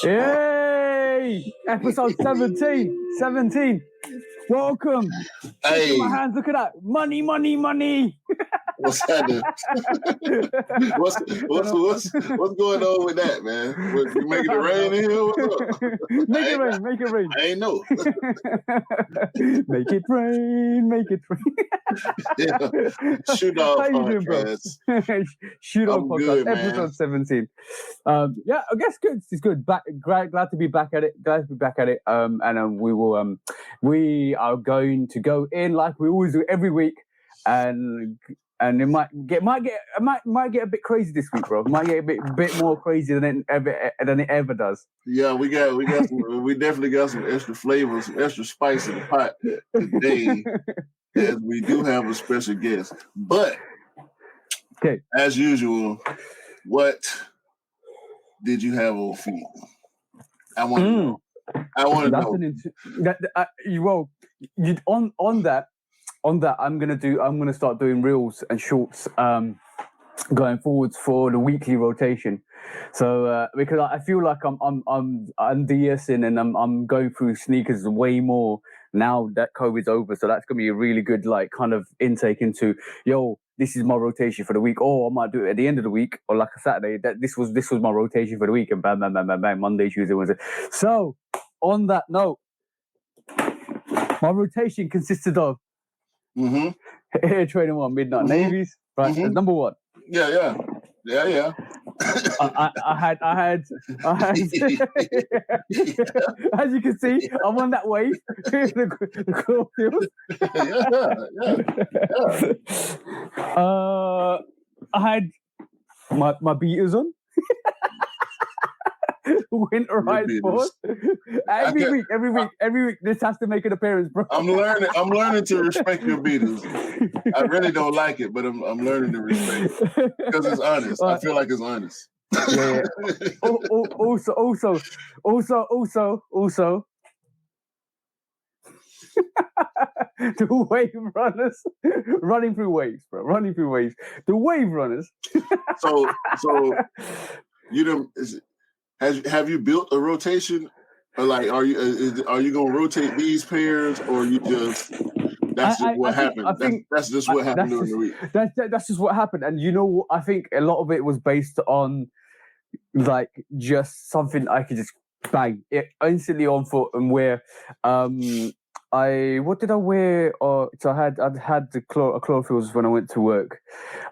Yay! Episode 17. 17. Welcome. Hey. Look at my hands. Look at that. Money, money, money. What's happening? what's going on with that, man? You making it rain in here? What's up? Make it rain. Make it rain. I ain't know. Make it rain. Make it rain. Yeah. Shoot off How you doing, bro? Shoot off podcast. Good, episode 17. Yeah, I guess good. It's good. Glad to be back at it. Glad to be back at it. And we will. We are going to go in like we always do every week, and it might get a bit crazy this week, bro. It might get a bit more crazy than it ever does. Yeah, we definitely got some extra flavor, some extra spice in the pot today, as we do have a special guest. But okay, as usual, what did you have on feet? I want to know. On that, I'm gonna start doing reels and shorts going forwards for the weekly rotation. So because I feel like I'm de-essing and I'm going through sneakers way more now that COVID's over. So that's gonna be a really good like kind of intake into this is my rotation for the week. Or I might do it at the end of the week or like a Saturday. That this was my rotation for the week, and bam, bam, bam, bam, bam, Monday, Tuesday, Wednesday. So on that note, my rotation consisted of Air Training 1 Midnight Navies, right? Mm-hmm. That's number one. Yeah. I had. As you can see, I'm on that wave. the core field. Yeah. I had my beaters on. Winterized force. Every week, this has to make an appearance, bro. I'm learning to respect your beaters. I really don't like it, but I'm learning to respect it because it's honest. I feel like it's honest. Yeah. Also. The wave runners running through waves, bro. Running through waves. The wave runners. So have you built a rotation? Or like, are you gonna rotate these pairs, or you just that's what happened? That's just what happened during the week. That's just what happened, and you know, I think a lot of it was based on like just something I could just bang it instantly on foot and wear. What did I wear? So I'd had the chlorophylls when I went to work.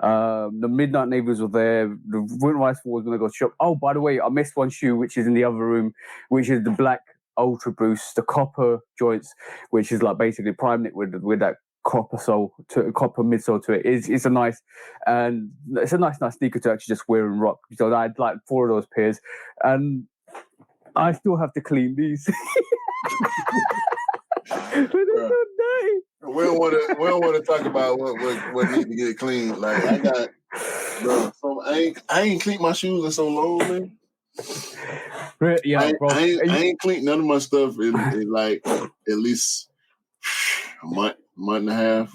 The Midnight Navies were there. The winterized was when I got to shop. Oh, by the way, I missed one shoe, which is in the other room, which is the black Ultra Boost, the copper joints, which is like basically primed it with that copper midsole to it. It's a nice sneaker to actually just wear and rock. So I had like 4 of those pairs, and I still have to clean these. We don't want to talk about what needs to get clean. Like I ain't cleaned my shoes in so long, man. Yeah, bro. I ain't cleaned none of my stuff in like at least a month and a half.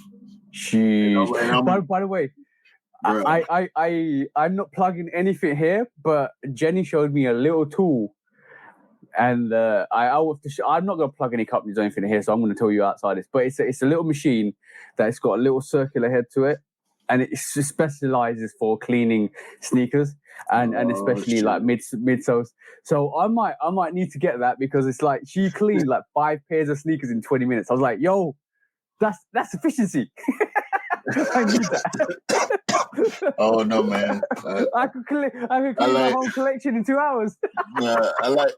Jeez. By the way, I'm not plugging anything here, but Jenny showed me a little tool. And I'm not going to plug any companies or anything here, so I'm going to tell you outside this. But it's a little machine that's got a little circular head to it, and it specializes for cleaning sneakers and especially like midsoles. So I might need to get that because it's like she cleaned like 5 pairs of sneakers in 20 minutes. I was like, yo, that's efficiency. I need that. Oh no, man! I could clean my whole collection in 2 hours. Yeah, I like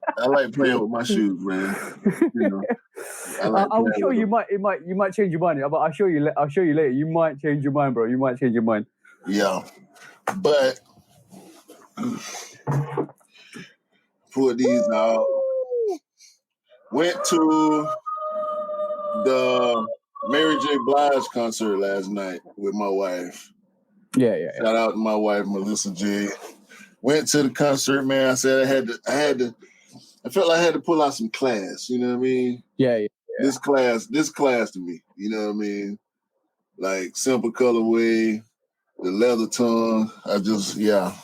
playing with my shoes, man. You know, I'm sure you might change your mind. But I'll show you later. You might change your mind, bro. You might change your mind. Yeah, but pull these out. Went to the Mary J. Blige concert last night with my wife. Yeah. Shout out to my wife, Melissa J. Went to the concert, man. I said I felt like I had to pull out some class. You know what I mean? Yeah. This class to me. You know what I mean? Like simple colorway, the leather tongue. Yeah.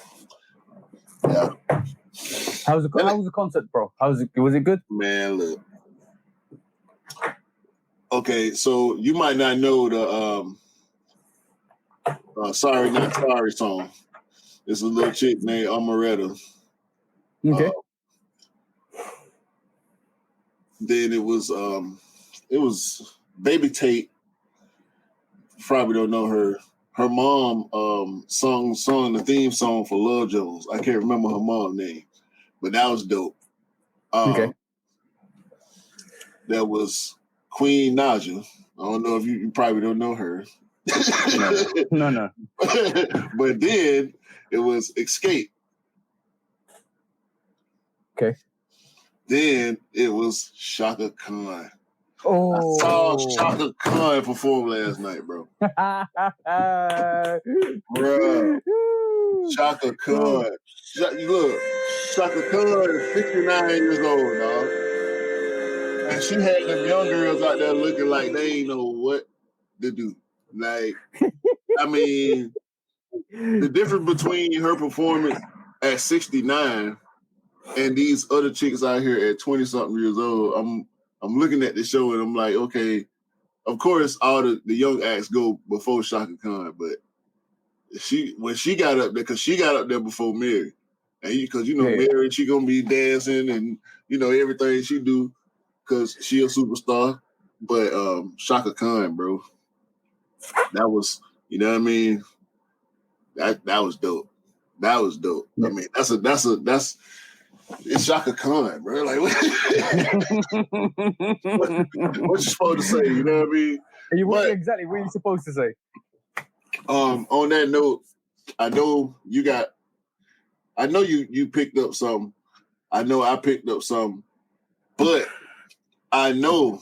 How was the concert, bro? Was it good? Man, look. Okay, so you might not know the Sorry Not Sorry song. It's a little chick named Amaretta. Okay. Then it was Baby Tate. Probably don't know her. Her mom sung the theme song for Love Jones. I can't remember her mom's name, but that was dope. Okay. That was Queen Naja. I don't know if you probably don't know her. No. But then it was Escape. Okay. Then it was Shaka Khan. Oh, I saw Shaka Khan perform last night, bro. Bro, Shaka Khan. Look, Shaka Khan is 69 years old, dog. And she had them young girls out there looking like they ain't know what to do. Like, I mean, the difference between her performance at 69 and these other chicks out here at 20-something years old, I'm looking at the show and I'm like, okay, of course all the young acts go before Shaka Khan, but when she got up there, because she got up there before Mary, and because Mary, she gonna be dancing and everything she do because she a superstar. But Shaka Khan, bro, that was what I mean. That was dope. That was dope. Yeah. I mean, that's it's Shaka Khan, bro. Like, what you supposed to say? You know what I mean? Exactly what are you supposed to say? On that note, I know you picked up some. I know I picked up some, but I know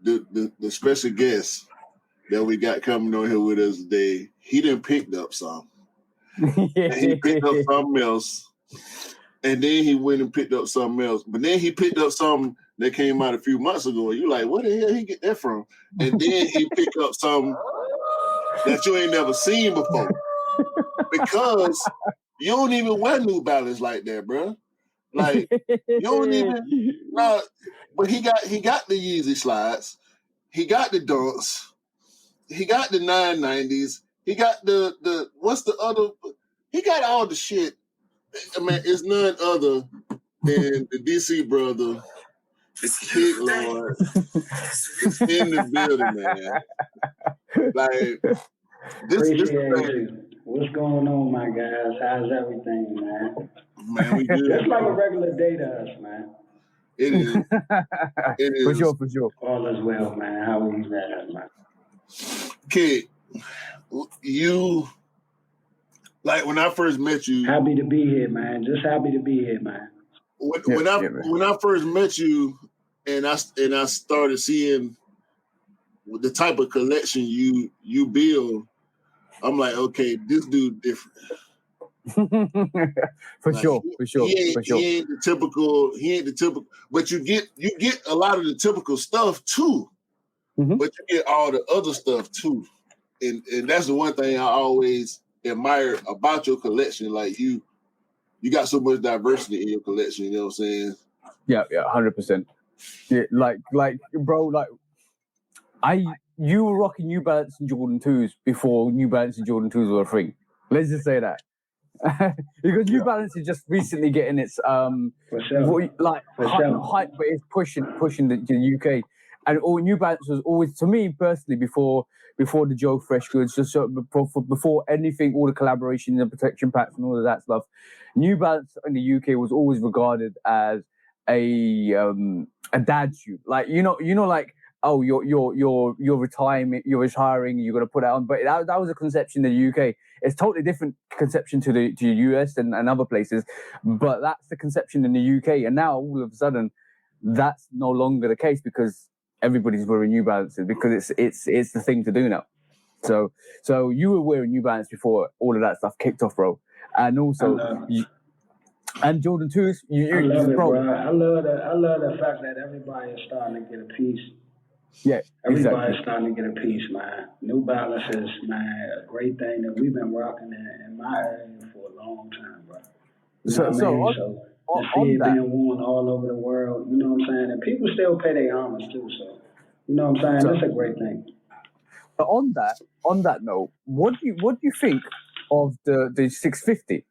the special guest that we got coming on here with us today, he done picked up some. And he picked up something else. And then he went and picked up something else. But then he picked up something that came out a few months ago. And you're like, where the hell he get that from? And then he picked up something that you ain't never seen before. Because you don't even wear New Balance like that, bro. Like, you don't even... No, but he got the Yeezy slides. He got the dunks. He got the 990s. He got the what's the other? He got all the shit. I mean, it's none other than the DC brother, the Kid Lord. It's in the building, man. Like this thing. What's going on, my guys? How's everything, man? Man, we good. It's like a regular day to us, man. It is. It is. For sure. All is well, man. How are you, man? Kid, you like when I first met you. Happy to be here, man. Just happy to be here, man. When I first met you, and I started seeing the type of collection you build, I'm like, okay, this dude different. For sure. He ain't the typical, but you get a lot of the typical stuff too. Mm-hmm. But you get all the other stuff too. And that's the one thing I always admire about your collection. Like you got so much diversity in your collection, you know what I'm saying? Yeah, 100%. Yeah, like bro, like you were rocking New Balance and Jordan 2s before New Balance and Jordan 2s were a thing. Let's just say that. Because New Balance is just recently getting its hype, but it's pushing the UK. And all New Balance was always, to me personally, before the Joe Fresh goods, just before anything, all the collaboration and protection packs and all of that stuff, New Balance in the UK was always regarded as a dad shoe. Like like, oh, you're retiring, you're going to put that on. But that was a conception in the UK. It's totally different conception to the US and other places. But that's the conception in the UK. And now all of a sudden, that's no longer the case because everybody's wearing New Balances because it's the thing to do now. So you were wearing New Balance before all of that stuff kicked off, bro. And also, and Jordan 2s, I love it, bro. I love the fact that everybody is starting to get a piece. Yeah, everybody's starting to get a piece, man. New Balance is, man, a great thing that we've been rocking in my area for a long time, bro. You know what I mean? So to see it being worn all over the world, you know what I'm saying? And people still pay their homage too, so you know what I'm saying? So, That's a great thing. But on that note, what do you think of the 650?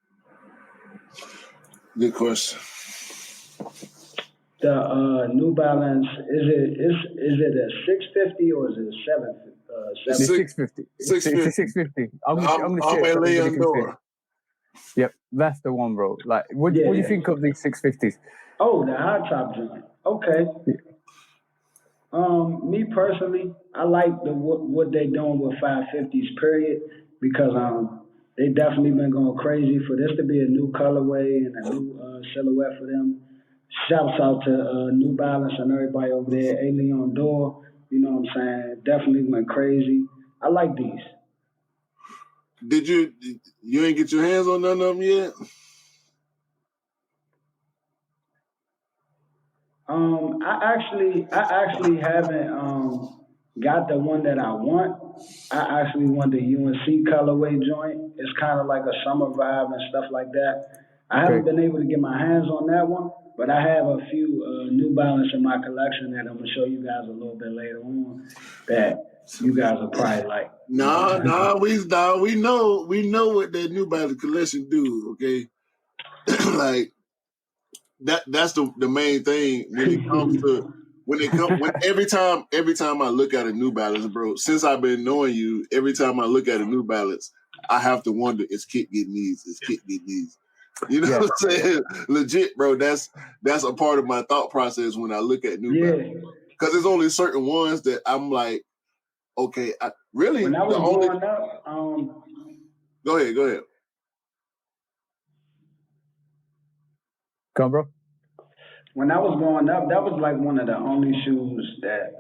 Good question. The New Balance, is it a 650 or is it a 750? 650. I'm gonna say it so everybody can see it. Yep, that's the one, bro. Like, what do you think of these 650s? Oh, the high top joint. Okay. Me personally, I like what they doing with 550s. Period, because they definitely been going crazy for this to be a new colorway and a new silhouette for them. Shouts out to New Balance and everybody over there, Alien Door. You know what I'm saying? Definitely went crazy. I like these. Did you ain't get your hands on none of them yet? I actually haven't got the one that I want. I actually want the UNC colorway joint. It's kind of like a summer vibe and stuff like that. I haven't been able to get my hands on that one, but I have a few New Balance in my collection that I'm gonna show you guys a little bit later on that you guys will probably like. We know what that New Balance collection do. Okay, like. That's the main thing when it comes to every time I look at a New Balance, bro. Since I've been knowing you, every time I look at a New Balance, I have to wonder: is Kit getting these? Is Kit getting these? You know what I'm saying? Legit, bro. That's a part of my thought process when I look at New Balance, because there's only certain ones that I'm like, okay, really. When I was growing up, go ahead. Come, bro. When I was growing up, that was like one of the only shoes that,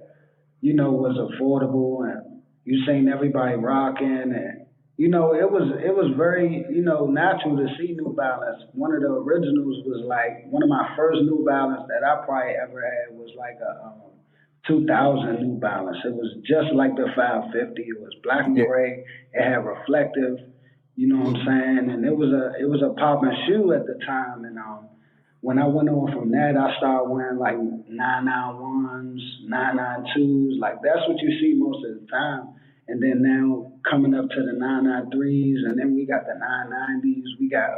was affordable and you seen everybody rocking, and it was very, natural to see New Balance. One of the originals was like one of my first New Balance that I probably ever had was like a 2000 New Balance. It was just like the 550. It was black and gray. It had reflective, you know what I'm saying? And it was a popping shoe at the time. And when I went on from that, I started wearing like 991s, 992s. Like that's what you see most of the time. And then now coming up to the 993s, and then we got the 990s. We got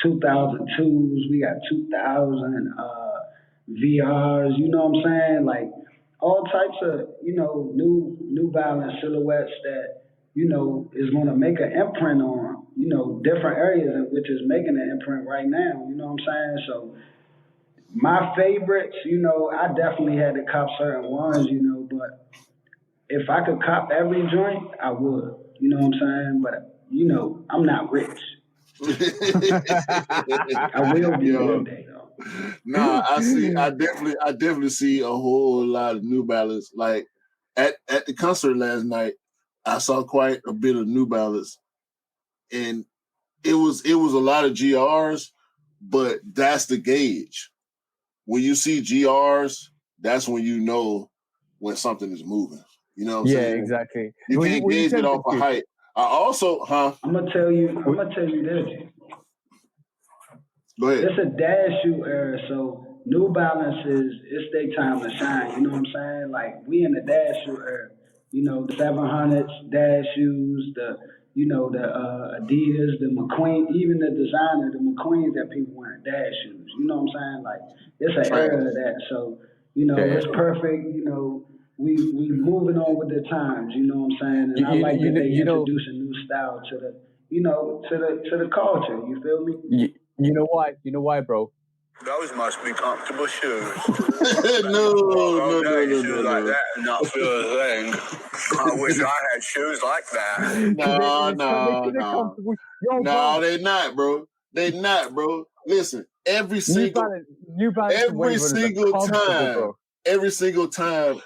2002s. We got 2000 VRs. You know what I'm saying? Like all types of New Balance silhouettes that is going to make an imprint on different areas, in which is making an imprint right now. You know what I'm saying? So my favorites, I definitely had to cop certain ones, but if I could cop every joint, I would. You know what I'm saying? But I'm not rich. I will be one day though. Nah, I definitely see a whole lot of New Balance. Like at the concert last night, I saw quite a bit of New Balance, and it was a lot of GRs, but that's the gauge. When you see GRs, that's when you know when something is moving. You know what I'm saying? Yeah, exactly. You can't gauge it off of height. I also, I'm gonna tell you this. Go ahead. It's a dash shoe era, so New Balance it's their time to shine. You know what I'm saying? Like we in the dash shoe era. The 700s dash shoes, the Adidas, the McQueen, even the designer, the McQueens that people wearing dash shoes. You know what I'm saying? Like it's an era of that. So it's perfect. We moving on with the times. You know what I'm saying? And I like that they introduce a new style to the to the culture. You feel me? You know why? You know why, bro? Those must be comfortable shoes. No. Shoes like that and not feel a thing. I wish I had shoes like that. No, they're not, bro. They're not, bro. Listen, every single time.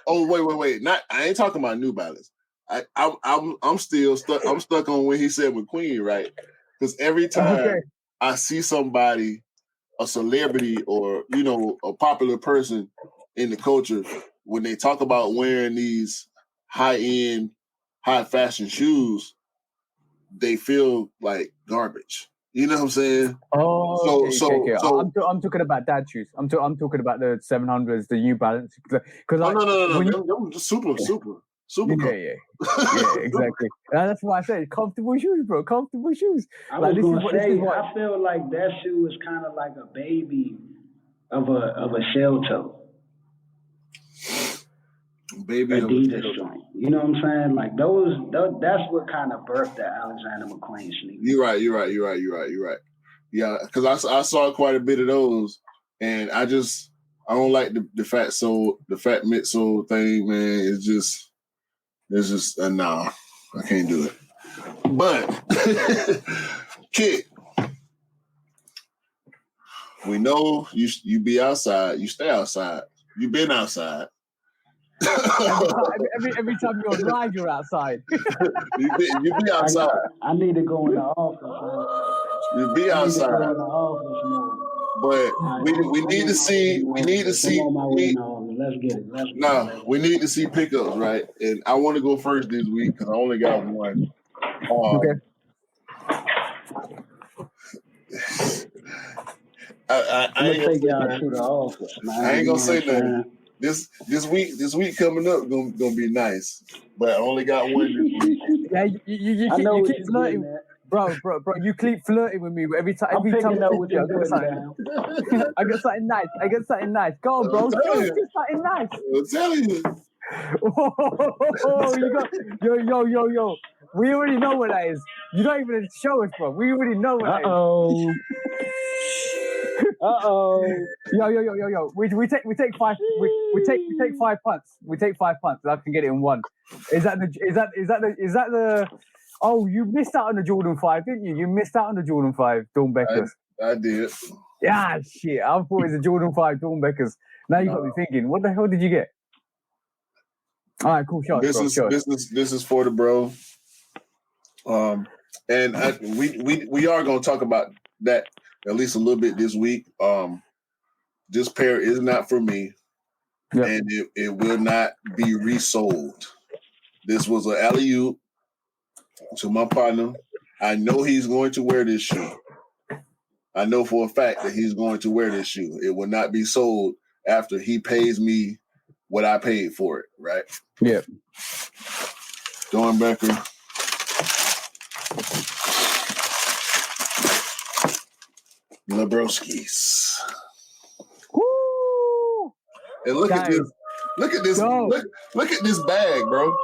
Oh, wait. I ain't talking about New Balance. I'm still stuck. I'm stuck on when he said McQueen, right? Because every time I see somebody, a celebrity or a popular person in the culture, when they talk about wearing these high-end, high-fashion shoes, they feel like garbage. You know what I'm saying? Oh, okay. So I'm talking about dad shoes. I'm talking about the 700s, the New Balance. Because no. Super. Yeah, exactly. And that's why I said comfortable shoes, bro. Comfortable shoes. I was gonna say, I feel like that shoe is kind of like a baby of a shell toe. Baby Adidas joint. You know what I'm saying? Like that's what kind of birthed the Alexander McQueen sneaker. You're right. Yeah, because I saw quite a bit of those, and I don't like the fat midsole thing, man. It's just nah, I can't do it. But Kick, we know you be outside, you stay outside, you been outside. every time you're on live, you're outside. you be outside. I need to go in the office. You be outside. I need to go in the office more. But we need to see. Let's get it. We need to see pickups, right? And I want to go first this week because I only got one. Okay. I ain't take y'all to the office, man. I ain't gonna say nothing. This week coming up gonna be nice, but I only got one this week. Yeah, you keep flirting, bro. You keep flirting with me every time. Every time I got something nice. Go on, bro. Get something nice. I'm telling you. Oh, you got yo. We already know what that is. You don't even have to show us, bro. We already know what that is. Yo. We take five. We take 5 punts. We take 5 punts. I can get it in one. Is that the? Oh, you missed out on the Jordan 5, didn't you? You missed out on the Jordan 5 Dornbeckers. I did. Yeah, shit. I thought it was the Jordan 5 Dornbeckers. Now you got me thinking. What the hell did you get? All right, cool. Show us, bro. This is for the bro. And we are going to talk about that at least a little bit this week. This pair is not for me, and it will not be resold. This was an alley-oop to my partner. I know he's going to wear this shoe. I know for a fact that he's going to wear this shoe. It will not be sold after he pays me what I paid for it, right? Yeah. Dornbecker. Lebroskis. Woo! And look at this bag, bro.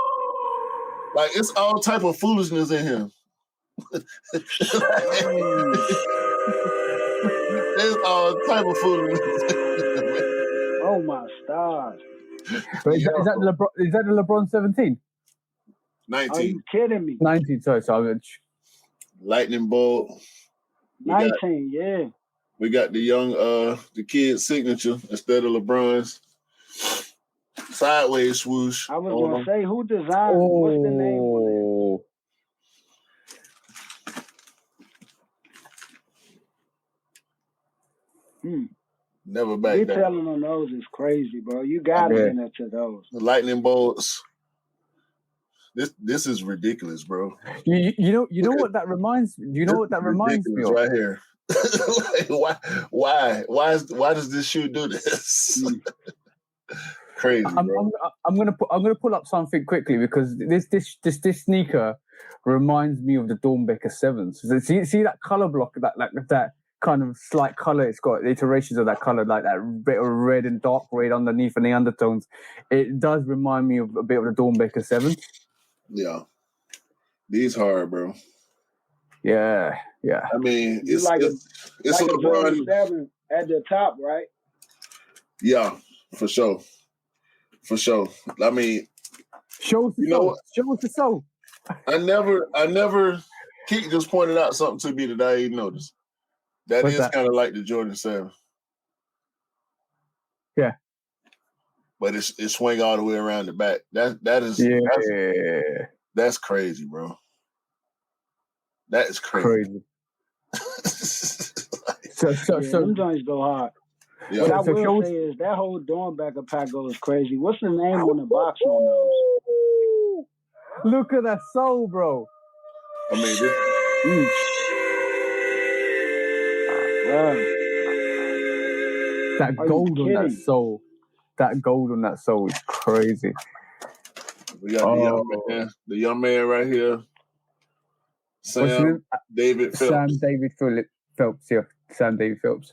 Like it's all type of foolishness in here. There's all type of foolishness. Oh my stars! But is that the LeBron 17? 19. Are you kidding me? 19. Sorry. Lightning bolt. 19. Yeah. We got the young the kid's signature instead of LeBron's. Sideways swoosh. I was gonna say who designed it? What's the name on it? Never back down. Detailing on those is crazy, bro. You gotta get into those. The lightning bolts. This is ridiculous, bro. You know what that reminds me? You know what that reminds me of? Right here. Like, why does this shoe do this? Crazy. I'm gonna pull up something quickly because this sneaker reminds me of the Dornbecker 7s. See that color block, that kind of slight color it's got, the iterations of that color, like that bit of red and dark red underneath and the undertones. It does remind me of a bit of the Dornbecker 7s. Yeah, these hard, bro. Yeah. I mean, it's like a LeBron 7 at the top, right? Yeah, for sure. I mean, show us the soul. I never. Keith just pointed out something to me that I didn't notice. What's is kind of like the Jordan 7. Yeah. But it swing all the way around the back. That's crazy, bro. That is crazy. So them joints go hard. Yeah. What I will say is that whole Dornbecker pack goes crazy. What's the name on the box on those? Look at that soul, bro. I mean, That gold on that sole. That gold on that sole is crazy. We got the young man right here. Sam David Phelps. Sam David Phelps, yeah. Sam David Phelps.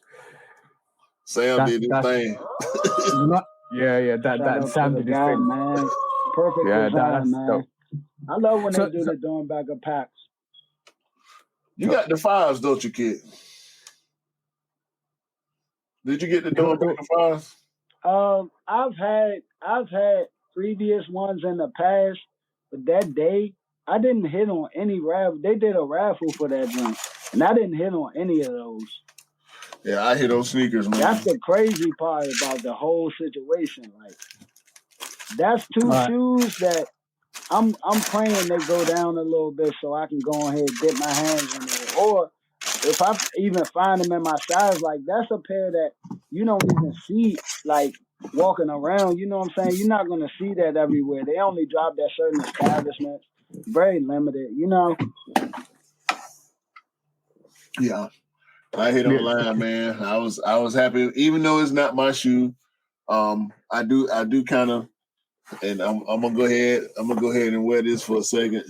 Sam did his thing. That Sam did his thing. Man. Perfect design, man. Dope. I love when they do the doing back of packs. You got the 5s, don't you, kid? Did you get the doing back of 5s? I've had previous ones in the past, but that day I didn't hit on any raffle. They did a raffle for that joint, and I didn't hit on any of those. Yeah, I hit on sneakers, man. That's the crazy part about the whole situation. Like, that's two shoes that I'm praying they go down a little bit so I can go ahead and dip my hands in there. Or if I even find them in my size, like, that's a pair that you don't even see, like, walking around. You know what I'm saying? You're not going to see that everywhere. They only drop that certain establishments. Very limited, you know? Yeah. I hit on the line, man. I was happy, even though it's not my shoe. I do kind of, and I'm gonna go ahead and wear this for a second.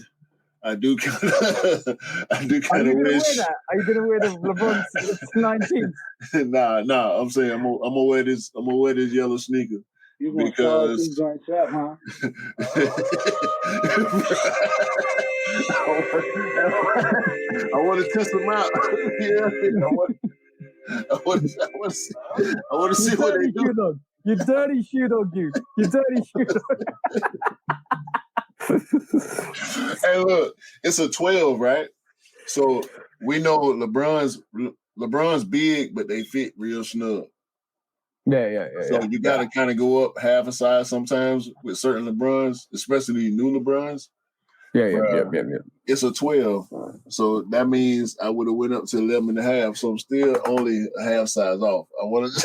I do kind of wish. That? Are you gonna wear the LeBron 19? Nah. I'm saying I'm gonna wear this. I'm gonna wear this yellow sneaker. You gonna charge these joints up, huh? I want to test them out. Yeah, I want to see what they do. Dog. You dirty shoe dog, you. You dirty shoe dog. Hey, look, it's a 12, right? So we know LeBron's big, but they fit real snug. Yeah. So you got to kind of go up half a size sometimes with certain LeBrons, especially new LeBrons. Yeah. It's a 12. So that means I would have went up to 11 and a half. So I'm still only a half size off. I want to.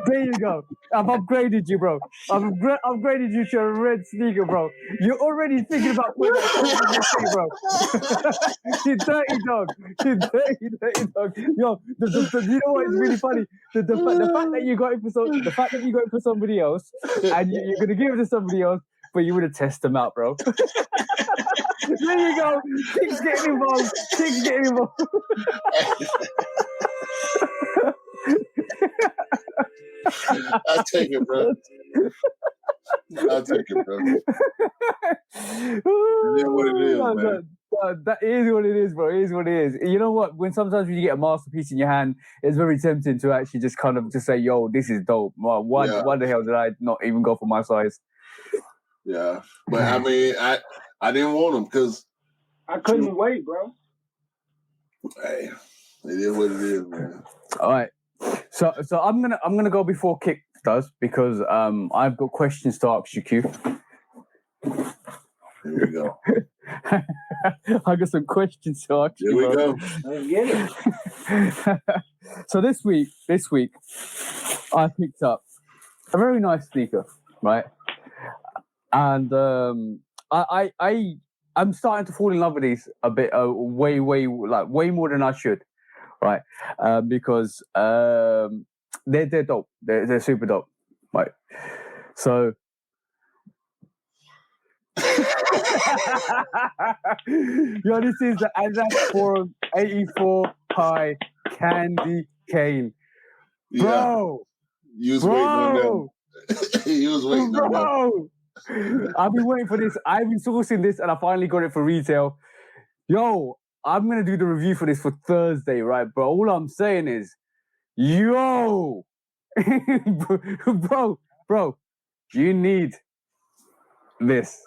There you go. I've upgraded you, bro. I've upgraded you to a red sneaker, bro. You're already thinking about putting that in your thing, bro. You dirty dog. You dirty dog. Yo, you know what is really funny? The fact that you got it for somebody else, and you're gonna give it to somebody else, but you would have tested them out, bro. There you go. Kicks getting involved. I'll take it, bro. It is what it is, man. That is what it is, bro. It is what it is. You know what? Sometimes when you get a masterpiece in your hand, it's very tempting to actually just kind of just say, "Yo, this is dope." Why the hell did I not even go for my size? Yeah, but I mean, I didn't want them because I couldn't wait, bro. Hey, it is what it is, man. All right. So I'm gonna go before Kick does because I've got questions to ask you, Q. Here we go. I got some questions to ask you. Here we go. Let's get it. So this week, I picked up a very nice sneaker, right? And I'm starting to fall in love with these a bit, way more than I should. Right, because they're dope. They're super dope. Right, so yo, this is the Adidas Forum 84 High Candy Cane, bro. You was waiting on them. You was waiting on them. I've been waiting for this. I've been sourcing this, and I finally got it for retail. Yo. I'm going to do the review for this for Thursday, right, bro? All I'm saying is, yo, bro, you need this.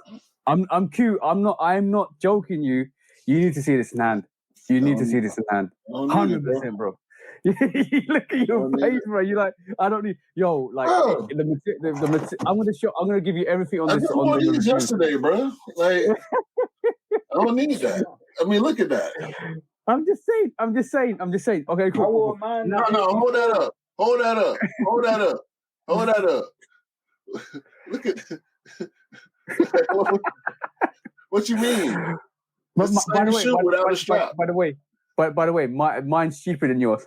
I'm cute. I'm not joking you. You need to see this in hand. You need to see this in hand. 100%, bro. Look at your face, bro. You're like, I don't need, yo, like, I'm going to give you everything on this. I wore these yesterday, bro. Like, I don't need that. I mean, look at that. I'm just saying. Okay, cool. No, hold that up. Look at What you mean? But It's the same shoe without a strap. by the way, mine's cheaper than yours.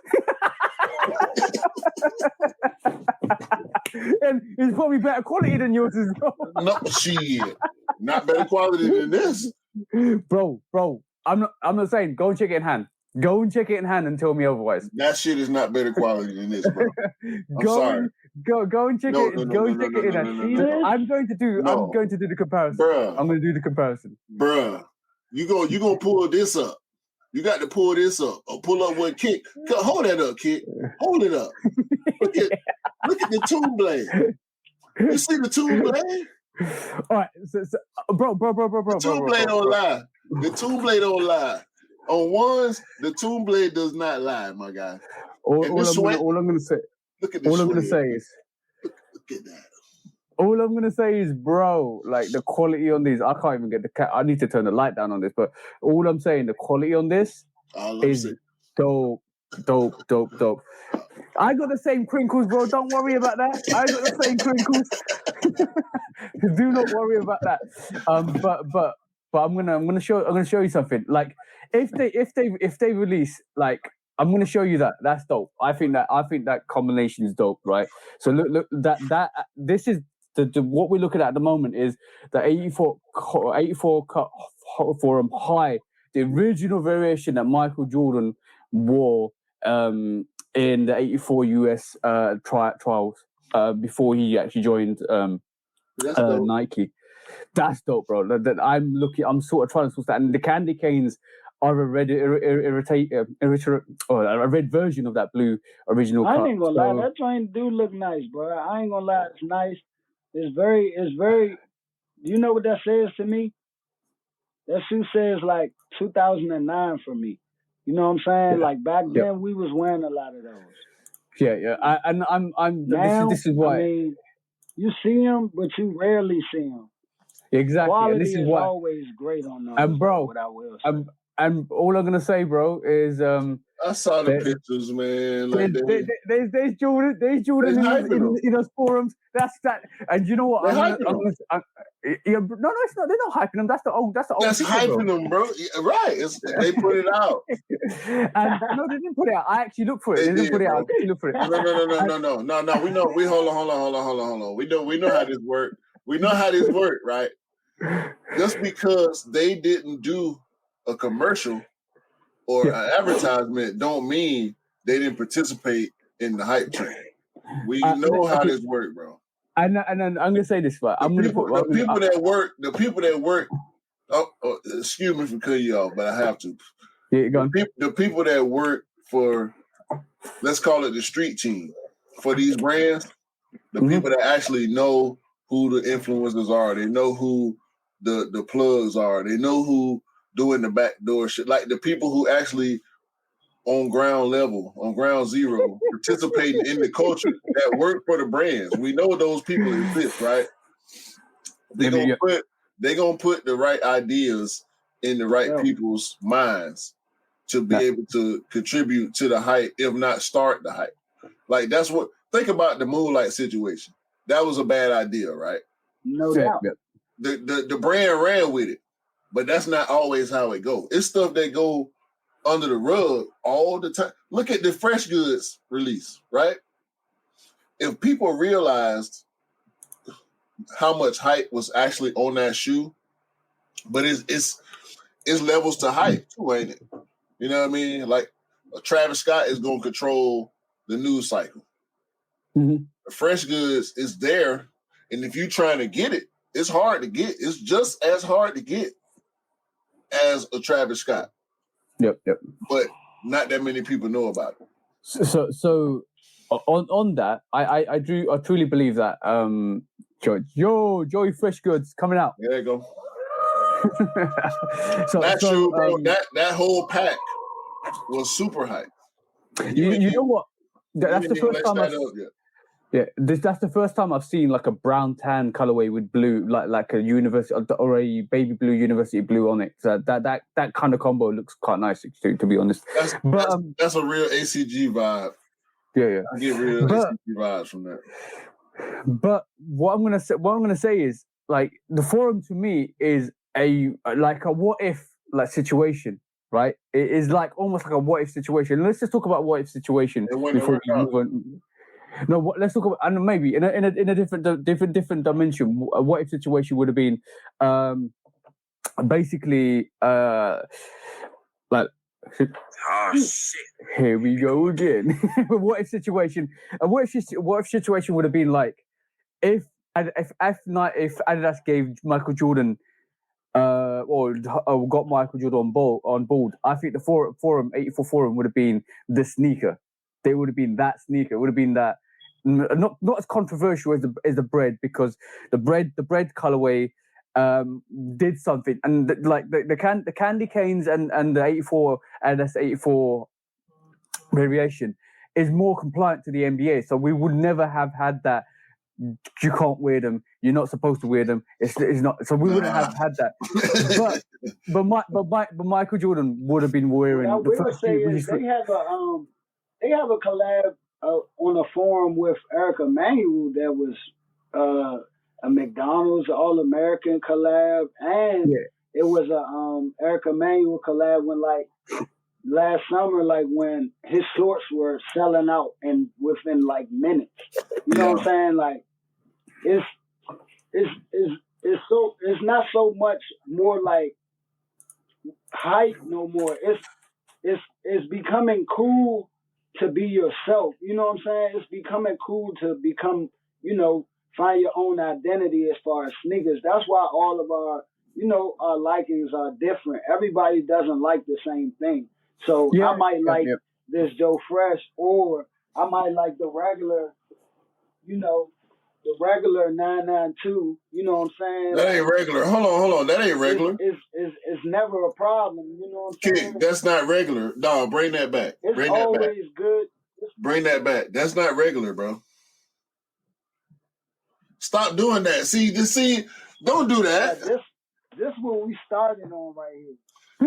And it's probably better quality than yours as well. No, shit. Not better quality than this. Bro, I'm not saying go and check it in hand. Go and check it in hand and tell me otherwise. That shit is not better quality than this, bro. Go and check it. Go and check it in hand. I'm going to do the comparison. Bruh. I'm going to do the comparison. Bruh, you gonna pull this up. You got to pull this up or pull up one Kick. Hold that up, Kick. Hold it up. Look at the tool blade. You see the tool blade? All right, so bro. The tool blade don't lie. The tool blade don't lie. On ones, the tool blade does not lie, my guy. All I'm gonna say. Look at this. All I'm gonna say is. Look at that. All I'm gonna say is, bro, like the quality on these, I can't even get the cat. I need to turn the light down on this, but all I'm saying, the quality on this is dope. I got the same crinkles, bro. Don't worry about that. I got the same crinkles. Do not worry about that. But I'm gonna show you something. Like if they release, like, I'm gonna show you that. That's dope. I think that combination is dope, right? So look that this is the what we're looking at the moment is the 84 cut forum high, the original variation that Michael Jordan wore in the 84 US trials before he actually joined Nike. That's dope, bro. I'm sort of trying to source that, and the candy canes are a red version of that blue original cut. I ain't gonna lie, that joint do look nice, bro. I ain't gonna lie, it's nice. It's very. You know what that says to me? That shoe says like 2009 for me. You know what I'm saying? Yeah. Like back then, we was wearing a lot of those. Yeah. I'm. Now, This is why. I mean, you see them, but you rarely see them. Exactly. Quality and this is why. why. Always great on those. And bro, what I will say. And all I'm gonna say, bro, is I saw the pictures, man. Like there's Jordan in those forums. That's that. And you know what? No, it's not. They're not hyping them. That's the old. That's hyping them, bro. Right. They put it out. And no, they didn't put it out. I actually looked for it. They didn't put it out. I looked for it. No. We know. Hold on. We know how this works. We know how this works, right? Just because they didn't do a commercial or an advertisement don't mean they didn't participate in the hype train. We know how this works, bro. And then I'm gonna say this, but the people that work. Oh, excuse me for cutting you off, but I have to. Yeah, go on. The people that work for, let's call it the street team for these brands, the people that actually know who the influencers are, they know who the plugs are, they know who doing the backdoor shit, like the people who actually on ground level, on ground zero, participating in the culture that work for the brands. We know those people exist, right? They're gonna put the right ideas in the right people's minds to be able to contribute to the hype, if not start the hype. Like that's what. Think about the Moonlight situation. That was a bad idea, right? No doubt. The brand ran with it. But that's not always how it goes. It's stuff that go under the rug all the time. Look at the Fresh Goods release, right? If people realized how much hype was actually on that shoe, but it's levels to hype too, ain't it? You know what I mean? Like Travis Scott is gonna control the news cycle. Mm-hmm. The Fresh Goods is there, and if you're trying to get it, it's hard to get. It's just as hard to get as a Travis Scott. Yep. But not that many people know about it. So on that, I truly believe that Joey Fresh Goods coming out. There you go. True, bro. That whole pack was super hype. You know what? That's the first time that's the first time I've seen like a brown tan colorway with blue, like a university or a baby blue university blue on it. So that kind of combo looks quite nice to be honest. That's a real ACG vibe. Yeah. I get real ACG vibes from that. But what I'm gonna say is like the forum to me is a what if like situation, right? It is like almost like a what if situation. Let's just talk about what if situation before we move on. No, let's talk about, and maybe in a different dimension. A what if situation would have been, basically, like. Oh shit! Here we go again. What if situation? What if situation would have been like if Adidas gave Michael Jordan or got Michael Jordan on board, I think the Forum 84 Forum would have been the sneaker. They would have been that sneaker. It would have been that not as controversial as the bread, because the bread colorway did something, and the candy canes and the 84 Adidas 84 variation is more compliant to the NBA. So we would never have had that. You can't wear them. You're not supposed to wear them. It's not. So we wouldn't have had that. But Michael Jordan would have been wearing. Now, we would say they have a collab on a forum with Eric Emanuel that was a McDonald's All-American collab, and it was a Eric Emanuel collab when last summer, when his shorts were selling out and within minutes. You know what I'm saying? Like it's not so much more like hype no more. It's becoming cool to be yourself. You know what I'm saying? It's becoming cool to become, find your own identity as far as sneakers. That's why all of our likings are different. Everybody doesn't like the same thing. So I might like this Joe Fresh, or I might like the regular, the regular 992. You know what I'm saying? That ain't regular. Hold on. That ain't regular. It's never a problem. You know what I'm saying? That's not regular. No, bring that back. It's always good. Bring that back. That's not regular, bro. Stop doing that. Don't do that. Yeah, this is what we started on right here.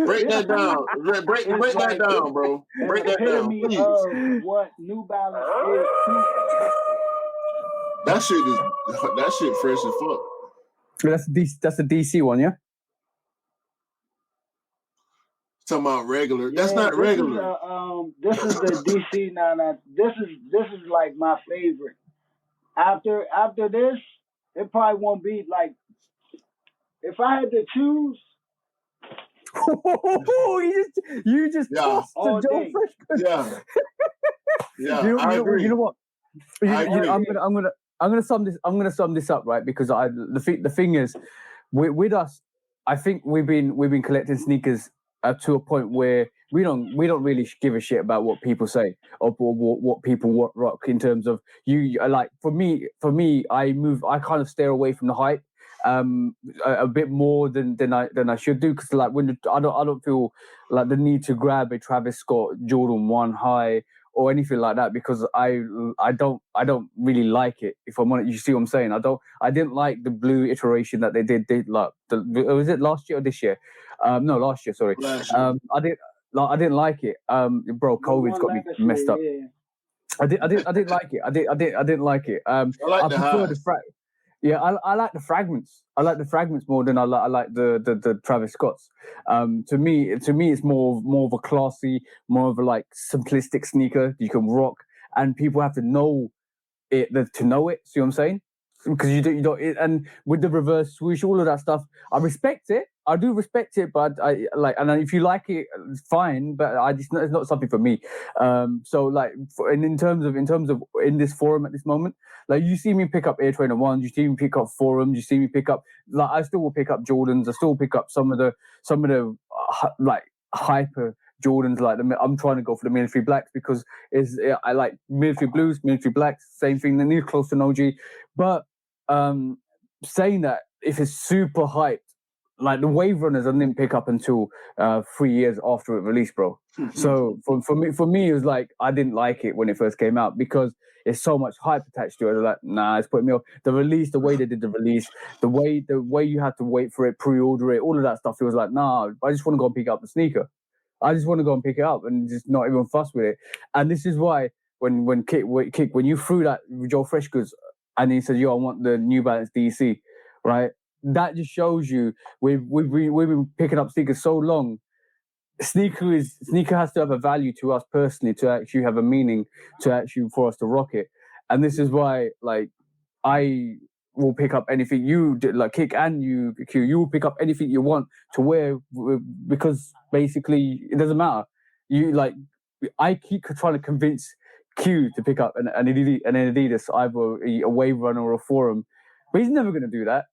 Break that down. Break that down, bro. Break that down, please. Of what New Balance is. That shit fresh as fuck. That's the DC one, yeah. Talking about regular. That's not regular. This is the DC 99. This is like my favorite. After this, it probably won't be like. If I had to choose. You just tossed the Joe Fresh. Yeah. I agree. You know what? I'm gonna sum this up, right? Because the thing is, with us, I think we've been collecting sneakers to a point where we don't really give a shit about what people say or what people rock in terms of you. Like for me, I kind of steer away from the hype a bit more than I should do, because I don't feel like the need to grab a Travis Scott Jordan 1 high or anything like that, because I don't really like it. If I'm honest, you see what I'm saying? I didn't like the blue iteration that they did like was it last year or this year? No, last year. Sorry. I didn't like it. Bro, COVID's got me messed up. Yeah. I didn't like it. I didn't like it. I prefer the Yeah, I like the fragments. I like the fragments more than I like the Travis Scotts. To me, it's more of a classy, more of a simplistic sneaker you can rock, and people have to know it to know it. See what I'm saying? Because you don't. And with the reverse swoosh, all of that stuff, I respect it. I do respect it, but I like. And if you like it, it's fine. But it's not something for me. So in terms of in this forum at this moment, you see me pick up Air Trainer 1s, you see me pick up Forums, you see me pick up I still will pick up Jordans, I still pick up some of the hyper Jordans. I'm trying to go for the military blacks because I like military blues, military blacks, same thing. They're close to an OG, but saying that if it's super hyped, like the Wave Runners, I didn't pick up until 3 years after it released, bro. So for me, it was I didn't like it when it first came out because there's so much hype attached to it. I was nah, it's putting me off. The release, the way they did the release, the way you had to wait for it, pre-order it, all of that stuff. It was nah, I just want to go and pick up the sneaker. I just want to go and pick it up and just not even fuss with it. And this is why when Kick, when you threw that Joe Fresh goods and he said, yo, I want the New Balance DC, right? that just shows you we've been picking up sneakers so long. Sneaker has to have a value to us personally to actually have a meaning to actually for us to rock it, and this is why like I will pick up anything you like Kick and you Q. You will pick up anything you want to wear because basically it doesn't matter. You like I keep trying to convince Q to pick up an Adidas, either a Wave Runner or a Forum, but he's never going to do that.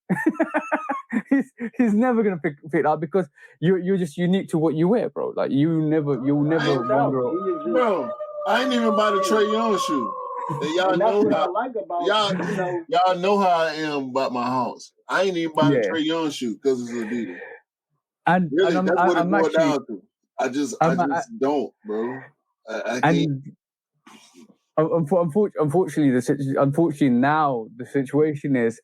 he's never going to pick it up because you're just unique to what you wear, bro. Like you'll never wonder. Bro, I ain't even buy the Trey Young shoe. And y'all know what how I like about y'all know how I am about my house. I ain't even buy the Trey Young shoe because it's Adidas. And really, and that's what it boils actually, down to. I just don't, bro. I can't. Unfortunately, now the situation is,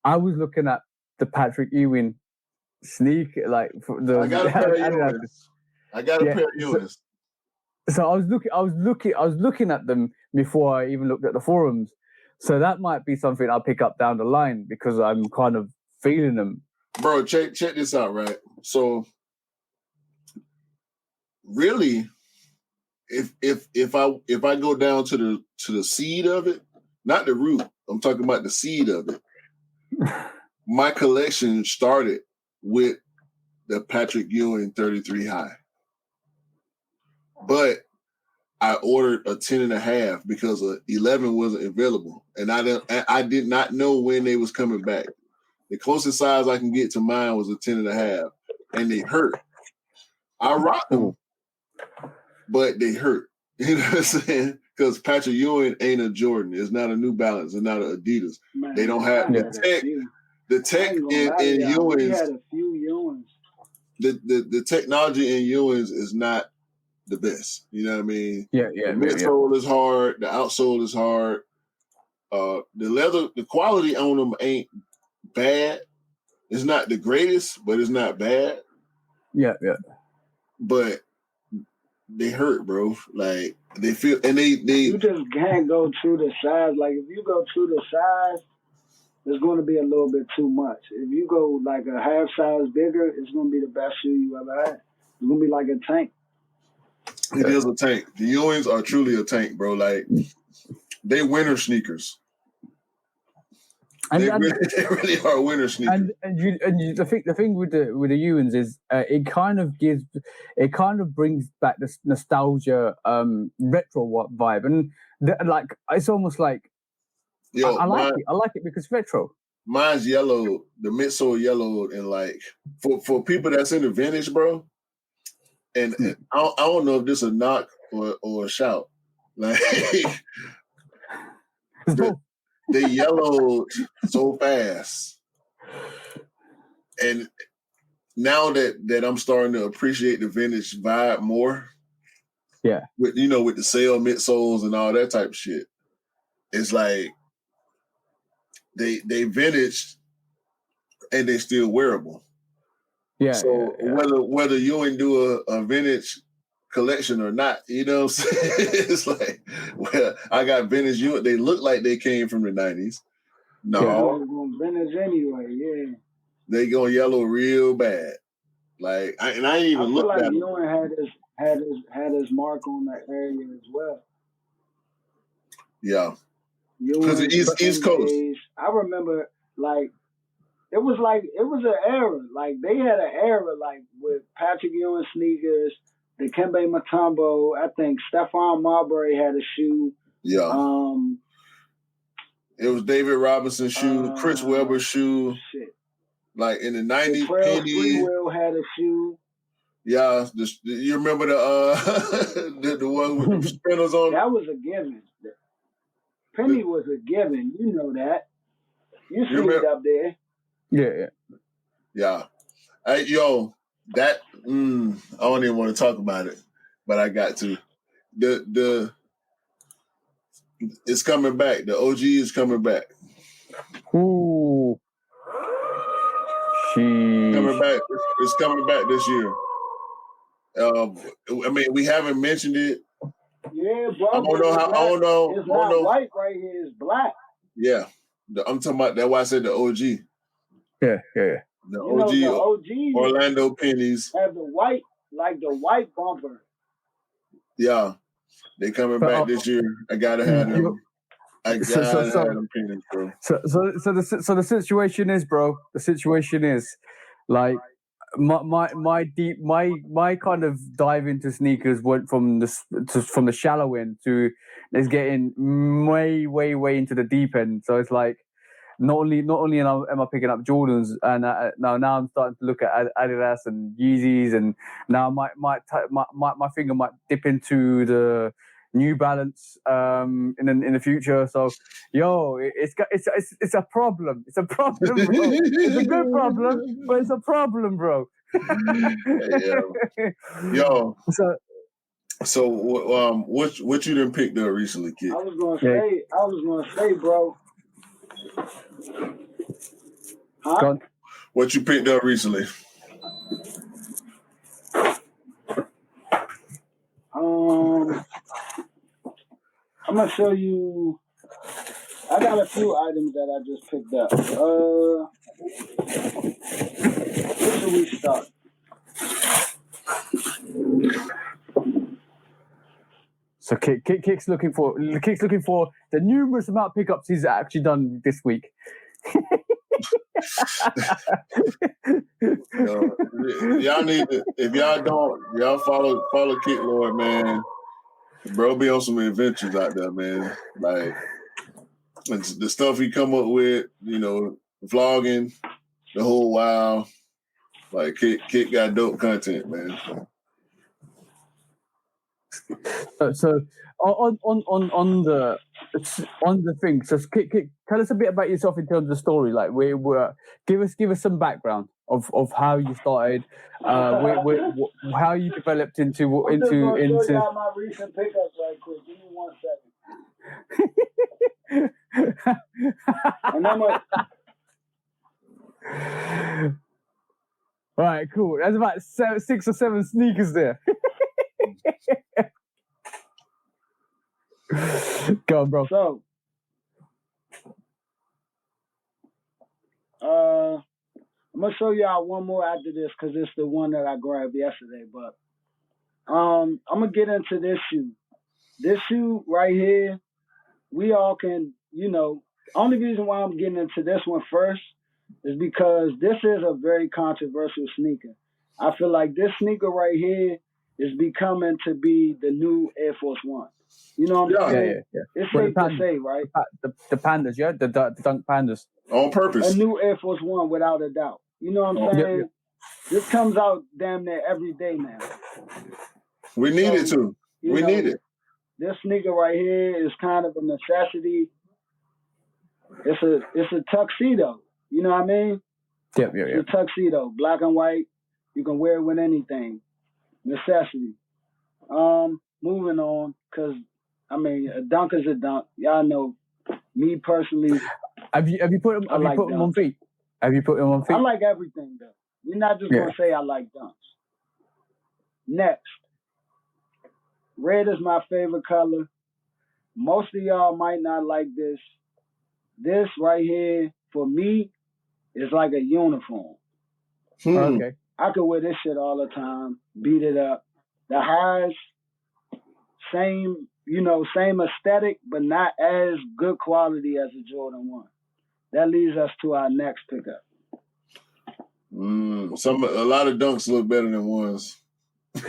I was looking at the Patrick Ewing sneaker, like I got a pair of Ewins. I got a pair of Ewins. So I was looking at them before I even looked at the forums. So that might be something I'll pick up down the line because I'm kind of feeling them. Bro, check this out, right? So really, if I go down to the seed of it, not the root, I'm talking about the seed of it. My collection started with the Patrick Ewing 33 high. But I ordered a 10.5 because 11 wasn't available. And I did not know when they was coming back. The closest size I can get to mine was a 10.5. And they hurt. I rocked them, but they hurt. You know what I'm saying? Because Patrick Ewing ain't a Jordan. It's not a New Balance. It's not an Adidas. Man, they don't have the tech. The tech in Ewings. We had a few Ewings. The technology in Ewings is not the best. You know what I mean? Yeah. The midsole is hard. The outsole is hard. The leather, the quality on them ain't bad. It's not the greatest, but it's not bad. Yeah. But they hurt, bro. Like they feel, and they. You just can't go true to size. Like if you go true to size, it's going to be a little bit too much. If you go like a half size bigger, it's going to be the best shoe you ever had. It's going to be like a tank. It is a tank. The Ewings are truly a tank, bro. Like they winter sneakers. They really are winter sneakers. And the thing with the Ewings is it kind of brings back this nostalgia retro vibe, and like it's almost like I like it because it's retro. Mine's yellow, the midsole yellowed, and like for people that's in the vintage, bro. And I don't know if this is a knock or a shout. Like they yellowed so fast. And now that I'm starting to appreciate the vintage vibe more. Yeah. With the sail midsoles and all that type of shit. It's like they vintage and they still wearable. Yeah. So whether you and do a vintage collection or not, you know what I'm saying? It's like, well, I got vintage Ewing. They look like they came from the 90s. No. They're going vintage anyway, yeah. They gonna yellow real bad. Like I ain't even looked like at them. Ewing had his mark on that area as well. Yeah. Because it is East Coast. I remember it was an era. Like they had an era like with Patrick Ewing sneakers, the Kembe Mutombo. I think Stephon Marbury had a shoe. Yeah. It was David Robinson's shoe, Chris Webber's shoe. Shit. Like in the 90s, Freewheel had a shoe. Yeah, you remember the one with the spinners on? That was a given. Penny was a given. You know that. You see it up there. Yeah. Hey, that I don't even want to talk about it, but I got to. It's coming back. The OG is coming back. Ooh. Coming back. It's coming back this year. I mean, we haven't mentioned it. Yeah, bro. I don't know. It's not white right here. It's black. Yeah. I'm talking about, that's why I said the OG. Yeah. The You know, OG the OGs Orlando pennies. have the white bumper. Yeah, they coming back this year. I gotta have them. I gotta have them pennies, bro. So the situation is, bro. The situation is, like, my kind of dive into sneakers went from the shallow end to it's getting way into the deep end. So it's like not only am I picking up Jordans, and now I'm starting to look at Adidas and Yeezys, and now my finger might dip into the New Balance in the future. So it's a problem. It's a problem, bro. It's a good problem, but it's a problem, bro. Yo. So what you done picked up recently, kid? I was gonna say, bro. Huh? What you picked up recently? I'm gonna show you. I got a few items that I just picked up. Where should we start? So Kick's looking for the numerous amount of pickups he's actually done this week. Y'all need to, if y'all follow Kick Lord, man. Bro be on some adventures out there, man. Like the stuff he come up with, you know, vlogging, the whole wow. Like Kick got dope content, man. So on the thing. So Kick, tell us a bit about yourself in terms of the story. Like give us some background of how you started, how you developed into. Show y'all my recent pickups right quick. Give me 1 second. And I'm like, all right, cool. That's about 6 or 7 sneakers there. Go on, bro. So, I'm gonna show y'all one more after this because it's the one that I grabbed yesterday. But I'm gonna get into this shoe. This shoe right here, we all can, you know. Only reason why I'm getting into this one first is because this is a very controversial sneaker. I feel like this sneaker right here is becoming to be the new Air Force One. You know what I'm saying? Yeah. It's safe to say, right? The Pandas, yeah? The Dunk Pandas. On purpose. A new Air Force One, without a doubt. You know what I'm saying? Yep. This comes out damn near every day now. We need it to. We need it. This sneaker right here is kind of a necessity. It's a tuxedo. You know what I mean? Yep. It's a tuxedo, black and white. You can wear it with anything. Necessity. Moving on, because I mean, a dunk is a dunk. Y'all know me personally. Have you put them on feet? Have you put them on feet? I like everything though. We're not just gonna say I like dunks. Next, red is my favorite color. Most of y'all might not like this. This right here, for me, is like a uniform. Okay. I could wear this shit all the time, beat it up. The highs, same aesthetic, but not as good quality as a Jordan 1. That leads us to our next pickup. A lot of dunks look better than ones.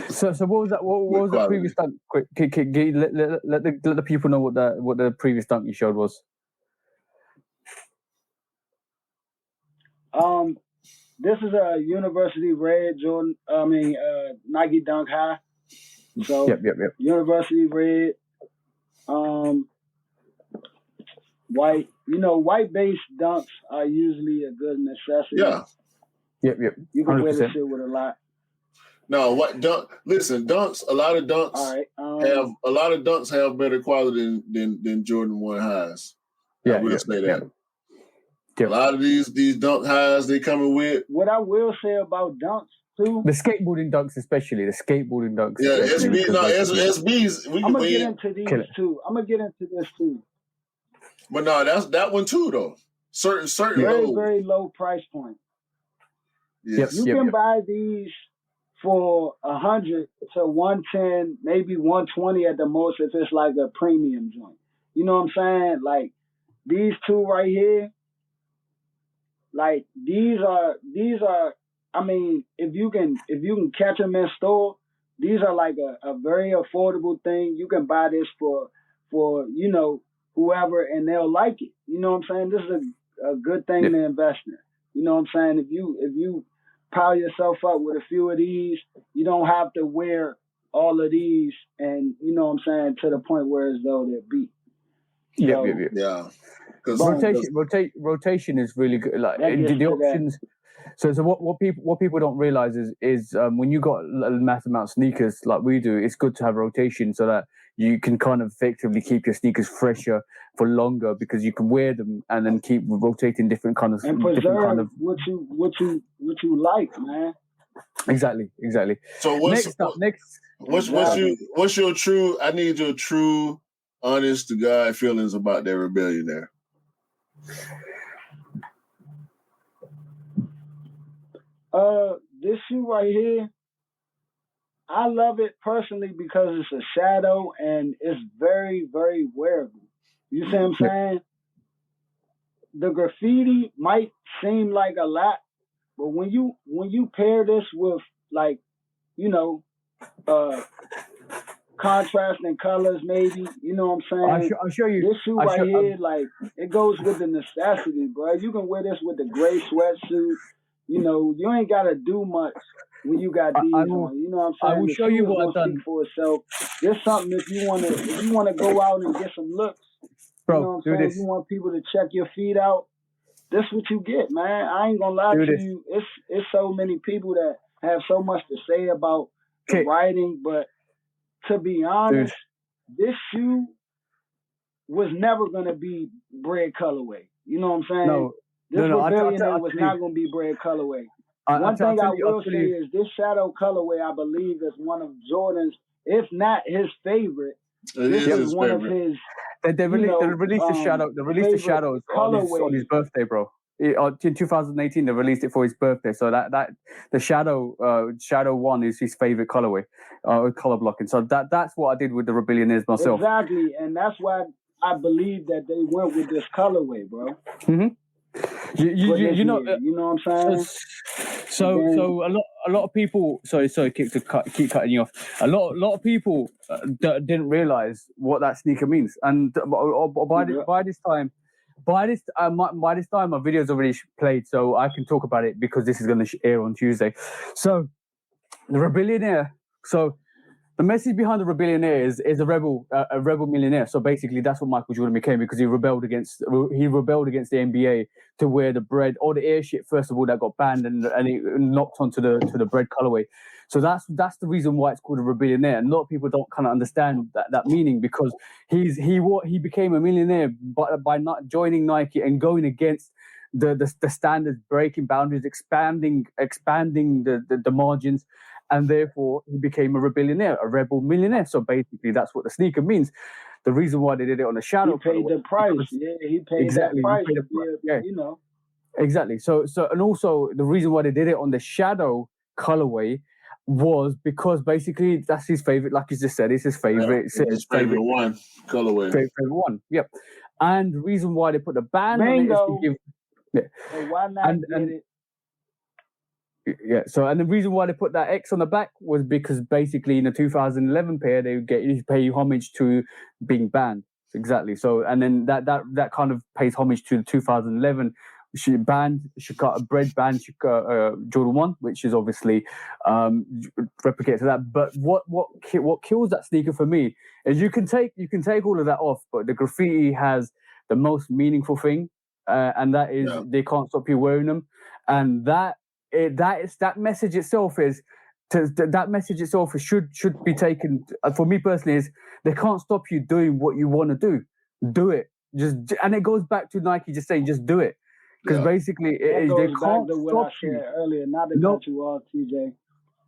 So what was that? What was that previous dunk? Quick, let the people know what the previous dunk you showed was. This is a University red Jordan. Nike Dunk High. So yep. University red, white. You know, white-based dunks are usually a good necessity. Yeah. Yep. You can 100%. wear this shit with a lot. No, what dunk? Listen, dunks. A lot of dunks have better quality than Jordan 1 highs. Yeah, I will say that. Yep. A lot of these dunk highs they coming with. What I will say about dunks too, the skateboarding dunks, especially the skateboarding dunks. Yeah, SBs. I'm gonna get into these too. I'm gonna get into this too. But no, that's that one too though. Certain very low. very low price point. Yes. You can buy these for 100 to 110, maybe 120 at the most if it's like a premium joint. You know what I'm saying? Like these two right here, like these are. I mean, if you can catch them in store, these are like a very affordable thing. You can buy this for whoever, and they'll like it. You know what I'm saying? This is a good thing to invest in. You know what I'm saying? If you pile yourself up with a few of these, you don't have to wear all of these, and you know what I'm saying, to the point where as though they're beat. Yeah. Rotation is really good. Like the options. So what people don't realize is when you got a mass amount of sneakers like we do, it's good to have rotation so that you can kind of effectively keep your sneakers fresher for longer because you can wear them and then keep rotating different kind of and preserve what you like, man. Exactly. So what's your true? I need your true, honest to God feelings about that rebellion there. This shoe right here, I love it personally because it's a shadow and it's very, very wearable. You see what I'm saying? The graffiti might seem like a lot, but when you pair this with like, contrasting colors, maybe, you know what I'm saying? I'll show you. This shoe right here, like, it goes with the necessity, bro. You can wear this with the gray sweatsuit. You know, you ain't gotta do much when you got these on. You know what I'm saying? I will show you what I've done. Speak for itself. There's something if you wanna go out and get some looks. Bro, you know what I'm saying? This. You want people to check your feet out. This what you get, man. I ain't gonna lie to you. It's so many people that have so much to say about the writing, but to be honest, this shoe was never gonna be bread colorway. You know what I'm saying? This rebellion was not gonna be bread colorway. One thing I will say is this shadow colorway, I believe, is one of Jordan's, if not his favorite. This is one of his. They released the shadow. They released the shadows on his birthday, bro. In 2018, they released it for his birthday. So that the shadow one is his favorite colorway, color blocking. So that's what I did with the Rebellionaires myself. Exactly, and that's why I believe that they went with this colorway, bro. Mm-hmm. You know what I'm saying? So a lot of people. Sorry, keep cutting you off. A lot of people didn't realize what that sneaker means, and by this time, my video's already played, so I can talk about it because this is going to air on Tuesday. So the Rebellionaire. So the message behind the Rebellionaire is a rebel millionaire. So basically, that's what Michael Jordan became because he rebelled against the NBA to wear the bread or the air shit first of all that got banned and it knocked onto the bread colorway. So that's the reason why it's called a Rebellionaire. And a lot of people don't kind of understand that meaning because he became a millionaire by not joining Nike and going against the standards, breaking boundaries, expanding the margins. And therefore, he became a rebellionaire, a rebel millionaire. So basically, that's what the sneaker means. The reason why they did it on the shadow. He paid the price. Yeah, he paid that price. Yeah, you know. Exactly. So, and also the reason why they did it on the shadow colorway was because basically that's his favorite. Like you just said, it's his favorite. Yeah, his favorite one colorway. Favorite one. Yep. And the reason why they put the band Mango. on it is to give. So why not get it? Yeah, so and the reason why they put that X on the back was because basically in the 2011 pair they pay homage to being banned. Exactly. So and then that kind of pays homage to the 2011 bread banned Jordan 1, which is obviously replicated to that. But what kills that sneaker for me is you can take all of that off, but the graffiti has the most meaningful thing, and that is they can't stop you wearing them, and that message itself should be taken. For me personally, is they can't stop you doing what you want to do. Do it. And it goes back to Nike just saying, just do it. Because basically, they can't stop you. Earlier, not to cut you off, TJ.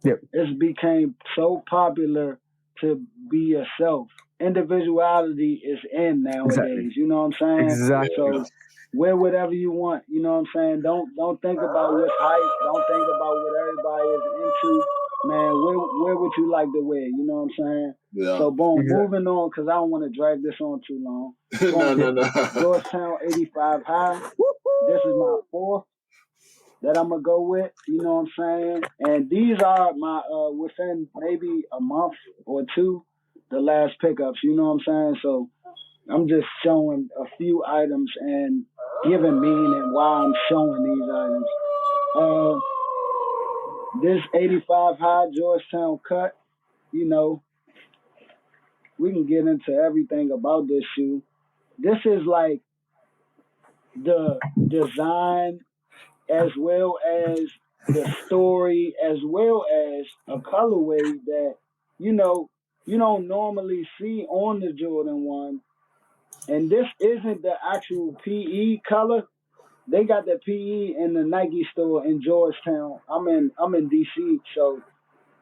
Yep. It became so popular to be yourself. Individuality is in nowadays. Exactly. You know what I'm saying? Exactly. So wear whatever you want. You know what I'm saying? Don't think about what's hype. Don't think about what everybody is into. Man, wear what you like to wear. You know what I'm saying? Yeah. So boom, moving on because I don't want to drag this on too long. No. Georgetown 85 high. This is my fourth that I'm gonna go with. You know what I'm saying? And these are my within maybe a month or two, the last pickups. You know what I'm saying? So I'm just showing a few items and giving meaning why I'm showing these items. This 85 high Georgetown cut, you know, we can get into everything about this shoe. This is like the design as well as the story as well as a colorway that, you know, you don't normally see on the Jordan 1. And this isn't the actual PE color. They got the PE in the Nike store in Georgetown. I'm in DC, so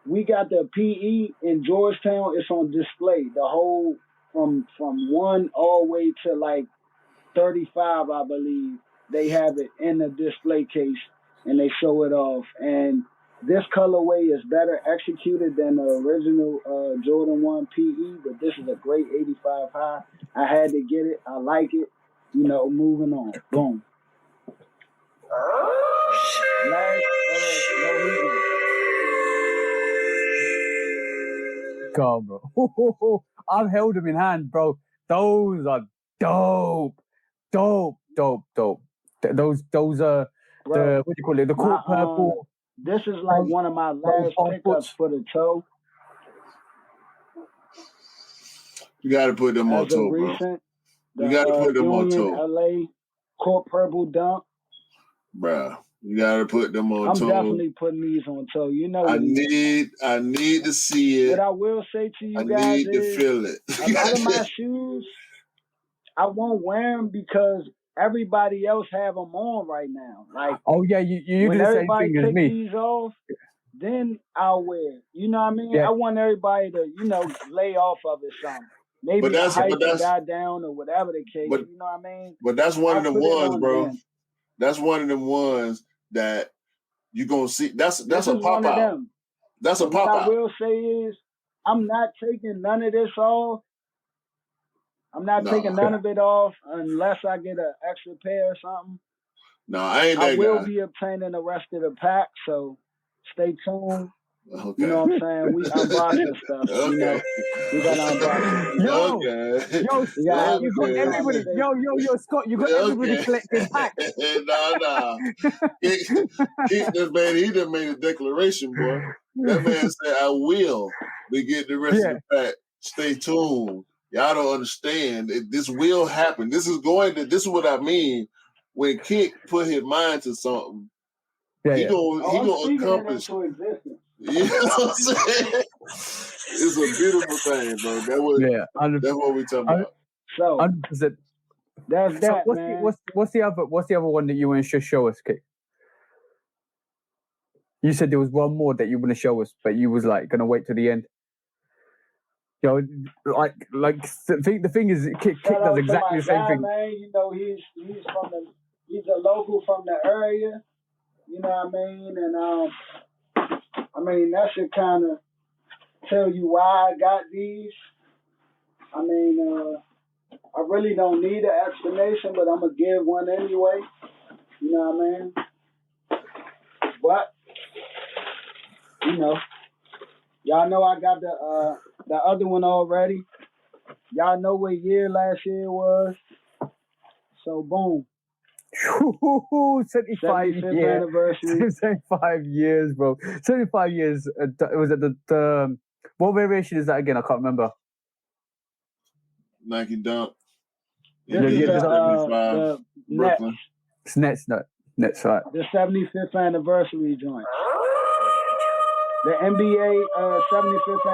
we got the PE in Georgetown. It's on display. The whole from 1 all the way to like 35, I believe. They have it in the display case and they show it off. And this colorway is better executed than the original Jordan 1 PE, but this is a great 85 high. I had to get it. I like it. You know, moving on. Boom. Last, Go, bro. I've held them in hand, bro. Those are dope. Those are the, what do you call it? The court purple. This is like one of my last pickups for the toe. You got to put them on toe, bro. You got to put them on toe. LA court purple dunk. Bruh, you got to put them on toe. I'm definitely putting these on toe. You know, I need to see it. What I will say to you guys I need to feel it. A lot of my shoes, I won't wear them because everybody else have them on right now. Like, oh yeah, you when do the same everybody thing as take me. these off, then I'll wear. You know what I mean? Yeah. I want everybody to, you know, lay off of it some. Maybe the hype died down or whatever the case. You know what I mean? But that's one of them ones, bro. That's one of them ones that you gonna see. That's a pop out. That's a pop out. What I will say is, I'm not taking none of this off. I'm not taking none of it off unless I get an extra pair or something. No, I ain't that I will guy. be obtaining the rest of the pack, so stay tuned. Okay. You know what I'm saying? We unboxing stuff. Okay. You know, we got to unbox it. You got everybody. Yo, Scott, you got everybody collecting packs. No. This man, he done made a declaration, boy. That man said, I will be getting the rest of the pack. Stay tuned. Y'all don't understand. This will happen. This is what I mean. When Kick put his mind to something, he gonna accomplish. You know what I'm saying? It's a beautiful thing, bro. That's what we talking about. So 100%. That's that, man. What's the other one that you want to show us, Kick? You said there was one more that you want to show us, but you was like gonna wait to the end. You know, the thing is, Kick does exactly the same thing. Man, you know, he's a local from the area. You know what I mean? And I mean that should kind of tell you why I got these. I mean, I really don't need an explanation, but I'm gonna give one anyway. You know what I mean? But you know, y'all know I got the other one already. Y'all know what year last year was. So boom. 75 years. Anniversary. 75 years, bro. 75 years. Was it the what variation is that again? I can't remember. Nike Dunk. This is the Brooklyn. It's Nets, right. The 75th anniversary joint. The NBA 75th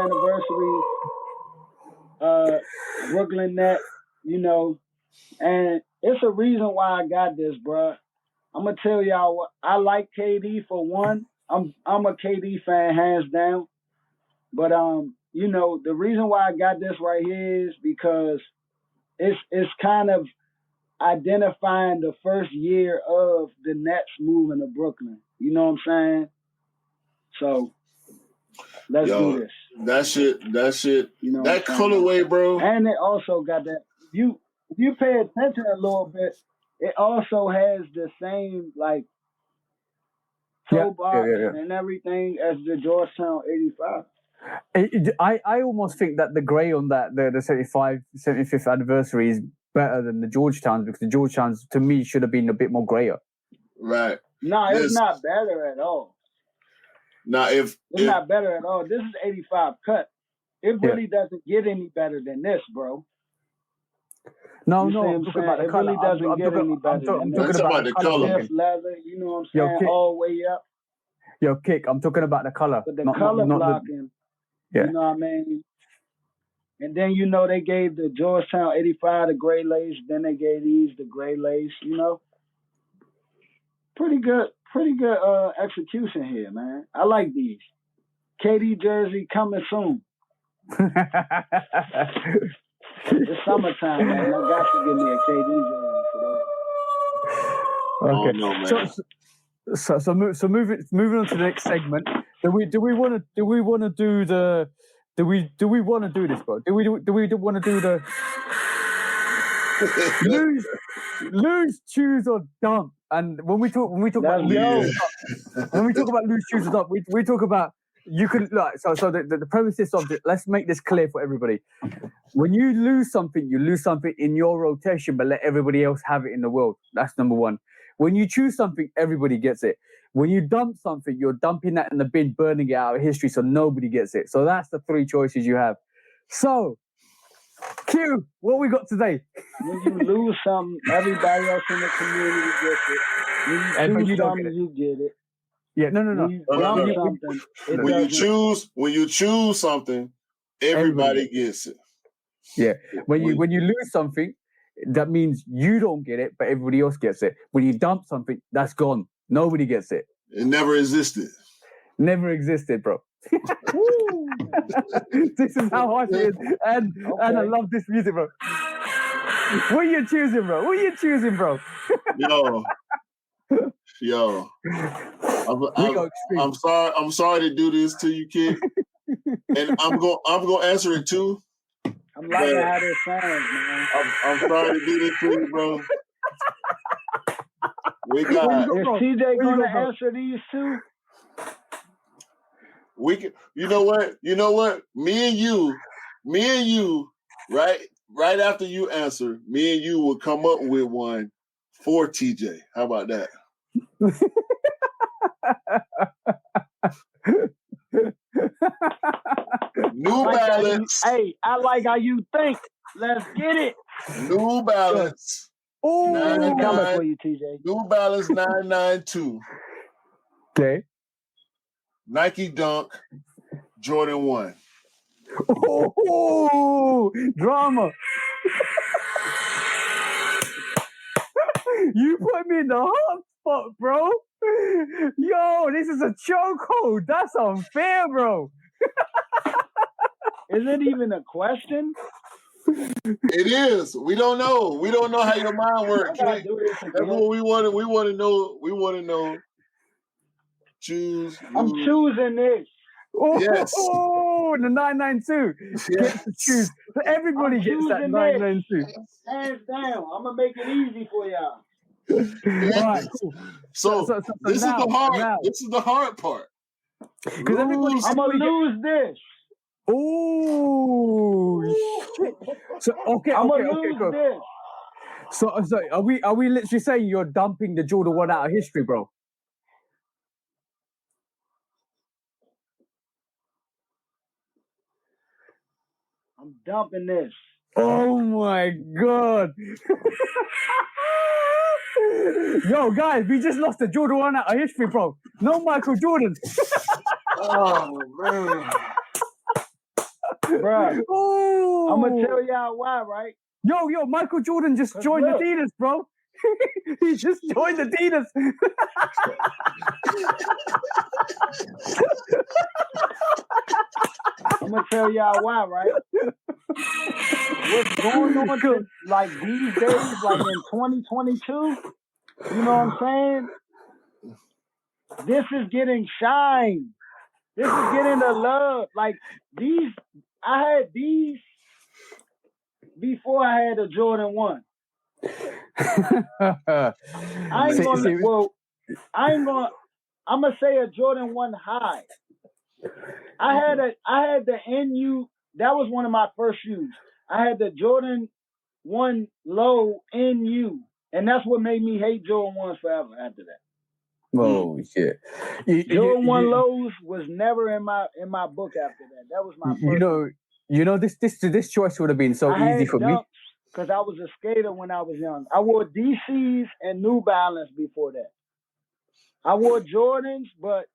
anniversary Brooklyn Nets, you know, and it's a reason why I got this, bro. I'm gonna tell y'all what I like KD for one. I'm a KD fan hands down. But you know, the reason why I got this right here is because it's kind of identifying the first year of the Nets moving to Brooklyn. You know what I'm saying? So let's do this. That shit. You know that colorway, bro. And it also got that. If you pay attention a little bit, it also has the same like toe box and everything as the Georgetown 85. I almost think that the grey on that the 75th anniversary is better than the Georgetowns, because the Georgetowns to me should have been a bit more grayer. Right. No, it's not better at all. It's not better at all. This is 85 cut. It really doesn't get any better than this, bro. No, I'm talking about the it color. Really doesn't get any better. I'm talking about the color. Leather, you know what I'm saying? All the way up. Yo, Kick, I'm talking about the color. But the color blocking, you know what I mean? And then, you know, they gave the Georgetown 85 the gray lace. Then they gave these the gray lace, you know? Pretty good execution here, man. I like these. KD jersey coming soon. It's summertime, man. I got to give me a KD jersey for that. Okay. Oh, no, man. So moving on to the next segment. Do we want to do this, bro? Do we want to do the lose, choose or dump? And when we talk about lose, choose or dump, we talk about you can like so the premises of it. Let's make this clear for everybody. When you lose something in your rotation, but let everybody else have it in the world. That's number one. When you choose something, everybody gets it. When you dump something, you're dumping that in the bin, burning it out of history, so nobody gets it. So that's the three choices you have. So, Q, what we got today? When you lose something, everybody else in the community gets it. When you choose something, you get it. Yeah, no. When you choose something, everybody gets it. Yeah. When you lose something, that means you don't get it, but everybody else gets it. When you dump something, that's gone. Nobody gets it. It never existed. Never existed, bro. This is how hard it is. And I love this music, bro. What are you choosing, bro? Yo. I'm sorry to do this to you, kid. And I'm gonna answer it too. I'm liking how this sounds, man. I'm sorry to do this to you, bro. Is TJ gonna answer these two? We can. You know what? Me and you, right after you answer, me and you will come up with one for TJ. How about that? New Balance. Hey, I like how you think. Let's get it. New Balance. Coming for you, TJ. New Balance 992. Okay. Nike Dunk, Jordan 1. Oh, drama. You put me in the hot spot, bro. Yo, this is a chokehold. That's unfair, bro. Is it even a question? It is. We don't know. We don't know how your mind works. That's what we want to. We want to know. We want to know. Choose. I'm choosing this. Oh, yes. Oh, the 992. Yes. Gets to choose. So everybody gets that 992. Hands down. I'm gonna make it easy for y'all. All right. Cool. So this is the hard. This is the hard part. Because I'm gonna lose this. Oh shit! So okay, I'm okay, gonna lose this. So are we literally saying you're dumping the Jordan 1 out of history, bro? I'm dumping this. Oh my god! Yo, guys, we just lost the Jordan 1 out of history, bro. No Michael Jordan. Oh man. Bro, oh. I'm gonna tell y'all why, right? Yo, Michael Jordan just joined Adidas, bro. He just joined Adidas. I'm gonna tell y'all why, right? what's going on like these days, like in 2022, you know what I'm saying? This is getting shine. This is getting the love. Like these, I had these before I had a Jordan 1. I'm gonna say a Jordan 1 high. I had the NU. That was one of my first shoes. I had the Jordan 1 low NU, and that's what made me hate Jordan 1s forever after that. Oh shit! Jordan 1 lows was never in my book after that. That was my first. You know this choice would have been so easy for me because I was a skater when I was young. I wore DCs and New Balance before that. I wore Jordans, but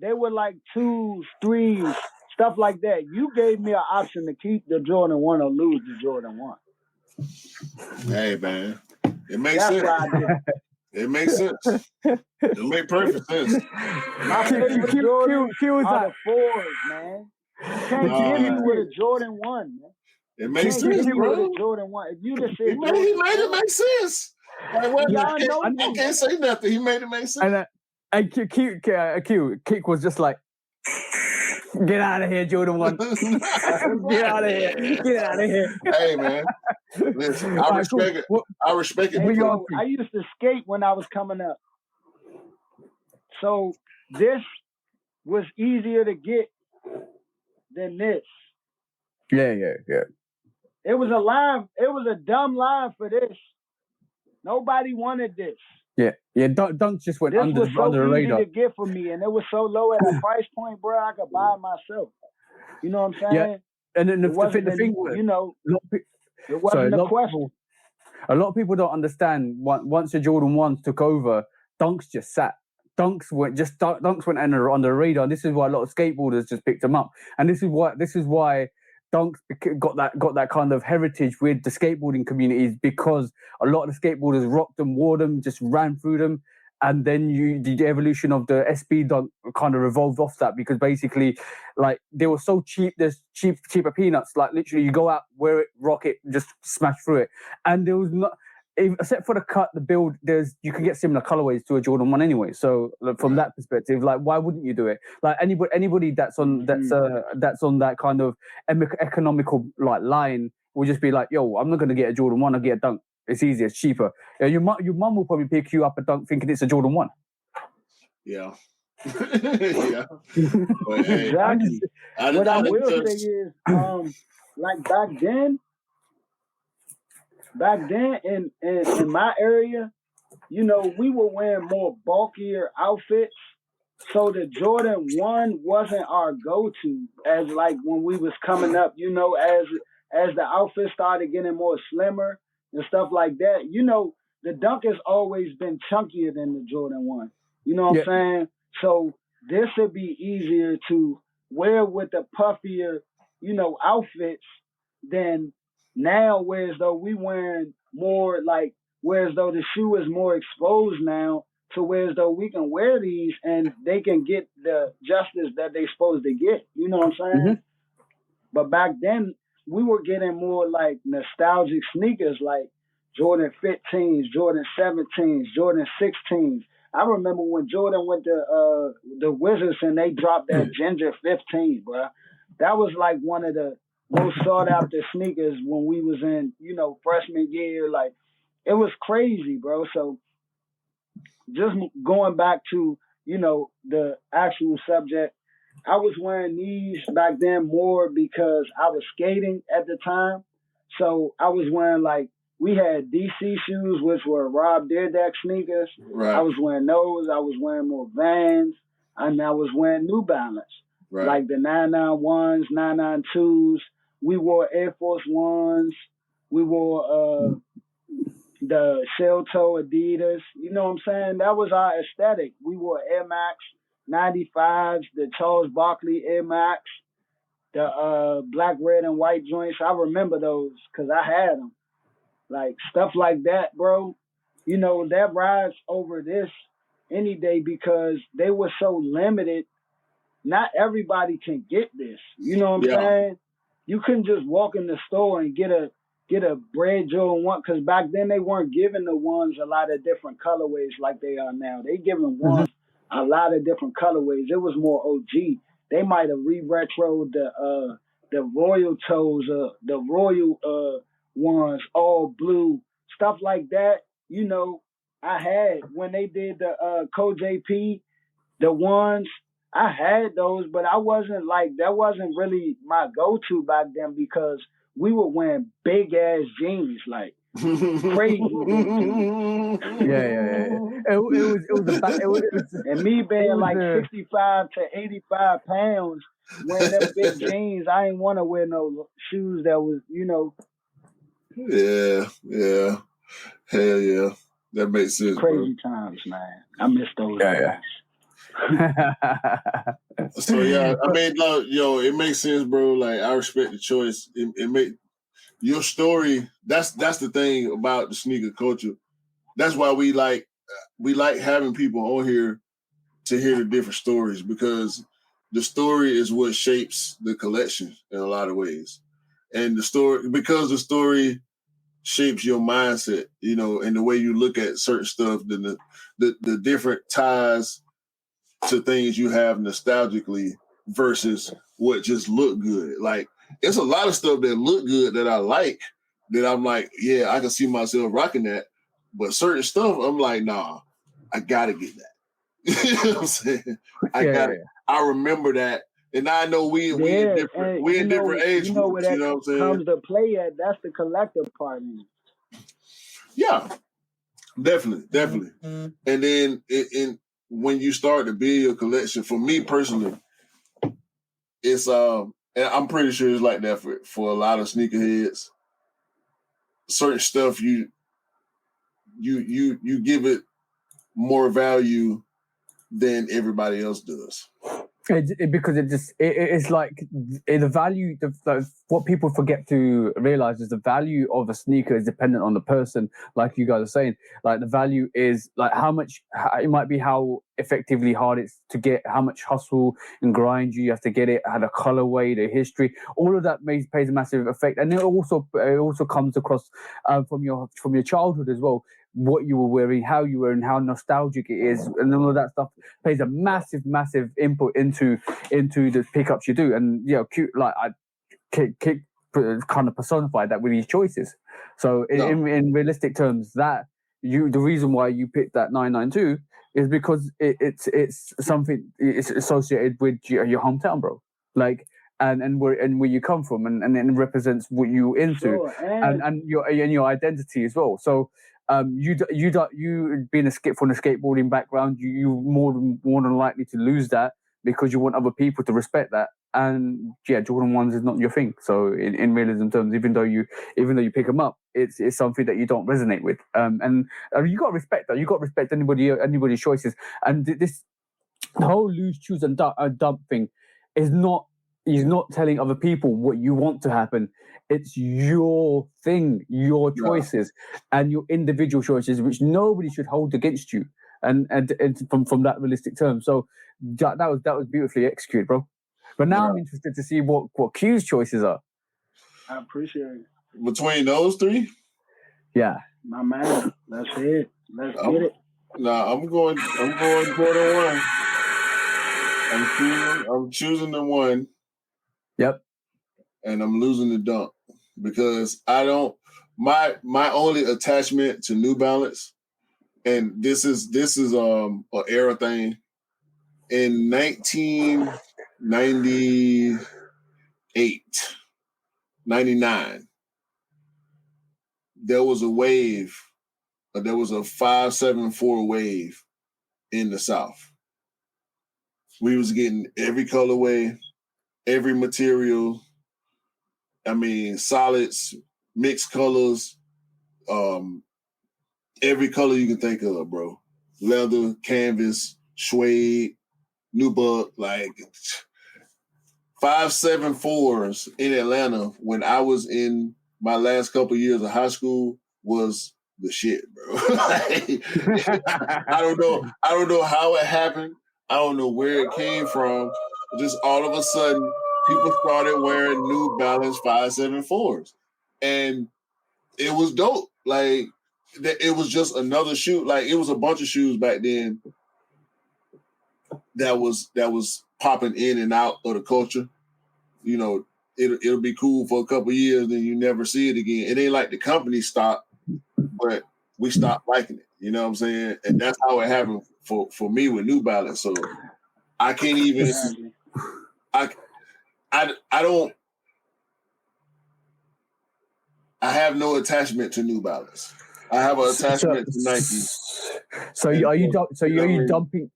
they were like 2s, 3s, stuff like that. You gave me an option to keep the Jordan 1 or lose the Jordan 1. Hey, man. It makes sense. That's why I did. It makes sense. It makes perfect sense. My favorite Jordan are the 4s, man. You can't get me with a Jordan 1, man. It makes sense, bro. With a Jordan 1. If you just said he made it make sense. Like, well, I can't say nothing. He made it make sense. And Kick was just like, get out of here, Jordan 1. Get out of here. Get out of here. Hey, man. Listen, I respect it. I respect it. I used to skate when I was coming up. So this was easier to get than this. Yeah. It was a dumb line for this. Nobody wanted this. Yeah. Dunk just went under the radar. This was so easy to get for me, and it was so low at a price point, bro. I could buy it myself. You know what I'm saying? Yeah. And then the thing was, it wasn't a question. A lot of people don't understand. Once the Jordan 1s took over, Dunks just sat. Dunks went under the radar. And this is why a lot of skateboarders just picked them up. And this is why Dunks got that kind of heritage with the skateboarding communities, because a lot of the skateboarders rocked them, wore them, just ran through them. And then the evolution of the SB Dunk kind of revolved off that, because basically, like, they were so cheap. There's cheaper peanuts. Like, literally, you go out, wear it, rock it, just smash through it. And there was not, except for the cut, the build, you can get similar colorways to a Jordan 1 anyway. So from that perspective, like, why wouldn't you do it? Like, anybody that's on that kind of economical like line will just be like, yo, I'm not gonna get a Jordan 1. I'll get a Dunk. It's easier, it's cheaper. Your mum will probably pick you up a Dunk thinking it's a Jordan 1. Yeah. Yeah. But, hey, exactly. What I will say is, like back then in my area, we were wearing more bulkier outfits. So the Jordan 1 wasn't our go-to as like when we was coming up, as the outfit started getting more slimmer and stuff like that. The Dunk has always been chunkier than the Jordan 1. You know what I'm saying? So this would be easier to wear with the puffier, outfits than now, whereas though we wearing more like, whereas though the shoe is more exposed now, to whereas though we can wear these and they can get the justice that they supposed to get. You know what I'm saying? Mm-hmm. But back then, we were getting more like nostalgic sneakers like Jordan 15s, Jordan 17s, Jordan 16s. I remember when Jordan went to the Wizards and they dropped that Ginger 15, bro. That was like one of the most sought after sneakers when we was in, freshman year. Like, it was crazy, bro. So just going back to, the actual subject, I was wearing these back then more because I was skating at the time. So I was wearing we had DC shoes, which were Rob Dyrdek sneakers. Right. I was wearing those. I was wearing more Vans. And I was wearing New Balance. Right. Like the 991s, 992s. We wore Air Force Ones. We wore the shell toe Adidas. You know what I'm saying? That was our aesthetic. We wore Air Max 95s, the Charles Barkley Air Max, the black, red, and white joints. I remember those because I had them. Like, stuff like that, bro. That rides over this any day because they were so limited. Not everybody can get this. You know what I'm saying? You couldn't just walk in the store and get a bread jewel one, because back then they weren't giving the ones a lot of different colorways like they are now. They giving ones a lot of different colorways. It was more OG. They might have re-retroed the royal toes, the royal ones, all blue, stuff like that. You know, I had when they did the Co JP, the ones. I had those, but I wasn't like that. Wasn't really my go-to back then because we were wearing big ass jeans, like crazy big jeans. Yeah. It was And me being like 65 to 85 pounds, wearing them big jeans, I ain't want to wear no shoes that was, you know. Yeah. Hell yeah. That makes sense, crazy bro. times, man. I miss those days. So yeah, I mean, no, it makes sense, bro. Like I respect the choice. It make your story. That's the thing about the sneaker culture. That's why we like having people on here to hear the different stories, because the story is what shapes the collection in a lot of ways, and the story shapes your mindset, and the way you look at certain stuff, then the different ties to things you have nostalgically versus what just look good. Like, it's a lot of stuff that look good that I like, that I'm like, yeah, I can see myself rocking that. But certain stuff, I'm like, nah, I gotta get that. You know what I'm saying? I remember that. And I know we in different age groups, you know what I'm saying? Comes to play at, that's the collective part. Yeah, definitely. And then when you start to build your collection, for me personally, it's and I'm pretty sure it's like that for a lot of sneakerheads. Certain stuff you give it more value than everybody else does. Because it's like the value. What people forget to realize is the value of a sneaker is dependent on the person. Like you guys are saying, like the value is like how much. It might be how effectively hard it's to get, how much hustle and grind you have to get it, how the colorway, the history, all of that plays a massive effect, and it also comes across from your childhood as well. What you were wearing, how you were, and how nostalgic it is, and all of that stuff plays a massive input into the pickups you do. And cute, like I kick kind of personified that with these choices. So in realistic terms, that the reason why you picked that 992 is because it's something, it's associated with your hometown, bro. Like and where you come from, and it represents what you're into, sure, and your identity as well. So you being from a skateboarding background, you more than likely to lose that because you want other people to respect that. And Jordan 1s is not your thing. So in realism terms, even though you pick them up, it's something that you don't resonate with. And you got to respect that. You got to respect anybody's choices. And the whole lose, choose, and dump thing is not. He's not telling other people what you want to happen. It's your thing, your choices, and your individual choices, which nobody should hold against you. And from that realistic term. So that was beautifully executed, bro. But now I'm interested to see what Q's choices are. I appreciate it. Between those three? Yeah. My man, that's it. Let's get it. Nah, I'm going Jordan 1. I'm choosing the 1. Yep. And I'm losing the dunk because I don't. My only attachment to New Balance, and this is an era thing. In 1998, 99, there was a wave. There was a 574 wave in the South. We was getting every colorway, every material. I mean, solids, mixed colors, every color you can think of, bro. Leather, canvas, suede, nubuck, like 574s in Atlanta when I was in my last couple of years of high school was the shit, bro. I don't know how it happened. I don't know where it came from. Just all of a sudden, people started wearing New Balance 574s, and it was dope. Like it was just another shoe. Like it was a bunch of shoes back then that was popping in and out of the culture. You know, it'll be cool for a couple of years, then you never see it again. It ain't like the company stopped, but we stopped liking it. You know what I'm saying? And that's how it happened for me with New Balance. So I can't even. I don't. I have no attachment to New Balance. I have an attachment to Nike. So are you dumping?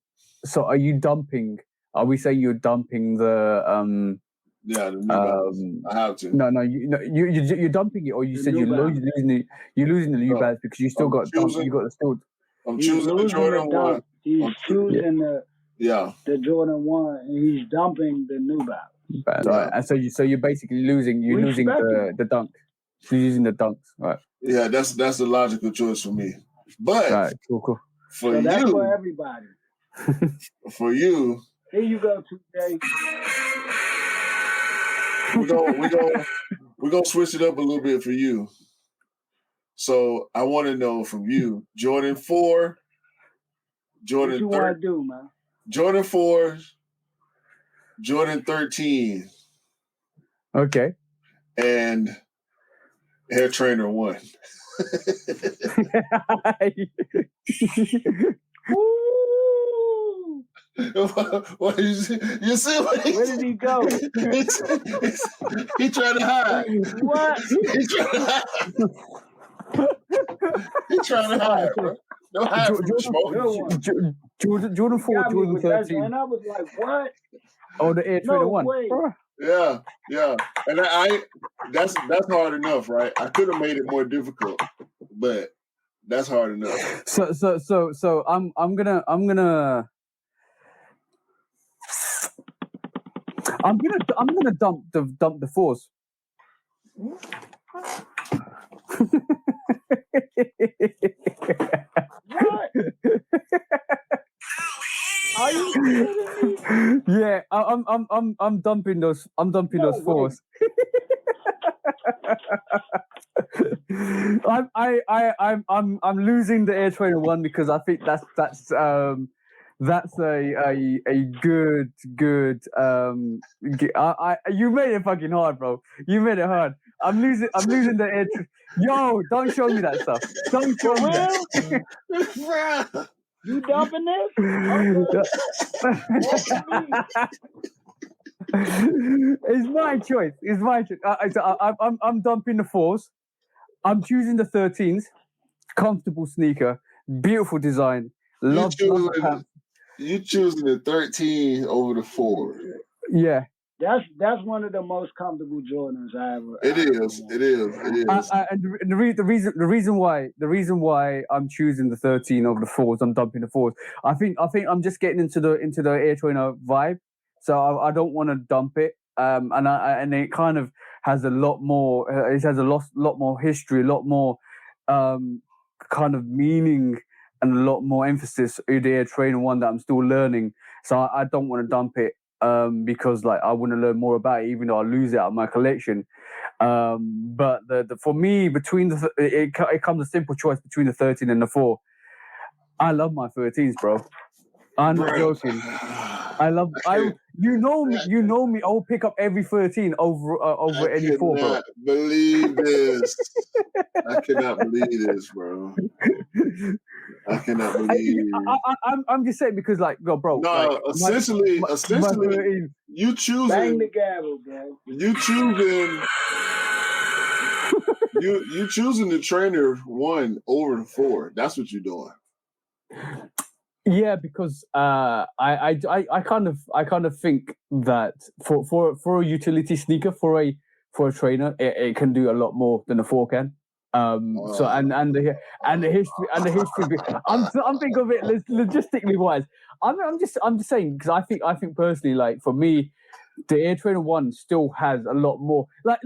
So are you dumping? Are we saying you're dumping the Yeah, the New Balance. I have to. No, you're dumping it, or you said you're losing the New Balance because you still got you got the still. I'm choosing the Jordan 1. He's choosing the Jordan 1, and he's dumping the New Balance. Right. And so you're basically losing the dunk. You're using the dunks, right? Yeah, that's the logical choice for me. But right, cool. So that's for everybody. For you, here you go, 2K. We're gonna switch it up a little bit for you. So I want to know from you, Jordan 4, Jordan 13. What you want to do, man? Jordan 4, Jordan 13. Okay. And Air Trainer 1. What you see what where did he go? He trying to hide. What? He trying to hide. He trying to hide, bro. No hide Jordan 4, Jordan 13. And I was like, what? Oh, the Air Trainer 1. Yeah. And that's hard enough, right? I could have made it more difficult, but that's hard enough. So I'm gonna dump the fours. What? Are you kidding me? Yeah, I'm dumping those. I'm dumping those fours. I'm losing the Air Trainer 1 because I think that's a good you made it fucking hard, bro. You made it hard. I'm losing the Air Yo, don't show me that stuff. Don't show me that. You dumping this? It's my choice. I'm dumping the fours. I'm choosing the 13s. Comfortable sneaker, beautiful design. Love the pants. You choosing the 13 over the 4. Yeah. That's one of the most comfortable Jordans I ever. It is. And the reason why I'm choosing the 13 over the 4s, I'm dumping the 4s. I think I'm just getting into the Air Trainer vibe, so I don't want to dump it. And it kind of has a lot more. It has a lot more history, a lot more kind of meaning, and a lot more emphasis in the Air Trainer 1 that I'm still learning. So I don't want to dump it. Because like I want to learn more about it, even though I lose it out of my collection. But the for me, between it comes a simple choice between the 13 and the 4. I love my 13s, bro. I'm not joking. You know me. I'll pick up every 13 over any 4, bro. Believe this. I cannot believe this, bro. I cannot believe. I'm just saying because, like, bro. No, like, essentially, you choosing. Bang the gavel, bro. You choosing. you choosing the Trainer 1 over the 4. That's what you're doing. Yeah, because I kind of think that for a utility sneaker, for a trainer, it can do a lot more than a 4 can. So and the history. I'm thinking of it logistically wise. I'm just saying because I think personally, like for me, the Air Trainer 1 still has a lot more. Like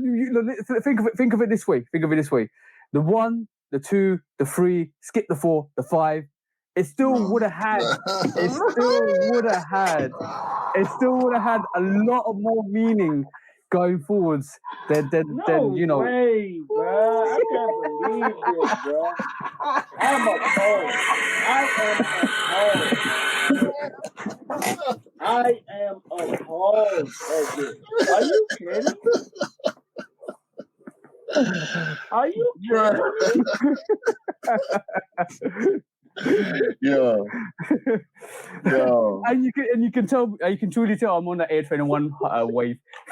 think of it this way. The 1, the 2, the 3, skip the 4, the 5. it still would have had a lot of more meaning going forwards than you know. Way, bro. I can't believe this, bro. I'm appalled. I am appalled at this. Are you kidding? Are you kidding me? Yo. And you can truly tell I'm on that Air 21 wave. I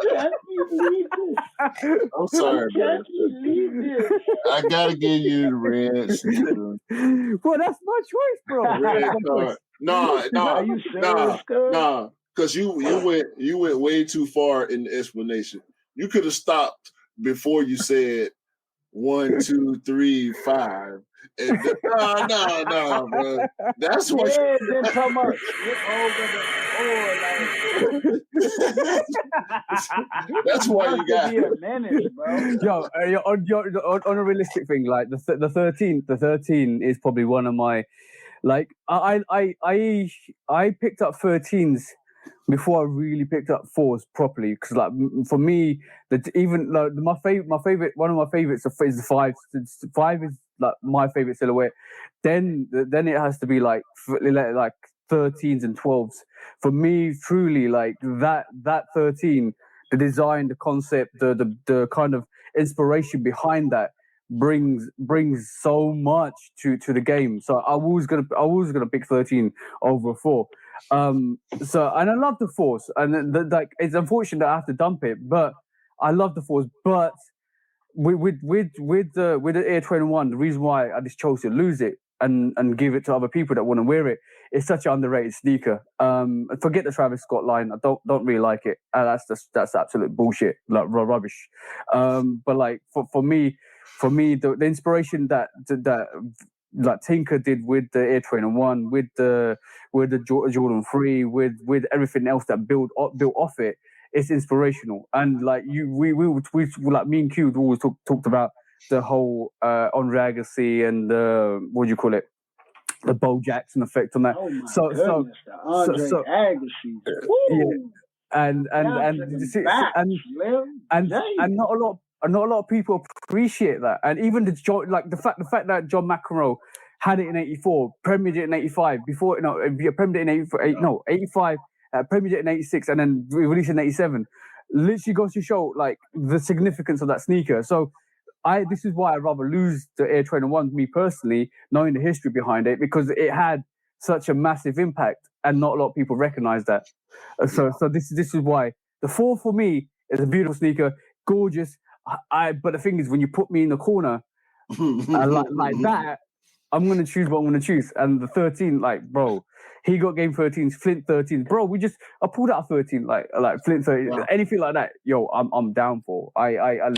can't believe this. I'm sorry, I can't believe this. I gotta give you the red sneaker. Well, that's my choice, bro. Red card. No, Are you serious, cuz? because you went way too far in the explanation. You could have stopped before you said 1, 2, 3, 5. And no, bro. That's what. Yeah, then come up. That's why you got. Be a menace, bro. On a realistic thing, like the 13 is probably one of my, like I picked up 13s before I really picked up 4s properly, because like for me, my favorite one of my favorites is the 5. 5 is like my favorite silhouette. Then it has to be like 13s and 12s. For me, truly, like that 13, the design, the concept, the kind of inspiration behind that brings so much to the game. So I was gonna pick 13 over 4. And I love the 4s, and it's unfortunate that I have to dump it, but I love the 4s. But with the Air 21, the reason why I just chose to lose it and give it to other people that want to wear it, it's such an underrated sneaker. Forget the Travis Scott line. I don't really like it. That's absolute bullshit, like rubbish. But like for me, the inspiration that like Tinker did with the Air 21, with the Jordan 3, with everything else that built off it, it's inspirational. And like we like me and Q always talked about the whole Andre Agassi and what do you call it, the Bo Jackson effect on that. Oh my goodness, the Andre Agassi. Yeah, and not a lot of people appreciate that. And even the fact that John McEnroe had it in '84, premiered it in '85, before premiered it in '85, premiered it in '86, and then released in '87. Literally goes to show like the significance of that sneaker. So this is why I'd rather lose the Air 21, me personally, knowing the history behind it, because it had such a massive impact and not a lot of people recognize that. So this is why the 4 for me is a beautiful sneaker, gorgeous. But the thing is, when you put me in the corner like that, I'm gonna choose what I'm gonna choose. And the 13, like, bro, he got game 13s, Flint 13s, bro. I pulled out 13, like Flint 13, anything like that. Yo, I'm down for. I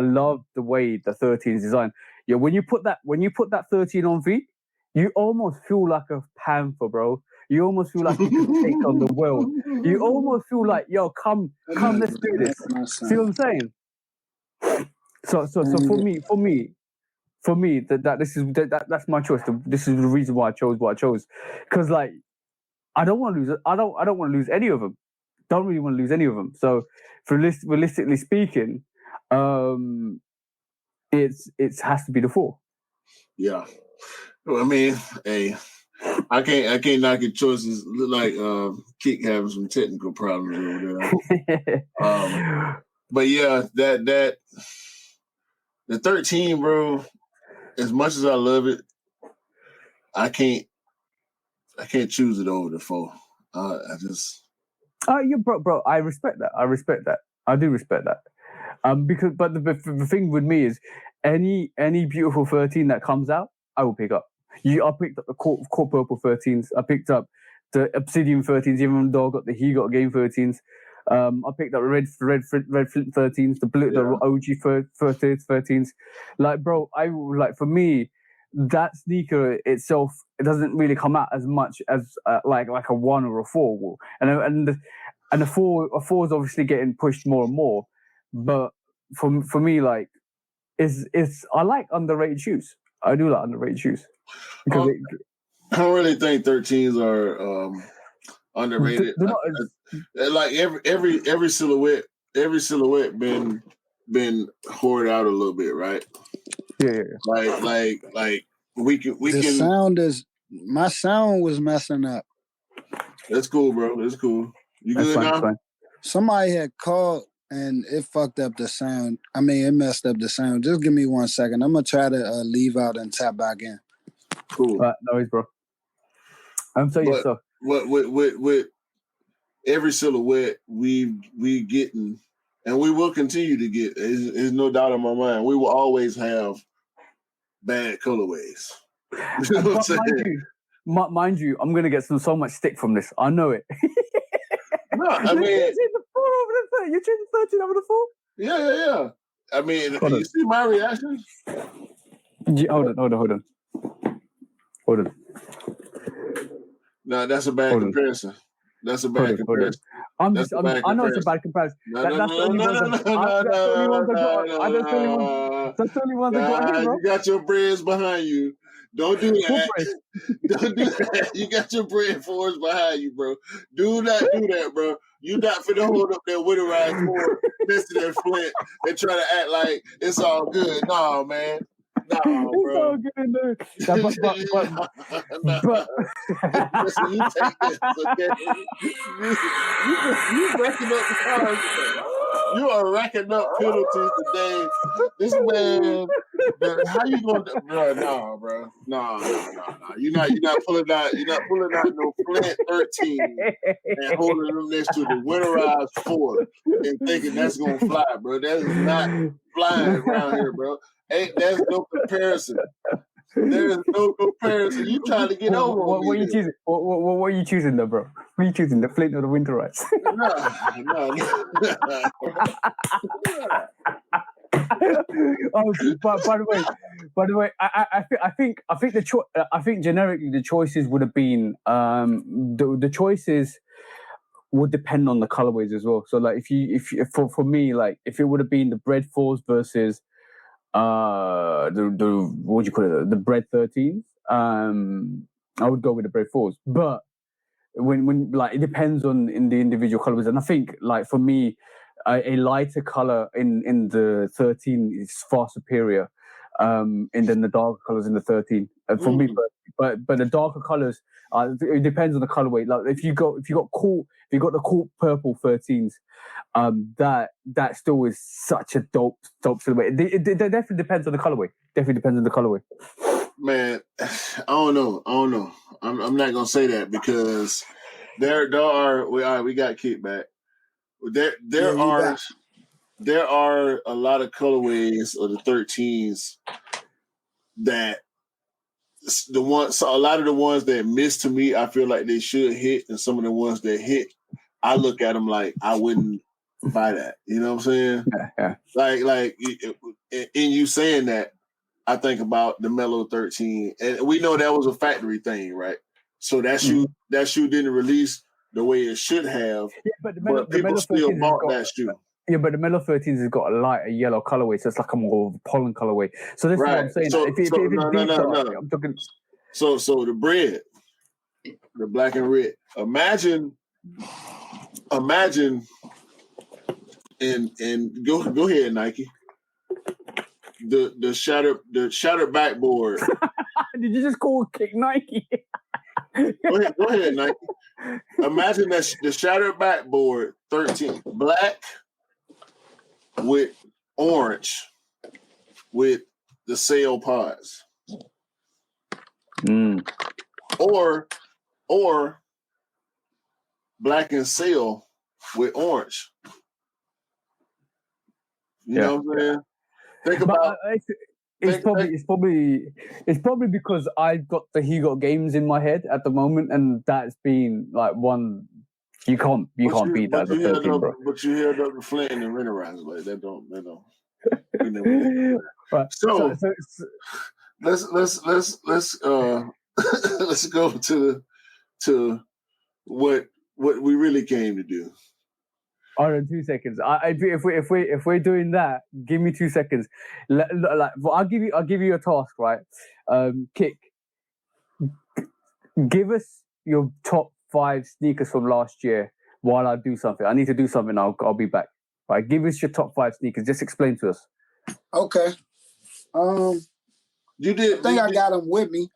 love the way the 13 is designed. Yeah, when you put that 13 on feet, you almost feel like a panther, bro. You almost feel like you can take on the world. You almost feel like, yo, come, let's do this. See what I'm saying? So for me, that's my choice. This is the reason why I chose what I chose. Because like, I don't want to lose. I don't want to lose any of them. Don't really want to lose any of them. So, realistically speaking, it has to be the 4. Yeah. Well, I mean, hey, I can't knock your choices. Look like Kick having some technical problems over there. But yeah, that the 13, bro. As much as I love it, I can't choose it over the 4. I just. Bro. I respect that. I do respect that. Because the thing with me is, any beautiful 13 that comes out, I will pick up. I picked up the court purple 13s. I picked up the obsidian 13s, even though he got game 13s. I picked up red flint 13s, the blue, the OG 13s. Like, bro, for me, that sneaker itself, it doesn't really come out as much as like a 1 or a 4 will. And the 4 is obviously getting pushed more and more. But for me, like, I like underrated shoes. I do like underrated shoes because I don't really think 13s are underrated. they're not Like every silhouette been hoarded out a little bit, right? Yeah. Like we can. My sound was messing up. That's cool, bro. That's cool. You That's good fine, now? that's fine. Somebody had called and it fucked up the sound. I mean, it messed up the sound. Just give me 1 second. I'm gonna try to leave out and tap back in. Cool. Right, no worries, bro. With every silhouette we getting, and we will continue to get. There's no doubt in my mind. We will always have bad colorways. You know what I'm saying? Mind you, I'm gonna get so much stick from this. I know it. No, I mean, you changed the 4 over the 13. You changed the 13 over the 4. Yeah. I mean, Hold you on. see my reaction? Hold on. No, that's a bad comparison. That's a bad comparison. I know it's a bad comparison. That's the only ones I got, bro. You got your breads behind you. Don't do that. Don't do that. You got your bread fours behind you, bro. Do not do that, bro. You not finna hold up that winterized Ford next to that Flint and try to act like it's all good. No, man. No, it's bro. all good in there. But listen, you take this, okay? You racking up the cars today. You are racking up penalties today. This man, how you gonna, bro? No, bro. No. You're not pulling out no Flint 13 and holding them next to the winterized Ford and thinking that's gonna fly, bro. That is not flying around here, bro. There's no comparison. There is no comparison. You trying to get over on me. What are you choosing? What are you choosing, though, bro? What are you choosing? The Flint or the winterized? No. Oh, but by the way, I think generically the choices would have been the choices would depend on the colorways as well. So like if for me, like if it would have been the bread 4s versus the what do you call it, the bread 13s, I would go with the bread 4s. But when like it depends on in the individual colors, and I think like for me a lighter color in the 13 is far superior and then the darker colors in the 13 for me. But the darker colors, it depends on the colorway. Like if you got the cool purple 13s, that still is such a dope silhouette. It definitely depends on the colorway. Man, I don't know. I'm not gonna say that because there are we got kickback. There are a lot of colorways of the 13s that a lot of the ones that miss to me, I feel like they should hit, and some of the ones that hit, I look at them like I wouldn't buy that. You know what I'm saying? Yeah. Like in you saying that, I think about the Mellow 13, and we know that was a factory thing, right? So that shoe didn't release the way it should have, but people still bought that shoe. Yeah, but the Mellow 13s has got a lighter yellow colorway, so it's like a more pollen colorway. So this is what I'm saying. So, I'm talking. So the bread, the black and red. Imagine, and go ahead, Nike. The shattered backboard. Did you just call Kick Nike? Go ahead, Nike. Imagine that the shattered backboard 13 black with orange with the sail pods. Or black and sail with orange. You know what I'm saying? Think about it's probably because I've got the He Got Games in my head at the moment, and that's been like one you can't beat that as a 13, bro. But you held up the Flint and the winterizer, like that don't. Right. So let's go to what we really came to do. Hold on, 2 seconds. If we're doing that, give me 2 seconds. I'll give you a task, right? Kick. Give us your top 5 sneakers from last year while I do something. I need to do something. I'll be back. Right, give us your top 5 sneakers. Just explain to us. Okay. You did. I think I got them with me.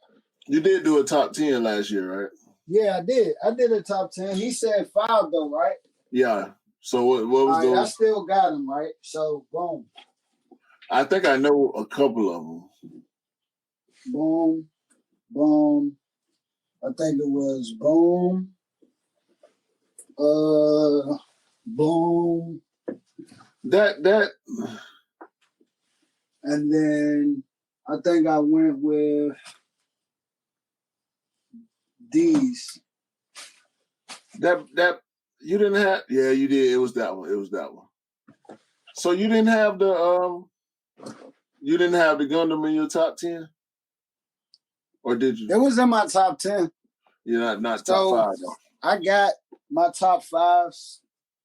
You did do a top 10 last year, right? Yeah, I did. I did a top 10. He said 5 though, right? Yeah. So what was those? I those? still got them, right? So boom. I think I know a couple of them. Boom, boom. I think it was boom. Boom. That. And then I think I went with these. That you didn't have. Yeah, you did. It was that one. So you didn't have the Gundam in your top 10, or did you? It was in my top 10. You're not top 5 though. I got my top 5s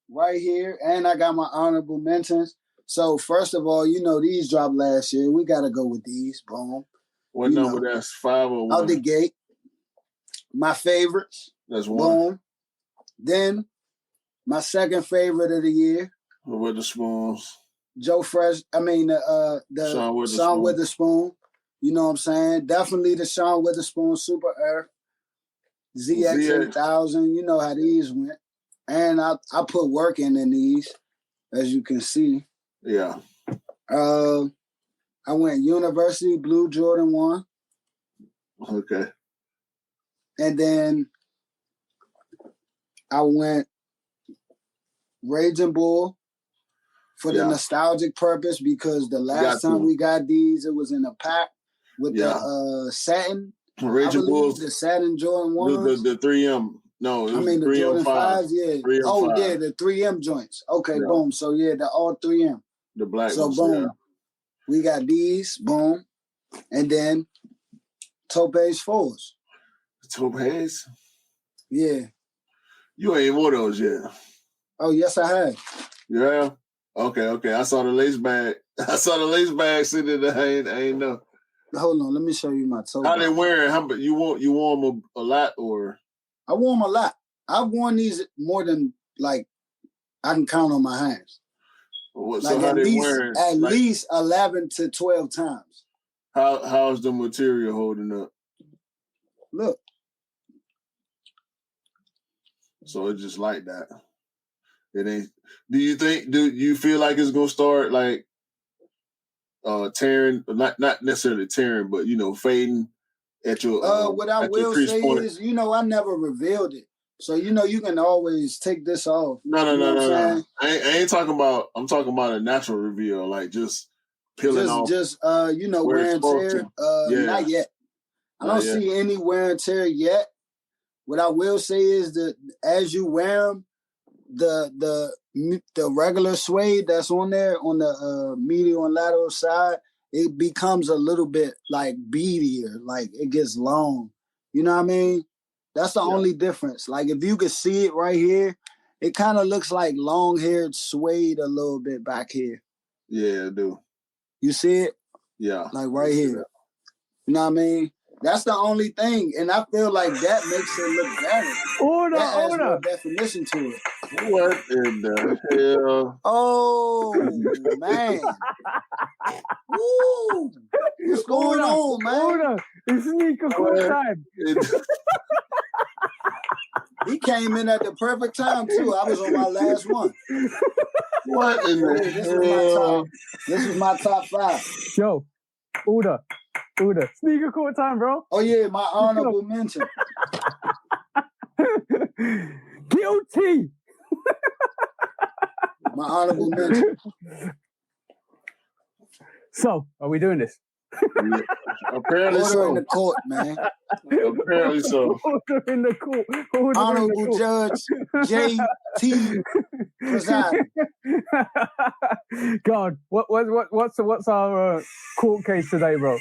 right here, and I got my honorable mentions. So first of all, these dropped last year. We gotta go with these. Boom. What number? That's 5 or 1? Out the gate. My favorites. That's 1. Boom. Then my second favorite of the year. With the spoons. Joe Fresh. I mean the Sean Witherspoon. You know what I'm saying? Definitely the Sean Witherspoon Super Earth. ZX 8000. You know how these went. And I put work in these, as you can see. Yeah. I went University Blue Jordan 1. Okay. And then I went Raging Bull for the nostalgic purpose, because the last time we got these, it was in a pack with the satin. Raging Bull. The satin Jordan 1s. The 3M. No, it was the 3M Jordan 5s. Yeah. 3M Oh, 5. yeah, the 3M joints. Okay, boom. So, the all 3M. The black so, ones. So, boom. Yeah. We got these. Boom. And then Topaz 4s. Topaz? Yeah. You ain't wore those yet. Oh, yes, I have. Yeah? Okay. I saw the lace bag. Sitting there. I ain't know. Hold on, let me show you my toe. How they wearing? You wore them a lot, or? I wore them a lot. I've worn these more than I can count on my hands. So how they wearing? At least 11 to 12 times. How's the material holding up? Look. So it's just like that. It ain't. Do you feel like it's gonna start tearing? Not necessarily tearing, but fading at your. What I will say is, I never revealed it, so you can always take this off. No. I ain't talking about. I'm talking about a natural reveal, like just peeling off. Just wear and tear. Not yet. I don't see any wear and tear yet. What I will say is that as you wear them, the regular suede that's on there on the medial and lateral side, it becomes a little bit beadier, it gets long. You know what I mean? That's the only difference. If you could see it right here, it kind of looks like long-haired suede a little bit back here. Yeah, I do. You see it? Yeah. Right here. You know what I mean? That's the only thing, and I feel like that makes it look better. That adds more definition to it. What in the hell? Oh man! Woo! What's going on, man? It's sneaker court time. He came in at the perfect time too. I was on my last one. What in the hell? This is my top 5. Yo, order. Sneaker court time, bro. Oh yeah, my honorable mention. Guilty. My honorable mention. So, are we doing this? Yeah. Apparently Order so. in the court, man. Apparently so. Order in the court. Honorable Judge J.T. presiding. God, what's our court case today, bro?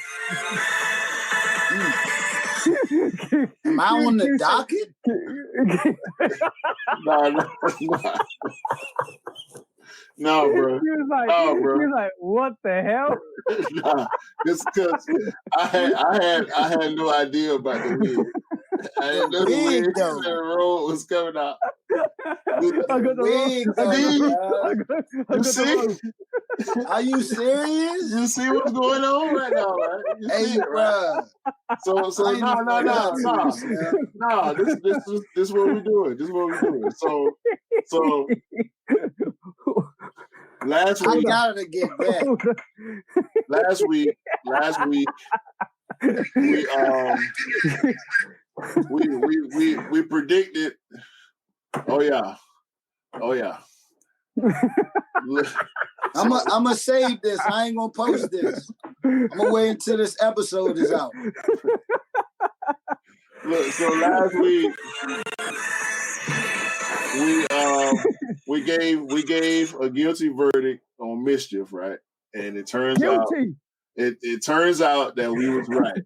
Am I on the docket? No, bro. He was like, bro. He was like, what the hell? It's because I had no idea about the wig. I didn't know the wig was coming out. I got the wig. You see? Are you serious? You see what's going on right now, right? You see it, right? So no. This is what we're doing. This is what we're doing. So last week, I gotta get back. Last week, we predicted. Oh yeah. I'm gonna save this. I ain't gonna post this. I'm gonna wait until this episode is out. Look, so last week we gave a guilty verdict on mischief, right? And it turns out that we was right.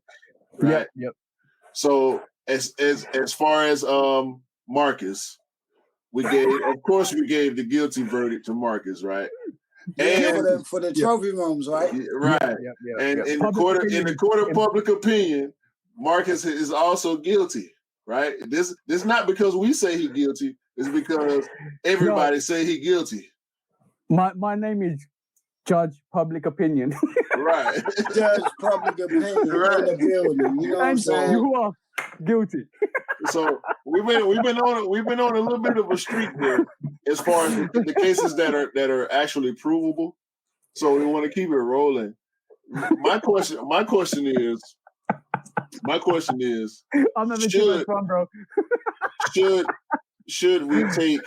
Right. Yep. So as far as Marcus, we gave the guilty verdict to Marcus, right? And for the trophy rooms, right? Right. And in the court of public opinion, Marcus is also guilty, right? This is not because we say he's guilty. It's because everybody say he's guilty. My name is Judge Public Opinion. Right. Judge Public Opinion right. in the building. You know what I'm saying? You are guilty. So we've been on a little bit of a streak there as far as the cases that are actually provable. So we want to keep it rolling. My question is I'm having too much fun, bro. should we take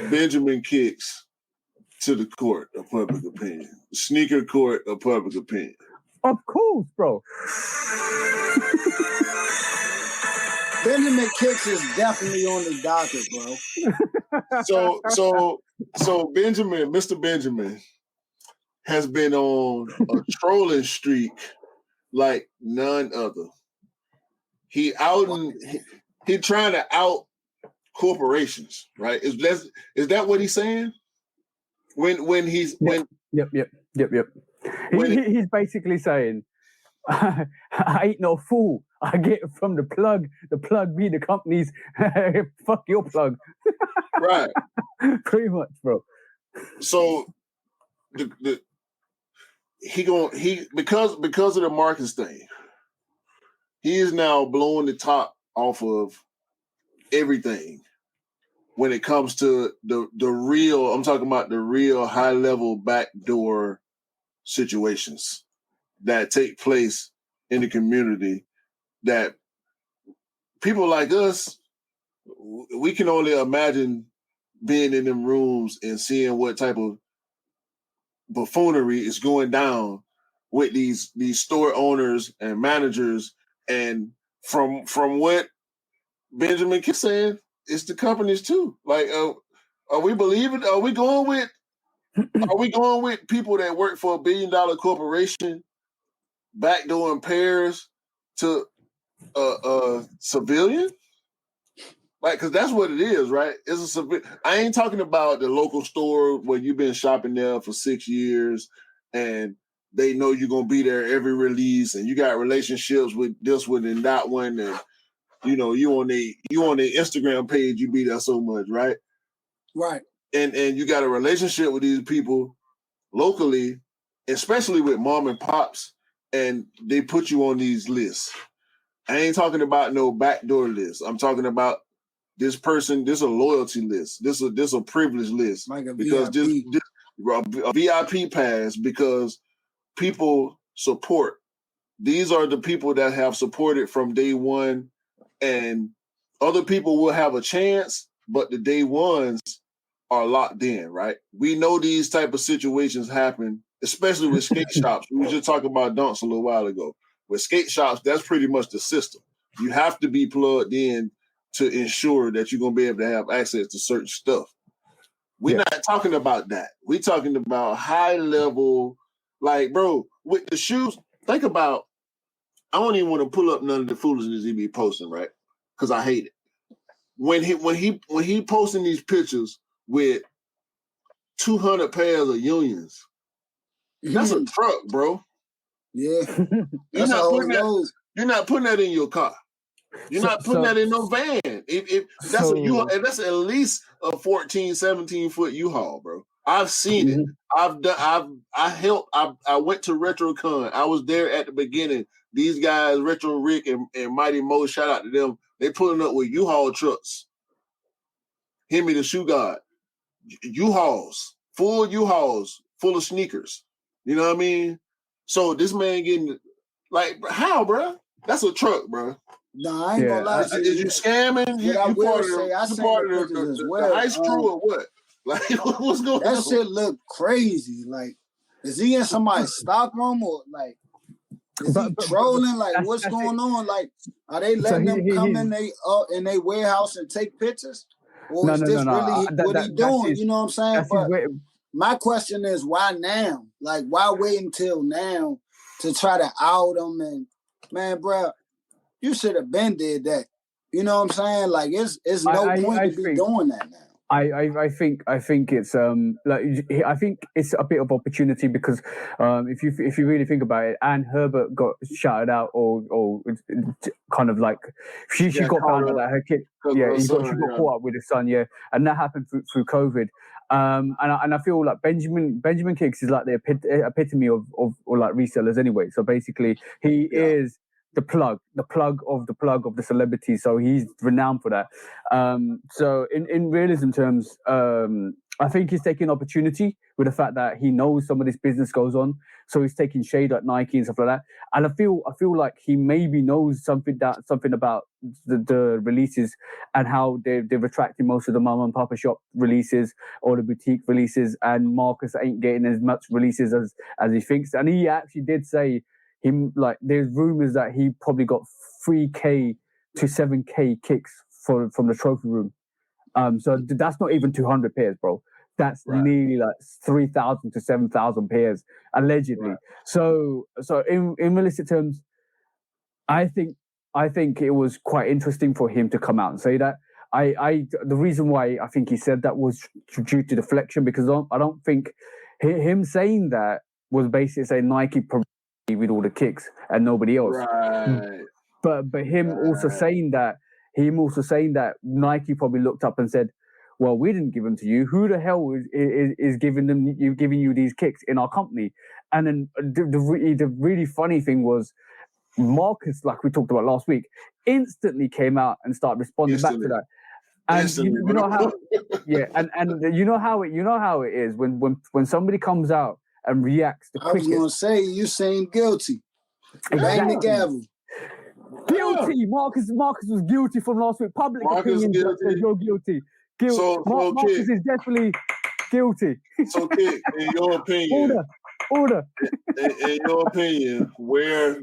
Benjamin Kicks to the court of public opinion? Sneaker court of public opinion. Of course, bro. Benjamin Kicks is definitely on the docket, bro. So Benjamin, Mr. Benjamin, has been on a trolling streak like none other. He trying to out corporations, right? Is that what he's saying? Yep. He's basically saying, I ain't no fool. I get it from the plug. The plug be the company's. Fuck your plug. Right. Pretty much, bro. So because of the Marcus thing, he is now blowing the top off of everything when it comes to the real. I'm talking about the real high level backdoor situations that take place in the community that people like us, we can only imagine being in them rooms and seeing what type of buffoonery is going down with these store owners and managers. And from what Benjamin keeps saying, it's the companies too. Like, are we believing? Are we going with people that work for $1 billion corporation backdooring pairs to a civilian? Like, because that's what it is, right? It's a civilian. I ain't talking about the local store where you've been shopping there for 6 years and they know you're gonna be there every release and you got relationships with this one and that one, and you know you on the Instagram page, you be there so much, right? Right. And you got a relationship with these people locally, especially with mom and pops, and they put you on these lists. I ain't talking about no backdoor list. I'm talking about this person. This a loyalty list. This a privilege list, like because VIP. a VIP pass, because people support. These are the people that have supported from day one, and other people will have a chance, but the day ones are locked in, right? We know these type of situations happen, especially with skate shops. We were just talking about dunks a little while ago. With skate shops, that's pretty much the system. You have to be plugged in to ensure that you're going to be able to have access to certain stuff. We're not talking about that. We're talking about high level, like, bro, with the shoes. Think about, I don't even want to pull up none of the foolishness he be posting, right? Because I hate it. When he posting these pictures with 200 pairs of unions, that's a truck, bro. Yeah, you're not putting that in your car. You're not putting that in no van. That's a U-Haul, and that's at least a 14, 17 foot U-Haul, bro. I've seen it. I went to RetroCon. I was there at the beginning. These guys, Retro Rick and Mighty Mo, shout out to them. They pulling up with U-Haul trucks. Hemi the shoe guard. U-Hauls, full of sneakers. You know what I mean? So this man getting like, how, bro? That's a truck, bro. No, I ain't gonna lie to you. Is you scamming? You part of the ice crew or what? Like, what's going on? That shit look crazy. Like, is he in somebody's stockroom or like? Is he trolling? Like, what's going on? Like, are they letting them come in their warehouse and take pictures? Or is this really what he doing? You know what I'm saying? But my question is, why now? Like, why wait until now to try to out him? And man, bro, you should have been did that. You know what I'm saying? Like, it's no point to be doing that now. I think it's I think it's a bit of opportunity because if you really think about it, Anne Herbert got shouted out or kind of like she got found out that her kid she got caught up with his son, and that happened through COVID. And I feel like Benjamin Kicks is like the epitome of like resellers anyway. So basically he is the plug of the celebrity. So he's renowned for that. So in realism terms, I think he's taking opportunity with the fact that he knows some of this business goes on. So he's taking shade at Nike and stuff like that. And I feel like he maybe knows something about the releases and how they're retracting most of the mom and papa shop releases or the boutique releases, and Marcus ain't getting as much releases as he thinks. And he actually did say there's rumors that he probably got 3K to 7K kicks from the trophy room. So that's not even 200 pairs, bro. That's nearly like 3,000 to 7,000 pairs allegedly. Right. So in realistic terms, I think it was quite interesting for him to come out and say that. The reason why I think he said that was due to deflection, because I don't think him saying that was basically saying Nike with all the kicks and nobody else. Right. But him also saying that Nike probably looked up and said, well, we didn't give them to you. Who the hell is giving you these kicks in our company? And then the really funny thing was Marcus, like we talked about last week, instantly came out and started responding back to that. And you know how and you know how it is when somebody comes out and reacts the quickest. I was gonna say you saying guilty. Exactly. Bang the gavel. Guilty. Marcus was guilty from last week. Public opinion says you're guilty. Marcus is definitely guilty. So, Kid, in your opinion, order. In your opinion, where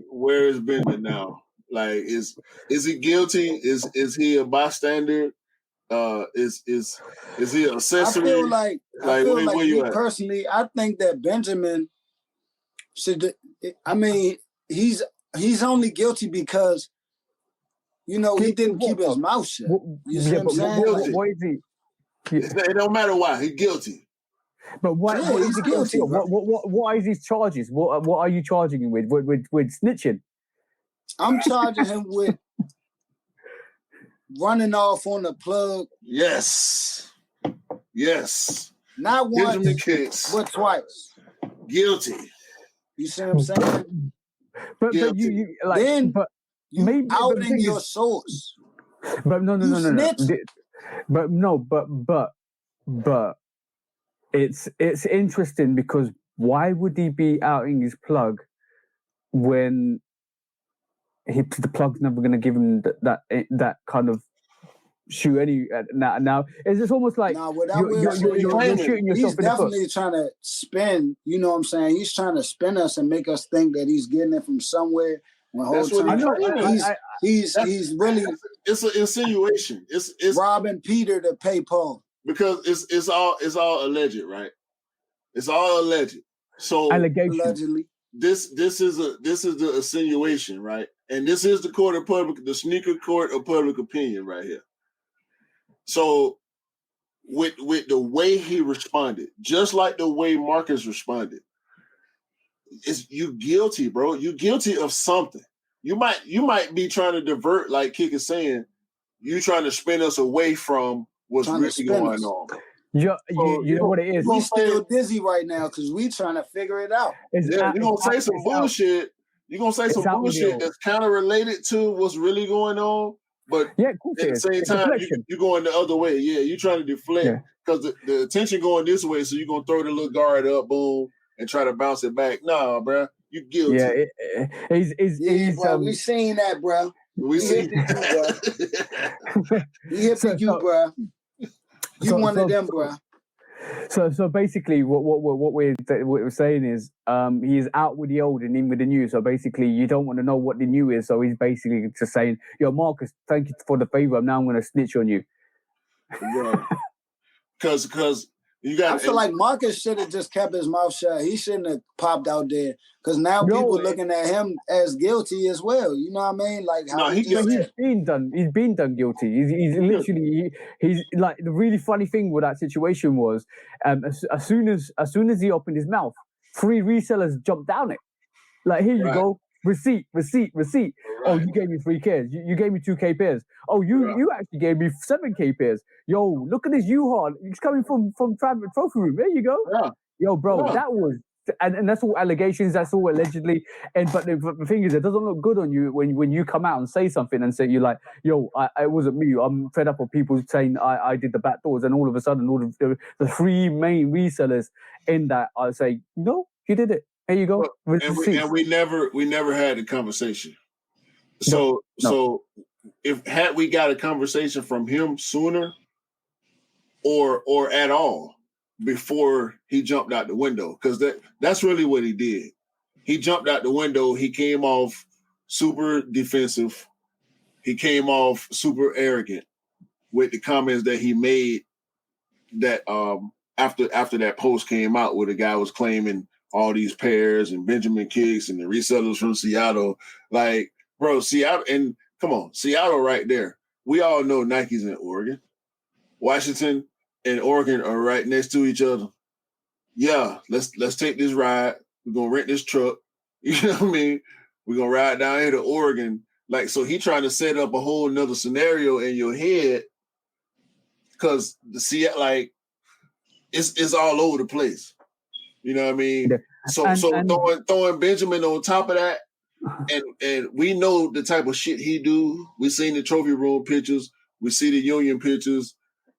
is Bender now? Like, is he guilty? Is he a bystander? Is he an accessory? I feel like me personally, I think that Benjamin should. I mean, he's only guilty because he didn't keep his mouth shut. You see what I'm saying? Why is he? It don't matter why he's guilty. But why is he guilty? What is his charges? What are you charging him with snitching? I'm charging him with running off on the plug. Yes. Not once, but twice. Guilty. You see what I'm saying? But you like then but you maybe outing your source. But no. But it's interesting because why would he be outing his plug when the plug's never going to give him that kind of shoe any now it's just almost like you're shooting yourself. He's definitely trying to spin. You know what I'm saying? He's trying to spin us and make us think that he's getting it from somewhere. That's what he's really. It's an insinuation. It's robbing Peter to pay Paul because it's all alleged, right? It's all alleged. So allegedly, this is the insinuation, right? and this is the sneaker court of public opinion right here. So with the way he responded, just like the way Marcus responded, is you guilty, bro. You guilty of something. You might be trying to divert, like Kick is saying, you trying to spin us away from what's really going on. You know what it is? We still dizzy right now because we trying to figure it out. You're going to say some bullshit. You're going to say some bullshit that's kind of related to what's really going on. But at the same time, you're going the other way. Yeah, you're trying to deflect because the attention going this way, so you're going to throw the little guard up, boom, and try to bounce it back. Nah, bro, you guilty. Yeah, bro, we seen that, bro. We seen that. We hit you, bro. You one of them, bro. So basically, what we're saying is, he's out with the old and in with the new. So basically, you don't want to know what the new is. So he's basically just saying, "Yo, Marcus, thank you for the favor. Now I'm going to snitch on you." Yeah. Because you got. I feel like Marcus should have just kept his mouth shut. He shouldn't have popped out there because now people looking at him as guilty as well. You know what I mean? Like how he's been done guilty. He's literally he's like the really funny thing with that situation was, as soon as he opened his mouth, 3 resellers jumped down it. Like, here you go. Receipt. Right. Oh, you gave me 3Ks. You gave me 2K pairs. Oh, you actually gave me 7K pairs. Yo, look at this U-Haul. It's coming from private trophy room. There you go. Yeah. Yo, bro, that was, and that's all allegations. That's all allegedly. But the thing is, it doesn't look good on you when you come out and say something and say you're like, yo, it wasn't me. I'm fed up with people saying I did the back doors, and all of a sudden, all of the 3 main resellers in that I say, no, you did it. There you go. And we never had a conversation. So if had we got a conversation from him sooner or at all before he jumped out the window, because that's really what he did. He jumped out the window. He came off super defensive. He came off super arrogant with the comments that he made that after that post came out where the guy was claiming all these pairs and Benjamin Kicks and the resellers from Seattle. Like, bro, Seattle, and come on, Seattle right there. We all know Nike's in Oregon. Washington and Oregon are right next to each other. Yeah, let's take this ride. We're going to rent this truck. You know what I mean? We're going to ride down here to Oregon. Like, so he trying to set up a whole nother scenario in your head because the Seattle, like, it's all over the place. You know what I mean? So throwing Benjamin on top of that, and we know the type of shit he do. We seen the trophy room pictures. We see the union pictures.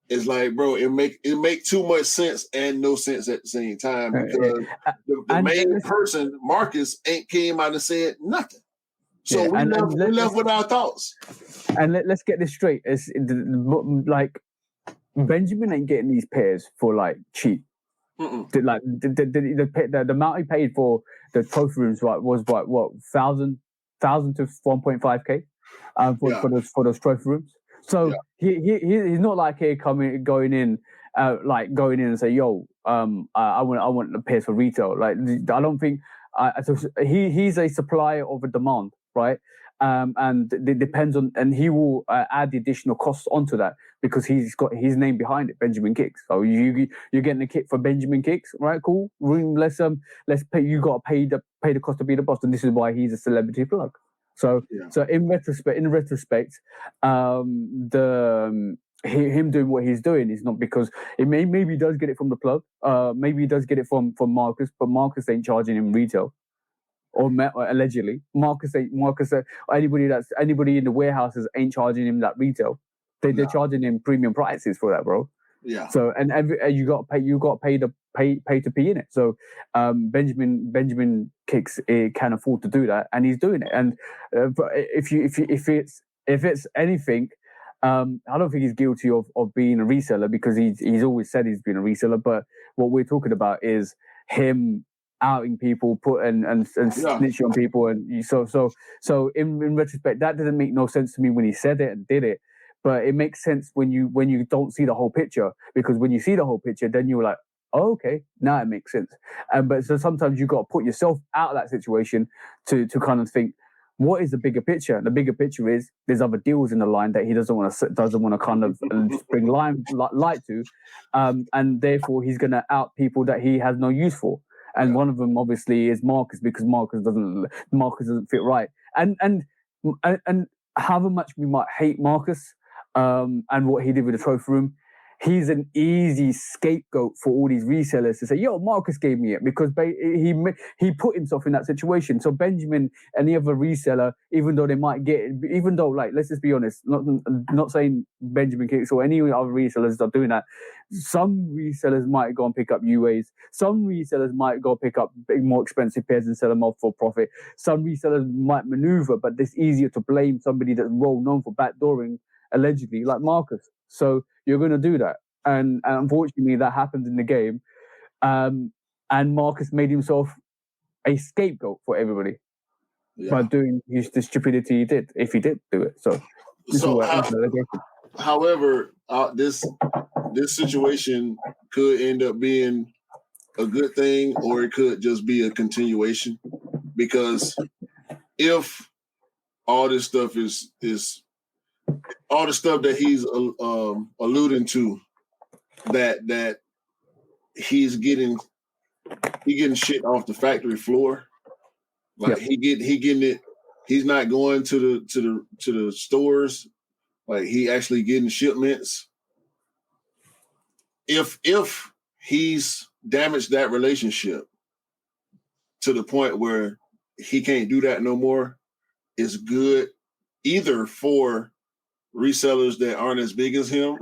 It's like, bro, it make too much sense and no sense at the same time because the main person, Marcus, ain't came out and said nothing. So we left with our thoughts. And let's get this straight. It's like Benjamin ain't getting these pairs for like cheap. Like the amount he paid for the trophy rooms was what 1,000 to 1.5K for those trophy rooms. So he's not like going in and say, yo, I want the pairs for retail. Like, I don't think he's a supplier of a demand, right? And it depends on, and he will add the additional costs onto that because he's got his name behind it, Benjamin Kicks. So you're getting a kit for Benjamin Kicks, right? Cool. Let's pay. You got to pay the cost to be the boss, and this is why he's a celebrity plug. So in retrospect, him doing what he's doing is not because maybe he does get it from the plug. Maybe he does get it from Marcus, but Marcus ain't charging him retail. Or allegedly, Marcus, anybody in the warehouses ain't charging him that retail. They're charging him premium prices for that, bro. Yeah. So and you got to pay to be in it. So Benjamin Kicks can afford to do that, and he's doing it. And if it's anything, I don't think he's guilty of being a reseller because he's always said he's been a reseller. But what we're talking about is him outing people, and snitching on people, and so in retrospect, that didn't make no sense to me when he said it and did it, but it makes sense when you don't see the whole picture, because when you see the whole picture, then you're like, oh, okay, now it makes sense. But so sometimes you got to put yourself out of that situation to kind of think, what is the bigger picture? The bigger picture is there's other deals in the line that he doesn't want to kind of bring light to, and therefore he's going to out people that he has no use for. And one of them obviously is Marcus, because Marcus doesn't fit right. And however much we might hate Marcus and what he did with the trophy room, he's an easy scapegoat for all these resellers to say, yo, Marcus gave me it, because he put himself in that situation. So Benjamin, any other reseller, even though like, let's just be honest, not saying Benjamin Kicks or any other resellers are doing that. Some resellers might go and pick up UAs. Some resellers might go pick up more expensive pairs and sell them off for profit. Some resellers might maneuver, but it's easier to blame somebody that's well known for backdooring, allegedly, like Marcus. So you're going to do that. And unfortunately, that happened in the game. And Marcus made himself a scapegoat for everybody by doing the stupidity he did, if he did do it. However, this situation could end up being a good thing, or it could just be a continuation. Because if all this stuff is all the stuff that he's alluding to, that he's getting shit off the factory floor, like he getting it. He's not going to the stores, like he actually getting shipments. If he's damaged that relationship to the point where he can't do that no more, it's good either for resellers that aren't as big as him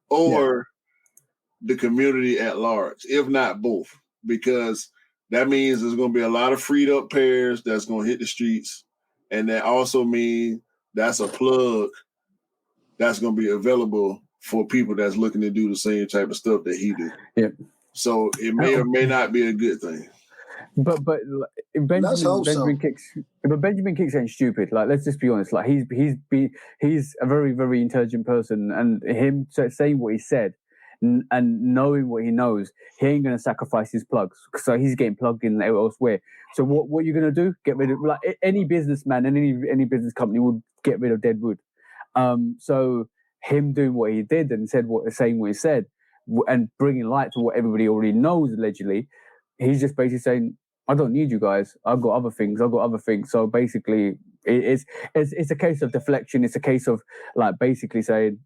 or the community at large, if not both, because that means there's going to be a lot of freed up pairs that's going to hit the streets, and that also means that's a plug that's going to be available for people that's looking to do the same type of stuff that he do. Yeah. So it may or may not be a good thing. But Benjamin Kicks ain't stupid. Like, let's just be honest. Like, he's a very, very intelligent person, and him saying what he said and knowing what he knows, he ain't gonna sacrifice his plugs. So he's getting plugged in elsewhere. So what you're gonna do? Get rid of, like, any businessman and any business company would get rid of dead wood. So him doing what he did and saying what he said and bringing light to what everybody already knows allegedly, he's just basically saying, I don't need you guys. I've got other things. So basically, it's a case of deflection. It's a case of, like, basically saying,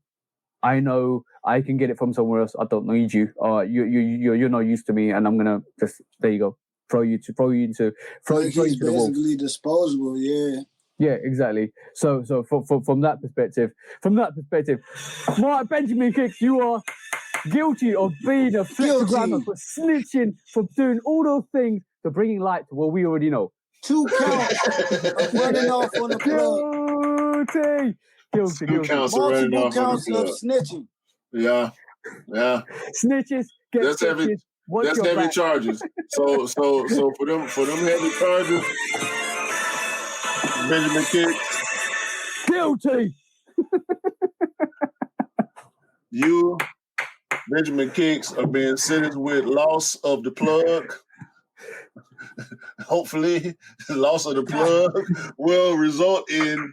I know I can get it from somewhere else. I don't need you. You're not used to me, and I'm gonna just, there you go, throw you to the wolves. He's basically disposable. Yeah. Yeah, exactly. So from that perspective, Mark Benjamin Kicks, you are guilty of being a flexogrammer, for snitching, for doing all those things, for bringing light to what we already know. 2 counts of running off on the plug. Guilty. 2 counts of running off on the plug. Of snitching. Yeah. Snitches. That's heavy. That's heavy charges. So for them heavy charges, Benjamin Kicks, guilty. You, Benjamin Kicks, are being sentenced with loss of the plug. Hopefully, the loss of the plug will result in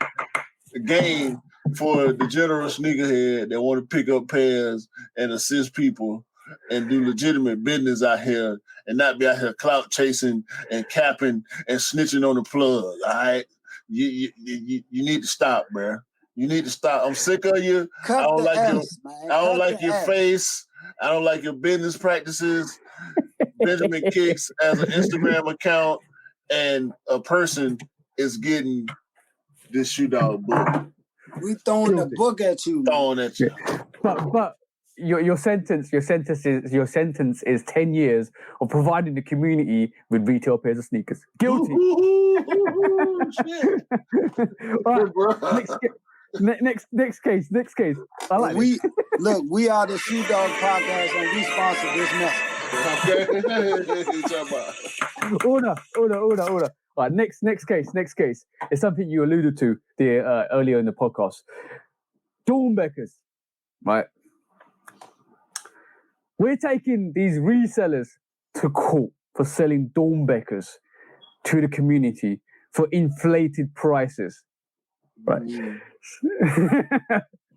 a gain for the general sneakerhead that want to pick up pairs and assist people and do legitimate business out here and not be out here clout chasing and capping and snitching on the plug. All right, you need to stop, man. You need to stop. I'm sick of you. I don't like your face. I don't like your business practices. Benjamin Kicks as an Instagram account and a person is getting this shoe dog book. We throwing the book at you. Throwing at you. But your sentence is 10 years of providing the community with retail pairs of sneakers. Guilty. Right, next case. I like we are the Shoe Dog Podcast, and we sponsor this message. Order. Right, next case. It's something you alluded to earlier in the podcast. Dornbeckers, right? We're taking these resellers to court for selling Dornbeckers to the community for inflated prices. Right.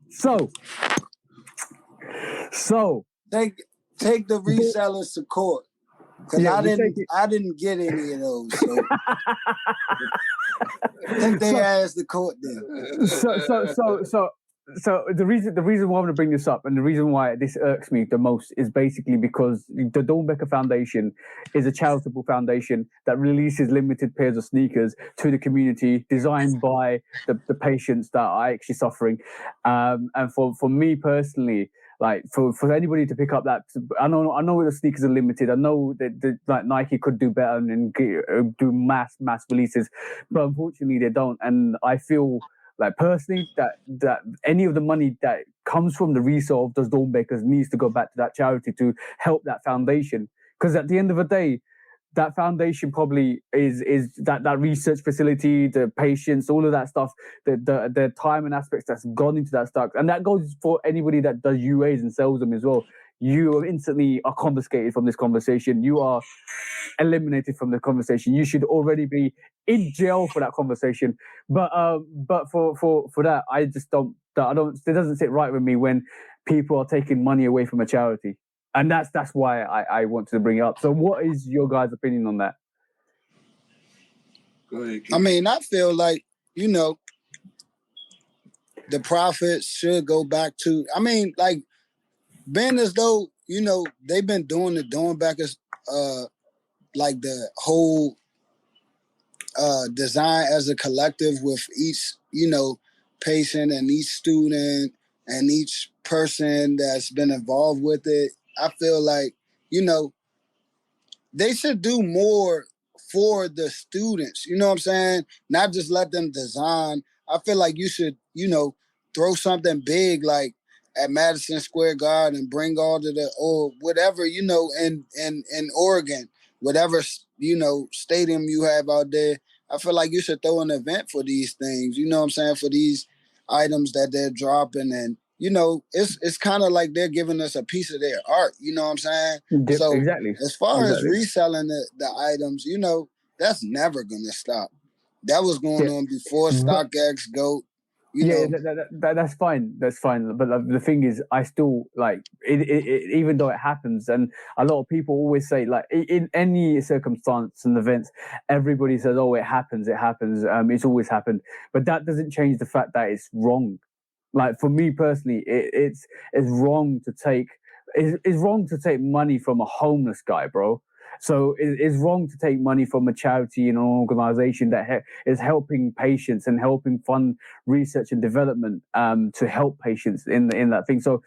So take the resellers to court. Because I didn't get any of those. So take their ass to court then. So the reason why I'm going to bring this up and the reason why this irks me the most is basically because the Dornbecker Foundation is a charitable foundation that releases limited pairs of sneakers to the community, designed by the patients that are actually suffering. And for me personally, like for anybody to pick up that, I know the sneakers are limited. I know that like Nike could do better and do mass releases, but unfortunately they don't. And I feel like personally that any of the money that comes from the resale of those Dornbeckers needs to go back to that charity to help that foundation. Because at the end of the day, that foundation probably is that research facility, the patients, all of that stuff, the time and aspects that's gone into that stuff. And that goes for anybody that does UAs and sells them as well. You instantly are confiscated from this conversation. You are eliminated from the conversation. You should already be in jail for that conversation. But for that, I just don't. It doesn't sit right with me when people are taking money away from a charity, and that's why I want to bring it up. So, what is your guys' opinion on that? Go ahead, Keith. I mean, I feel like the profits should go back to. I mean, like being as though they've been doing the Dornbeckers, like the whole design as a collective with each patient and each student and each person that's been involved with it. I feel like they should do more for the students. You know what I'm saying? Not just let them design. I feel like you should throw something big like at Madison Square Garden and bring all to or whatever in Oregon, whatever stadium you have out there. I feel like you should throw an event for these things. You know what I'm saying? For these items that they're dropping, and it's kind of like they're giving us a piece of their art. You know what I'm saying? So exactly. As far as reselling the items, that's never gonna stop. That was going on before StockX, GOAT. That's fine. That's fine. But the thing is, I still like it, even though it happens, and a lot of people always say, like, in any circumstance and events, everybody says, "Oh, it happens. It happens. It's always happened." But that doesn't change the fact that it's wrong. Like for me personally, it's wrong to take. It's wrong to take money from a homeless guy, bro. So it's wrong to take money from a charity and an organization that is helping patients and helping fund research and development to help patients in that thing. So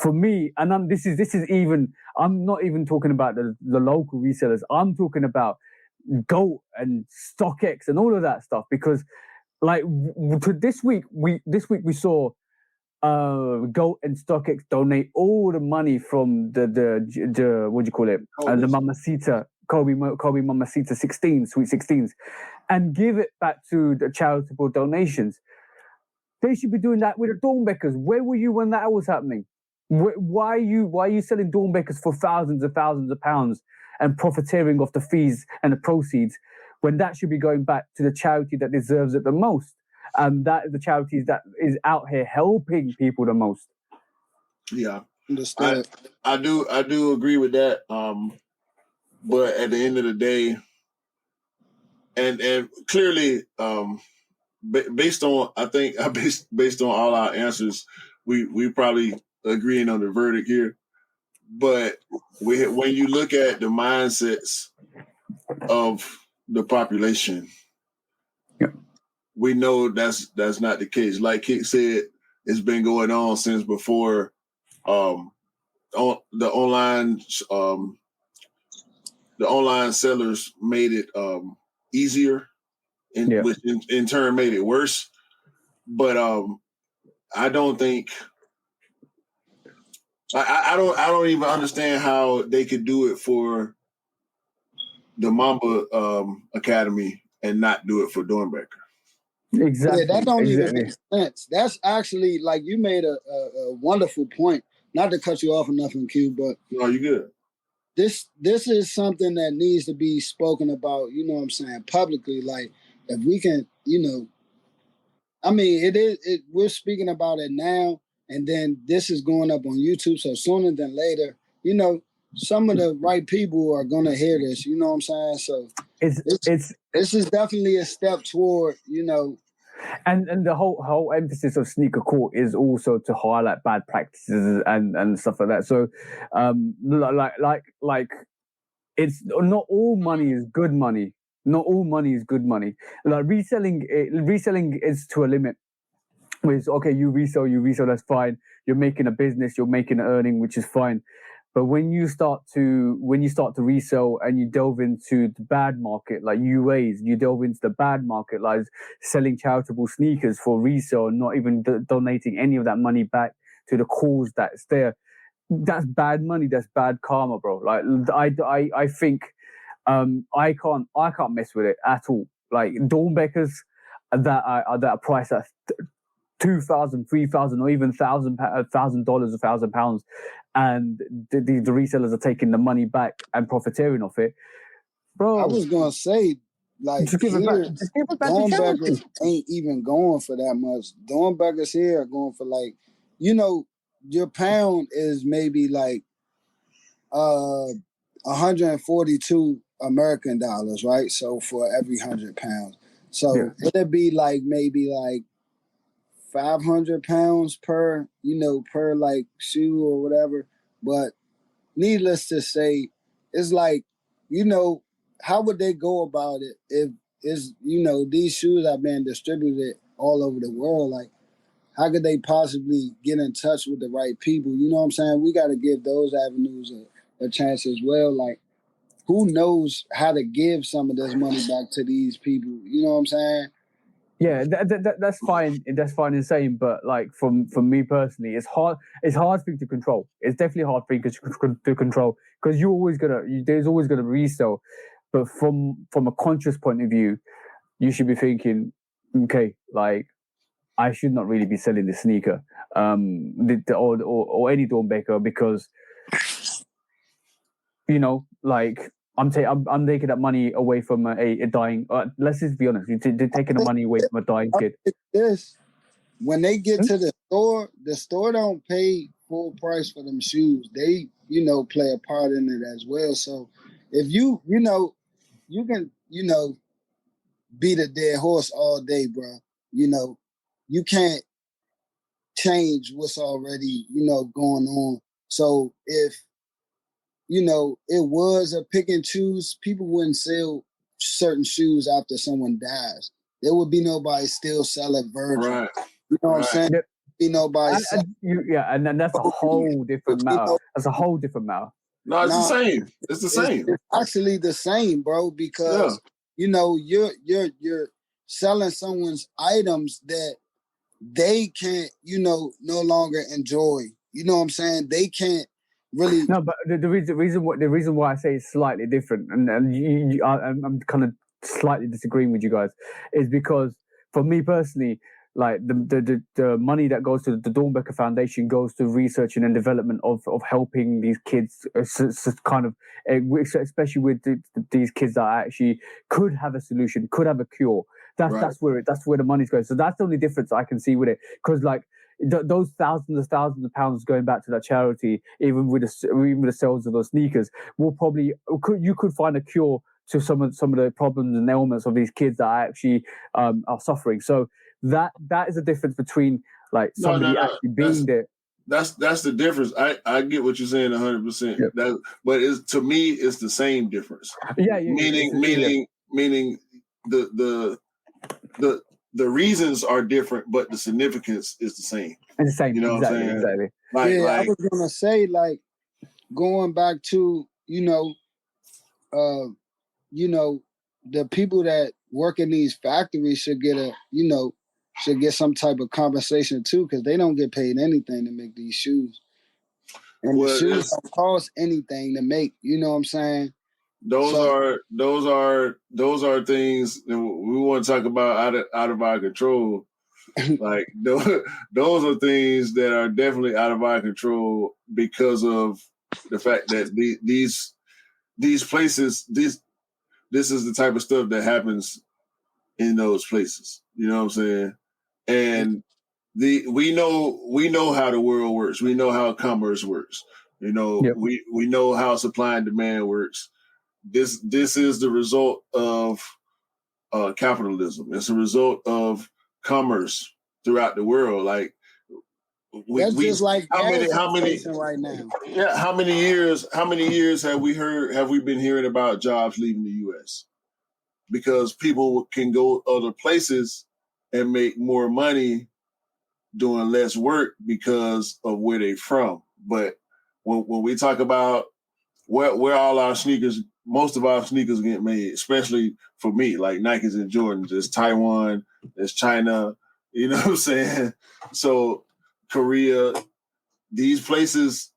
for me, and this is even, I'm not even talking about the local resellers. I'm talking about GOAT and StockX and all of that stuff, because like this week we saw GOAT and StockX donate all the money from the what do you call it? The Mamacita Kobe Mamacita 16 Sweet 16s, and give it back to the charitable donations. They should be doing that with the Dornbeckers. Where were you when that was happening? Why are you selling Dornbeckers for thousands and thousands of pounds and profiteering off the fees and the proceeds, when that should be going back to the charity that deserves it the most? And that is the charities that is out here helping people the most. Yeah, I do agree with that. But at the end of the day, and clearly, based on all our answers, we probably agreeing on the verdict here. But when you look at the mindsets of the population, we know that's not the case. Like Kick said, it's been going on since before the online sellers made it easier, which in turn made it worse. But I don't think I don't even understand how they could do it for the Mamba Academy and not do it for Dornbecker. Exactly. Yeah, that don't even make sense. That's actually, like, you made a wonderful point. Not to cut you off or nothing, Q, but no, you good. This is something that needs to be spoken about, you know what I'm saying, publicly. Like, if we can, I mean, we're speaking about it now, and then this is going up on YouTube. So sooner than later, some of the right people are gonna hear this. You know what I'm saying? So this is definitely a step toward, And the whole emphasis of sneaker court is also to highlight bad practices and stuff like that. So, like it's not all money is good money. Not all money is good money. Like reselling is to a limit. Which okay, you resell, that's fine. You're making a business, you're making an earning, which is fine. But when you start to resell and you delve into the bad market, like UAs, you delve into the bad market, like selling charitable sneakers for resale, not even donating any of that money back to the cause that's there. That's bad money. That's bad karma, bro. Like I think I can't mess with it at all. Like Dornbeckers that are priced at $2,000, $3,000, or even $1,000, £1,000, and the resellers are taking the money back and profiteering off it, bro. I was gonna say, like, just give it back. Dornbeckers ain't even going for that much. Dornbeckers here are going for like, your pound is maybe like 142 American dollars, right? So for every 100 pounds, so it'd be like maybe like 500 pounds per like shoe or whatever. But needless to say, it's like, how would they go about it if these shoes are being distributed all over the world? Like, how could they possibly get in touch with the right people? You know what I'm saying? We got to give those avenues a chance as well. Like, who knows how to give some of this money back to these people? You know what I'm saying? Yeah, that's fine. That's fine and saying, but like for me personally, it's hard. It's hard for you to control. It's definitely hard for you to control because there's always gonna resell. But from a conscious point of view, you should be thinking, okay, like I should not really be selling this sneaker, or any Dornbecker because like. I'm taking that money away from a dying. Let's just be honest. You're taking the money away from a dying kid. When they get to the store don't pay full price for them shoes. They play a part in it as well. So if you can beat a dead horse all day, bro. You can't change what's already going on. So if it was a pick and choose, people wouldn't sell certain shoes after someone dies. There would be nobody still selling Virgil. Right. You know what I'm saying? Be nobody. And then that's a whole different matter. That's a whole different matter. No, it's the same. It's the same. It's actually the same, bro. Because you're selling someone's items that they can't, no longer enjoy. You know what I'm saying? They can't. Really? No, but the reason why I say it's slightly different, and I'm kind of slightly disagreeing with you guys, is because for me personally, like the money that goes to the Dornbecker Foundation goes to researching and development of helping these kids, kind of, especially with these kids that actually could have a solution, could have a cure. That's where the money's going. So that's the only difference I can see with it, because like. Those thousands of pounds going back to that charity, even with the sales of those sneakers, you could find a cure to some of the problems and ailments of these kids that are actually are suffering. So that is the difference between like somebody actually being there. That's the difference. I get what you're saying 100%. That, but to me, it's the same difference. Yeah. Meaning the reasons are different, but the significance is the same. It's the same. You know what I'm saying? Exactly. I was gonna say, like, going back to the people that work in these factories should get some type of compensation too, because they don't get paid anything to make these shoes, and the shoes don't cost anything to make. You know what I'm saying? Those are things that we want to talk about out of our control. Like those are things that are definitely out of our control because of the fact that these places, this is the type of stuff that happens in those places. You know what I'm saying? And we know how the world works. We know how commerce works. You know, we know how supply and demand works. This is the result of capitalism. It's a result of commerce throughout the world. Like that's just like how many right now. Yeah, how many years have we been hearing about jobs leaving the US? Because people can go other places and make more money doing less work because of where they're from. But when we talk about where all our sneakers, most of our sneakers get made, especially for me, like Nikes and Jordans, there's Taiwan, there's China, you know what I'm saying? So Korea, these places,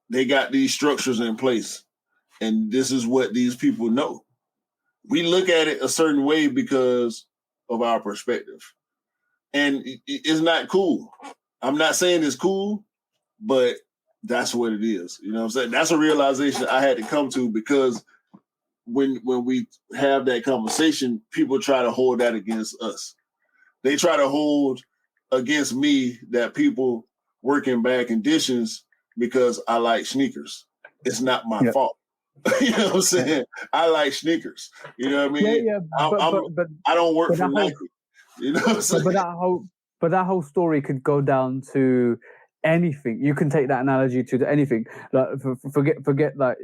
they got these structures in place. And this is what these people know. We look at it a certain way because of our perspective. And it's not cool. I'm not saying it's cool, but that's what it is. You know what I'm saying? That's a realization I had to come to, because when we have that conversation, people try to hold that against us. They try to hold against me that people work in bad conditions because I like sneakers. It's not my fault. You know what I'm saying? I like sneakers. You know what I mean? But I don't work for Nike. You know what I'm saying? But that whole story could go down to anything. You can take that analogy to anything. Like forget like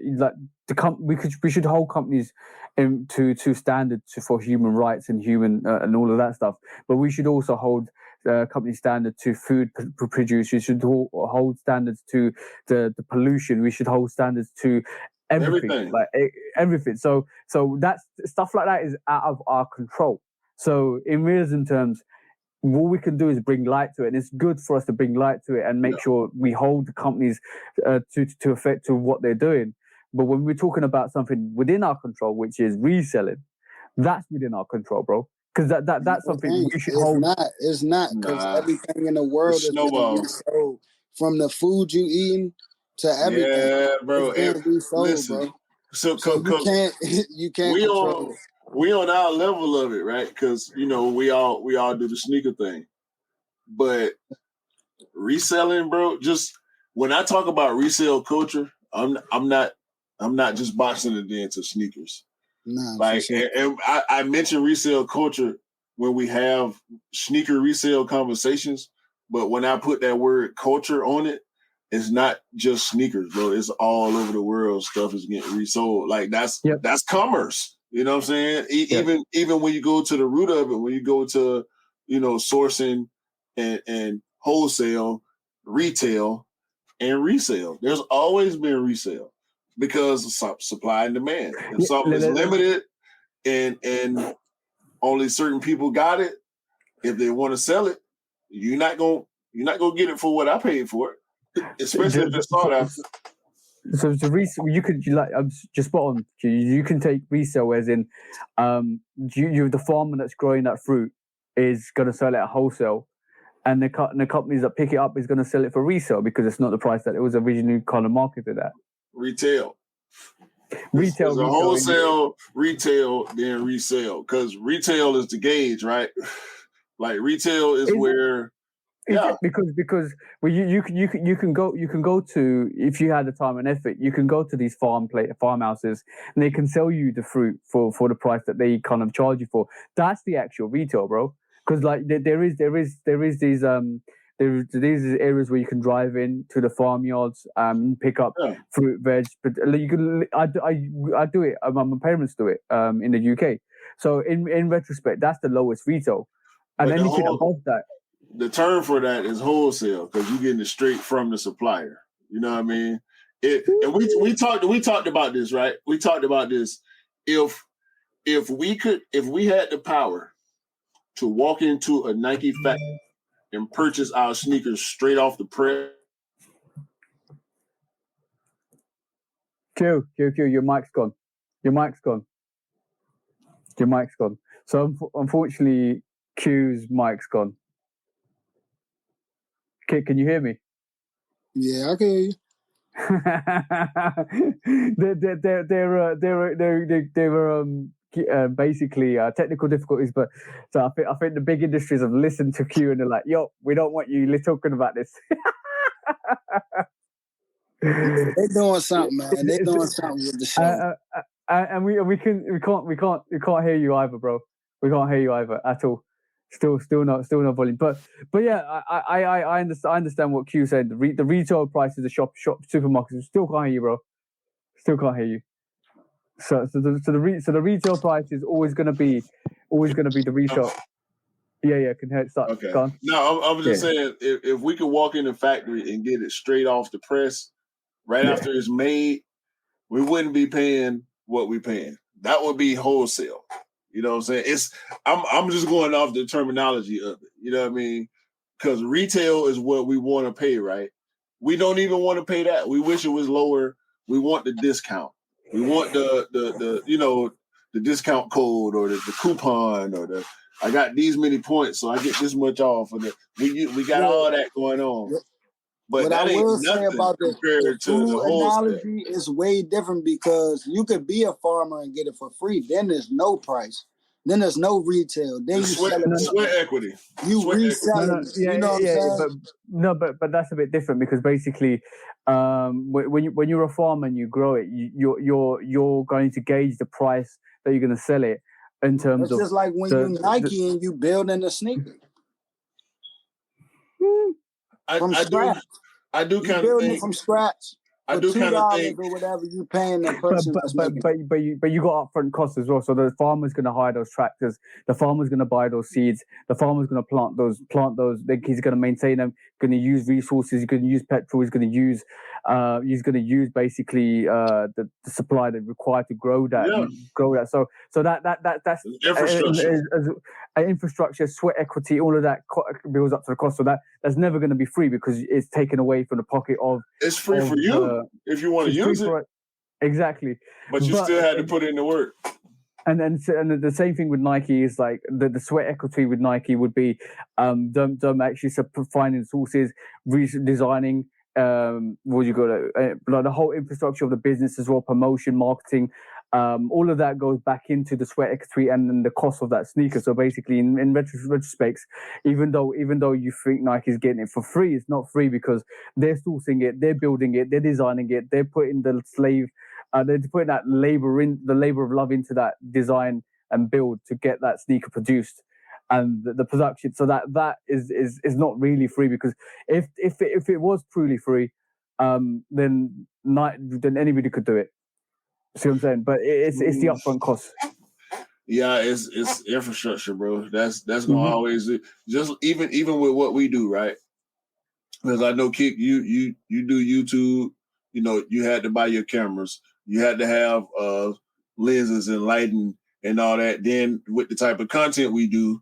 we should hold companies to standards for human rights and human and all of that stuff. But we should also hold company standard to food produce. We should hold standards to the pollution. We should hold standards to everything. Like everything. So that's stuff like that is out of our control. So in realism terms, what we can do is bring light to it, and it's good for us to bring light to it and make sure we hold the companies to effect to what they're doing. But when we're talking about something within our control, which is reselling, that's within our control, bro. Because that's something we should hold. It's not because everything in the world is being resold, from the food you eating to everything. Yeah, bro. It's being resold, listen, bro. So you can't control it. We on our level of it, right? Because we all do the sneaker thing, but reselling, bro. Just when I talk about resale culture, I'm not just boxing it into sneakers. Nah, like, sure. and I mention resale culture when we have sneaker resale conversations, but when I put that word culture on it, it's not just sneakers, bro. It's all over the world. Stuff is getting resold. Like that's commerce. You know what I'm saying? Even when you go to the root of it, when you go to, sourcing and wholesale, retail, and resale, there's always been resale because of supply and demand. If something is limited and only certain people got it, if they want to sell it, you're not gonna get it for what I paid for it. Especially if it's sought after. So to resale, you could I'm just spot on. You can take resale as in, the farmer that's growing that fruit is going to sell it at wholesale, and the companies that pick it up is going to sell it for resale because it's not the price that it was originally kind of marketed at. Retail. There's a wholesale, retail, then resale, because retail is the gauge, right? Like retail is where. Yeah, because you can go to, if you had the time and effort, you can go to these farmhouses and they can sell you the fruit for the price that they kind of charge you for. That's the actual retail, bro. Because like there is these areas where you can drive in to the farmyards pick up fruit, veg. But you can I do it. My parents do it in the UK. So in retrospect, that's the lowest retail, and anything above that. The term for that is wholesale, because you're getting it straight from the supplier. You know what I mean? And we talked about this, right? We talked about this. If we had the power to walk into a Nike factory and purchase our sneakers straight off the press. Q, your mic's gone. So unfortunately, Q's mic's gone. Can you hear me? Yeah, I can hear you. basically technical difficulties. But so I think the big industries have listened to Q and they're like, "Yo, we don't want you talking about this." They're doing something, man. They're doing something with the show. And we can't hear you either, bro. We can't hear you either at all. Still no volume. But yeah, I understand what Q said. The retail prices, the shop supermarkets, still can't hear you, bro. Still can't hear you. So the retail price is always gonna be the retail. Yeah, can hear it start. Okay. Go on. No, I'm just saying if we could walk in the factory and get it straight off the press right after it's made, we wouldn't be paying what we paying. That would be wholesale. You know what I'm saying? I'm just going off the terminology of it. You know what I mean? Because retail is what we want to pay, right? We don't even want to pay that. We wish it was lower. We want the discount. We want the discount code or the coupon or the I got these many points, so I get this much off. Or we got all that going on. But that ain't nothing about compared to the wholesale. Analogy is way different because you could be a farmer and get it for free. Then there's no price. Then there's no retail. Then you sweat equity. You resell it. You know what I'm saying? But that's a bit different because basically, when you're a farmer and you grow it, you're going to gauge the price that you're going to sell it in terms of. It's just like when you Nike and you building a sneaker. I do kind of think from scratch. I do kind of think or whatever you paying that person. But you got upfront costs as well. So the farmer's going to hire those tractors. The farmer's going to buy those seeds. The farmer's going to plant those. He's going to maintain them. Going to use resources. He's going to use petrol. He's going to use. Basically the supply that's required to grow that. So that's infrastructure. Infrastructure, sweat equity, all of that builds up to the cost. So that's never going to be free because it's taken away from the pocket of. It's free for you if you want to use it. Exactly. But you still had to put in the work. And the same thing with Nike is like the sweat equity with Nike would be them actually finding sources, redesigning. What you got like the whole infrastructure of the business as well, promotion, marketing. All of that goes back into the sweat equity and then the cost of that sneaker. So basically, in retrospect, even though you think Nike's getting it for free, it's not free because they're sourcing it, they're building it, they're designing it, they're putting they're putting that labor of love into that design and build to get that sneaker produced. And the production, so that is not really free because if it was truly free, then anybody could do it. See what I'm saying? But it's the upfront cost. Yeah, it's infrastructure, bro. That's gonna always just even with what we do, right? Because I know Kick, you do YouTube. You know, you had to buy your cameras. You had to have lenses and lighting and all that. Then with the type of content we do,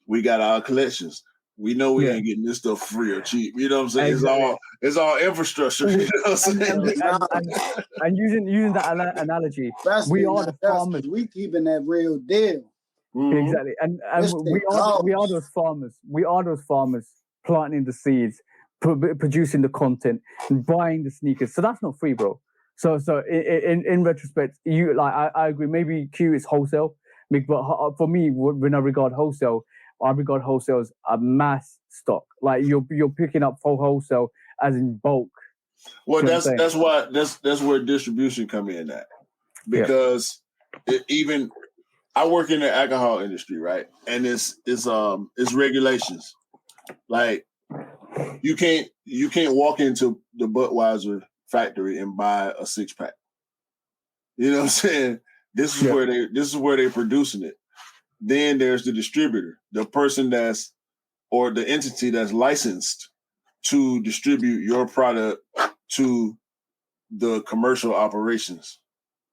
we got our collections. We know we ain't getting this stuff free or cheap. You know what I'm saying? Exactly. It's all infrastructure. You know what I'm saying? And using that analogy, we are the farmers. We keeping that real deal. Mm-hmm. Exactly. And we are those farmers. We are those farmers planting the seeds, producing the content, and buying the sneakers. So that's not free, bro. So in retrospect, I agree. Maybe Q is wholesale, but for me, when I regard wholesale as a mass stock. Like you're picking up full wholesale as in bulk. Well, that's where distribution come in at, because even I work in the alcohol industry, right? And it's regulations. Like you can't walk into the Budweiser factory and buy a 6-pack. You know what I'm saying? This is where they're producing it. Then there's the distributor, the person or the entity that's licensed to distribute your product to the commercial operations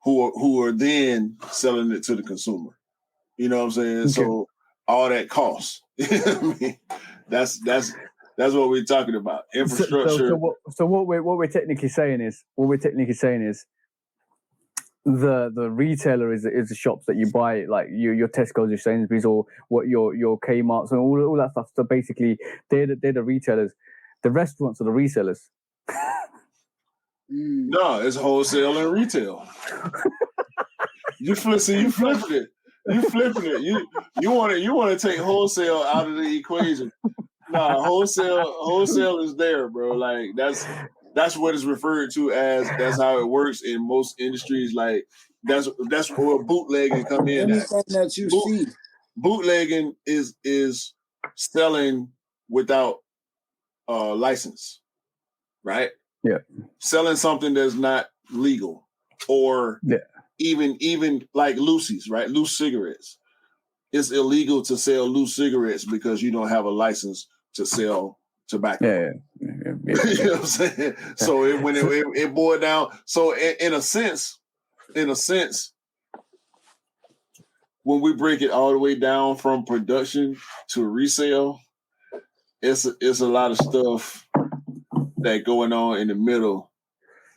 who are then selling it to the consumer. You know what I'm saying? Okay. So all that costs. I mean, that's what we're talking about. Infrastructure. So what we're technically saying is the retailer is the shops that you buy, like your Tesco's, your Sainsbury's, or what your Kmart's and all that stuff. So basically, they're the retailers. The restaurants are the resellers. No, it's wholesale and retail. You flipping it. You flipping it. You want to take wholesale out of the equation. Nah, wholesale is there, bro. Like that's what it's referred to as. That's how it works in most industries. Like that's where bootlegging come in. Anything that you see, bootlegging is selling without license, right? Yeah, selling something that's not legal, or even like loosies, right? Loose cigarettes. It's illegal to sell loose cigarettes because you don't have a license to sell tobacco. Yeah. You know what I'm saying? So when it boiled down, so in a sense, when we break it all the way down from production to resale, it's a lot of stuff that going on in the middle.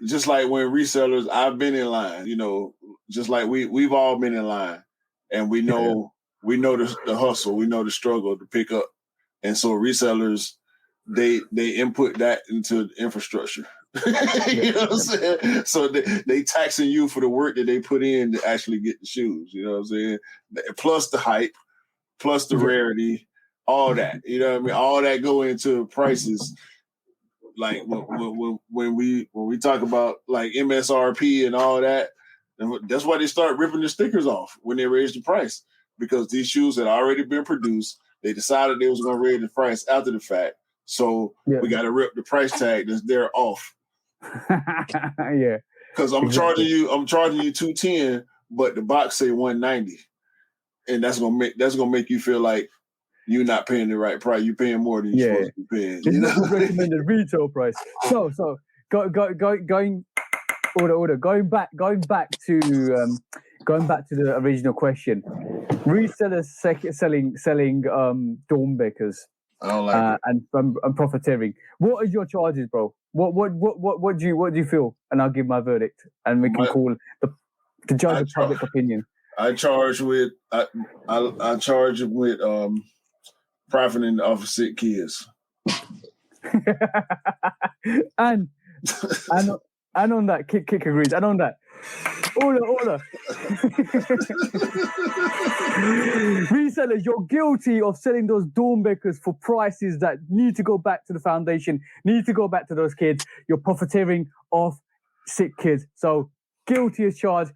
Just like when resellers, I've been in line, you know, just like we've all been in line, and we know the hustle, we know the struggle to pick up, and so resellers they input that into the infrastructure. You know what I'm saying? So they taxing you for the work that they put in to actually get the shoes. You know what I'm saying? Plus the hype, plus the rarity, all that. You know what I mean? All that go into prices. Like when we talk about like MSRP and all that, that's why they start ripping the stickers off when they raise the price, because these shoes had already been produced. They decided they was going to raise the price after the fact, so we got to rip the price tag that's there off. Yeah, because I'm charging you $210, but the box say $190, and that's gonna make you feel like you're not paying the right price. You're paying more than you're supposed to be paying. It's not the recommended retail price. So going back to the original question. Resellers selling Dornbeckers. I don't like it. And profiteering. What are your charges, bro? What do you feel? And I'll give my verdict, and we can call the judge of public opinion. I charge with profiting off of sick kids. and on that, kick agrees. And on that, order. Resellers, you're guilty of selling those Dornbeckers for prices that need to go back to the foundation, need to go back to those kids. You're profiteering off sick kids. So guilty as charged.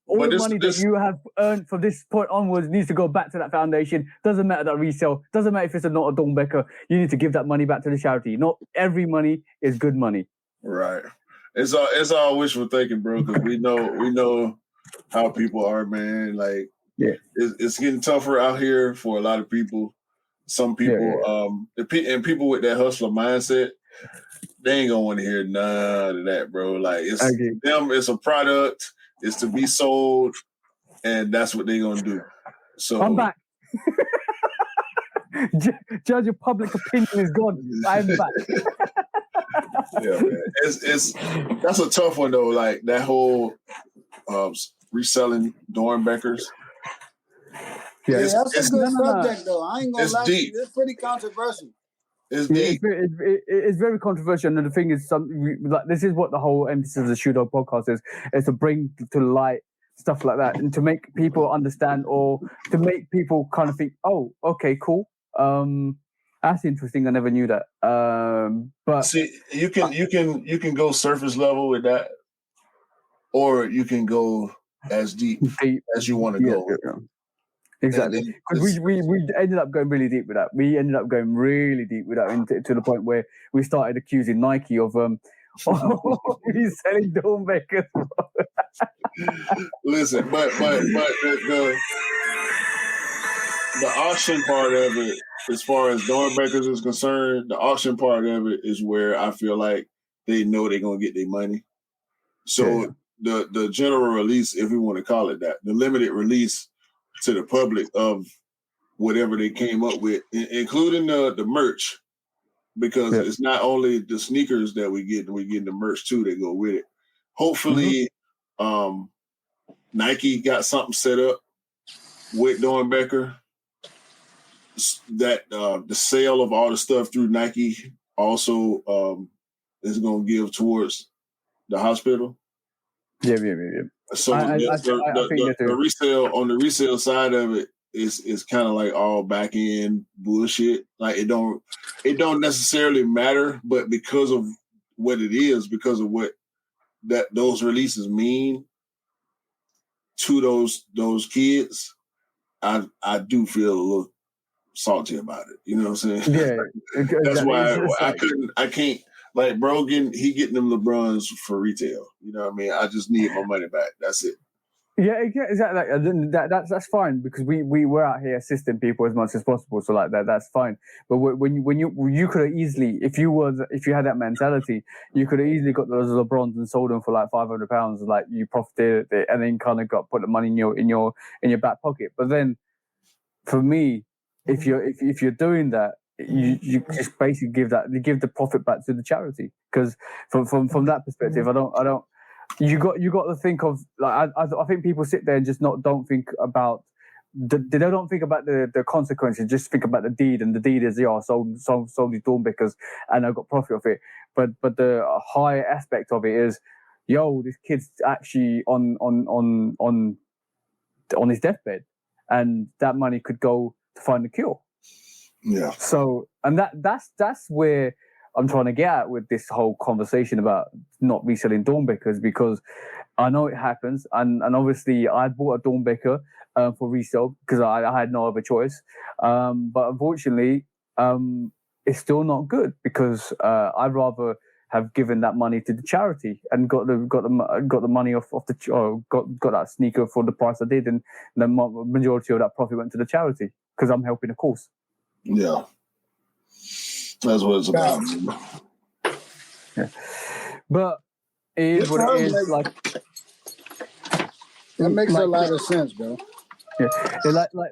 All the money that you have earned from this point onwards needs to go back to that foundation. Doesn't matter that resale. Doesn't matter if it's not a Dornbecker. You need to give that money back to the charity. Not every money is good money. Right. It's all wishful thinking, bro. Because we know how people are, man. Like, it's getting tougher out here for a lot of people. Some people, and people with that hustler mindset, they ain't gonna want to hear none of that, bro. Like, it's a product. It's to be sold, and that's what they're gonna do. So I'm back. Judge of public opinion is gone. I'm back. Yeah, man. That's a tough one though. Like that whole reselling Dornbeckers. Yeah, that's a good subject though. I ain't gonna lie to you. It's pretty controversial. It's deep. It's very controversial, and the thing is, this is what the whole emphasis of the Shoe Dog podcast is to bring to light stuff like that, and to make people understand, or to make people kind of think, oh, okay, cool, that's interesting. I never knew that. But see, you can go surface level with that, or you can go as deep as you want to go. Yeah. Exactly, because we ended up going really deep with that. We ended up going really deep with that, to the point where we started accusing Nike of he's selling Dornbeckers. Listen, but the auction part of it, as far as Dornbeckers is concerned, the auction part of it is where I feel like they know they're gonna get their money. So the general release, if we want to call it that, the limited release to the public of whatever they came up with, including the merch, because it's not only the sneakers that we get the merch too that go with it. Hopefully, Nike got something set up with Dornbecker that the sale of all the stuff through Nike also is going to give towards the hospital. Yeah. So the resale side of it is kind of like all back end bullshit. Like it don't necessarily matter, but because of what it is, because of what those releases mean to those kids, I do feel a little salty about it. You know what I'm saying? Yeah, that's why I can't. Like Brogan, he getting them LeBrons for retail. You know what I mean? I just need my money back. That's it. Yeah, exactly. That's fine because we're out here assisting people as much as possible. So like that's fine. But when you could have easily, if you had that mentality, you could have easily got those LeBrons and sold them for like £500. Like you profited it and then kind of put the money in your back pocket. But then, for me, if you're doing that, you just basically give the profit back to the charity. Because from that perspective, I don't. You got to think of like I think people sit there and just don't think about they don't think about the consequences. Just think about the deed, and the deed is I sold these Dornbickers and I got profit of it. But the higher aspect of it is, this kid's actually on his deathbed, and that money could go to find a cure. Yeah. So, and that's where I'm trying to get at with this whole conversation about not reselling Dornbickers, because I know it happens, and obviously I bought a Dornbicker for resale because I had no other choice. But unfortunately, it's still not good because I'd rather have given that money to the charity and got the money off got that sneaker for the price I did, and the majority of that profit went to the charity because I'm helping a cause. Yeah. That's what it's about. Yeah. But it is what it is. That makes a lot of sense, bro. Yeah.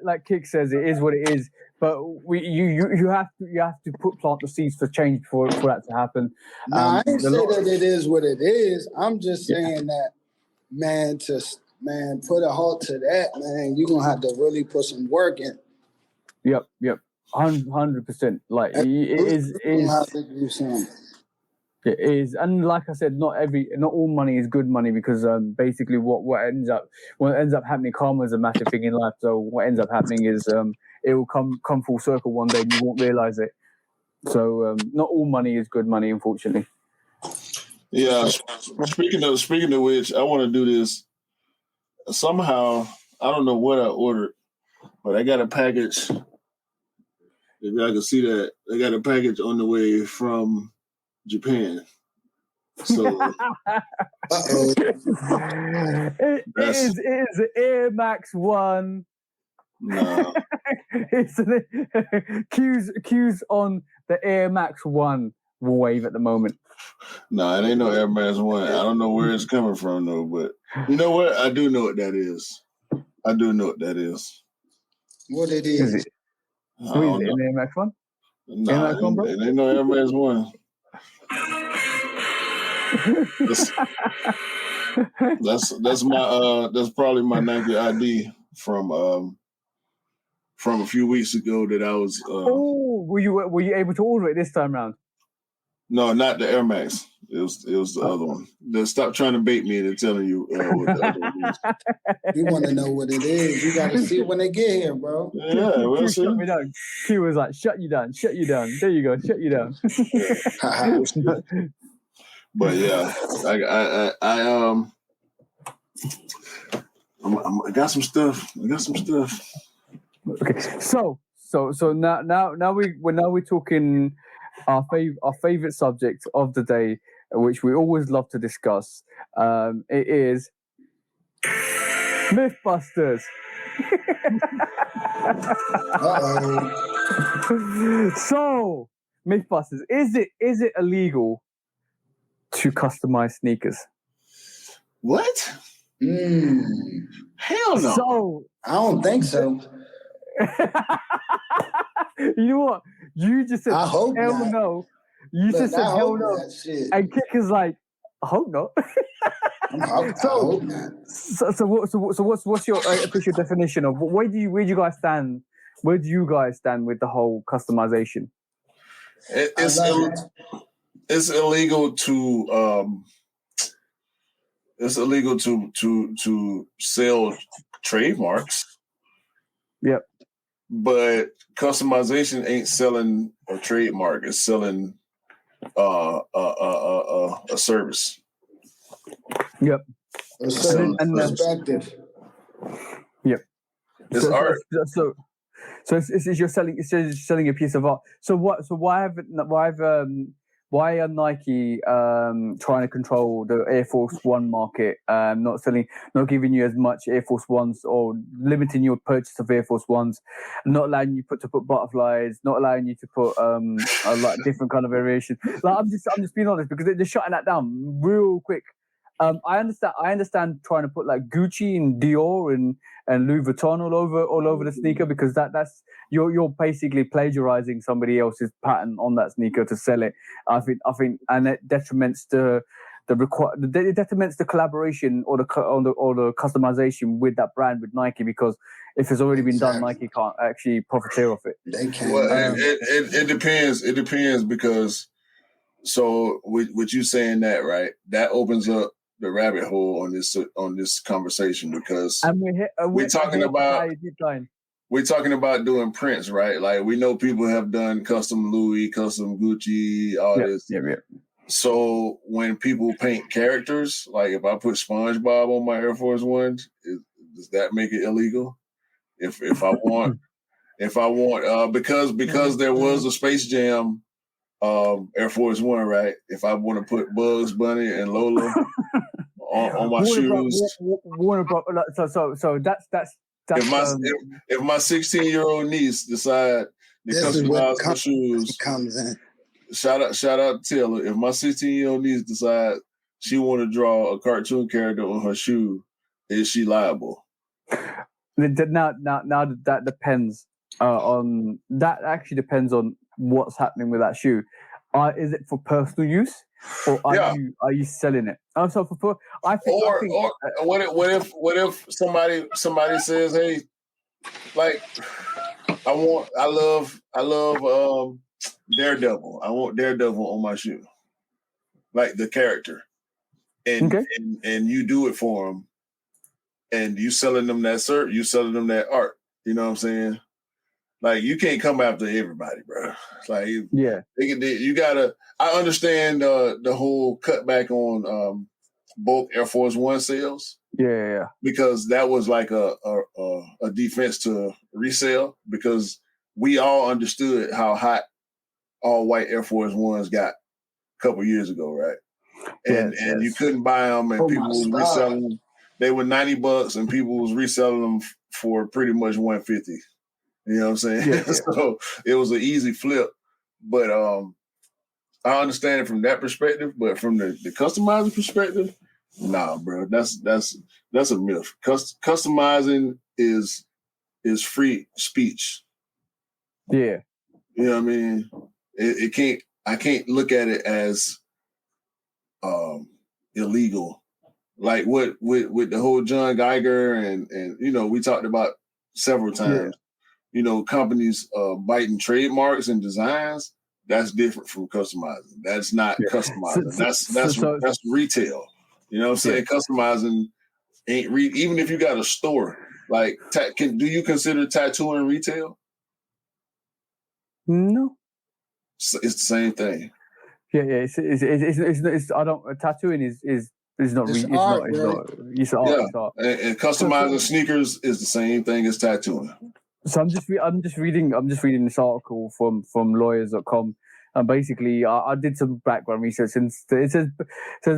Like Kick says, it is what it is. But you have to plant the seeds for change for that to happen. No, I ain't say that it is what it is. I'm just saying that, man, put a halt to that, man. You're gonna have to really put some work in. Yep. 100%. Like it is. It is, and like I said, not all money is good money, because basically what ends up happening, karma is a massive thing in life. So what ends up happening is it will come full circle one day and you won't realize it. So not all money is good money, unfortunately. Yeah. Speaking of which, I want to do this somehow. I don't know what I ordered, but I got a package. If y'all can see that, I got a package on the way from Japan. So it is Air Max 1. No. It's Q's on the Air Max 1 wave at the moment. No, it ain't no Air Max 1. I don't know where it's coming from though, but you know what? I do know what that is. What it is? Is it? Is it an Air Max 1? No, Air Max 1, bro? It ain't no Air Max 1. That's my that's probably my Nike ID from a few weeks ago that I was. Were you able to order it this time around? No, not the Air Max. It was the other one. Stop trying to bait me into telling you what the other one is. You want to know what it is? You got to see it when they get here, bro. Yeah, we'll see. Shut me down. Q was like, "Shut you down. Shut you down." There you go. Shut you down. But yeah, I got some stuff. Okay, so now we're talking our favorite subject of the day, which we always love to discuss. It is Mythbusters. So, Mythbusters, is it illegal to customize sneakers? What? Hell no. So I don't think so. You know what? You just said, I hope hell not. No. You just said, hell no. And Kick is like, I hope not. I hope not. So what's your official definition of where do you guys stand? Where do you guys stand with the whole customization? It's illegal to It's illegal to sell trademarks. Yep. But customization ain't selling a trademark. It's selling a service. Yep. And perspective. Yep. It's art. So it's you're selling a piece of art. So why are Nike trying to control the Air Force One market? Not giving you as much Air Force Ones, or limiting your purchase of Air Force Ones, not allowing you to put butterflies, not allowing you to put like different kind of variation. Like I'm just being honest, because they're shutting that down real quick. I understand trying to put like Gucci and Dior and Louis Vuitton all over the sneaker, because that's you're basically plagiarizing somebody else's pattern on that sneaker to sell it. I think, and it detriments it detriments the collaboration or the customization with that brand, with Nike, because if it's already been done, Nike can't actually profiteer off it. They can't. Well, it depends. It depends, because so with you saying that, right, that opens up the rabbit hole on this conversation, because we're talking about doing prints, right? Like, we know people have done custom Louis, custom Gucci, all this. Yeah. So when people paint characters, like if I put SpongeBob on my Air Force Ones, does that make it illegal? If I want because there was a Space Jam Air Force One, right? If I want to put Bugs Bunny and Lola on my shoes, so that's if my 16-year-old niece decide to customize my shoes, comes in. Shout out to Taylor. If my 16-year-old niece decide she want to draw a cartoon character on her shoe, is she liable? Now that depends on that. Actually depends on what's happening with that shoe. Is it for personal use, or are you selling it? So I think. Or what if somebody says, hey, like I love Daredevil. I want Daredevil on my shoe, like the character, and you do it for them, and you selling them that you selling them that art. You know what I'm saying? Like, you can't come after everybody, bro. Like, you gotta. I understand the whole cutback on bulk Air Force One sales. Yeah. Because that was like a defense to resale, because we all understood how hot all white Air Force Ones got a couple years ago, right? And you couldn't buy them, and people was reselling them. They were $90, and people was reselling them for pretty much $150. You know what I'm saying? Yeah. So it was an easy flip. But I understand it from that perspective, but from the customizing perspective, nah, bro, that's a myth. Customizing is free speech. Yeah. You know what I mean? I can't look at it as illegal. Like with the whole John Geiger and we talked about several times. Yeah. Companies biting trademarks and designs. That's different from customizing. That's not customizing. That's retail. You know what I'm saying? Customizing ain't even if you got a store. Like, do you consider tattooing retail? No. It's the same thing. Yeah. It's I don't. Tattooing is not. It's art. It's art. And customizing sneakers is the same thing as tattooing. So I'm just reading this article from lawyers.com, and basically I did some background research, and it says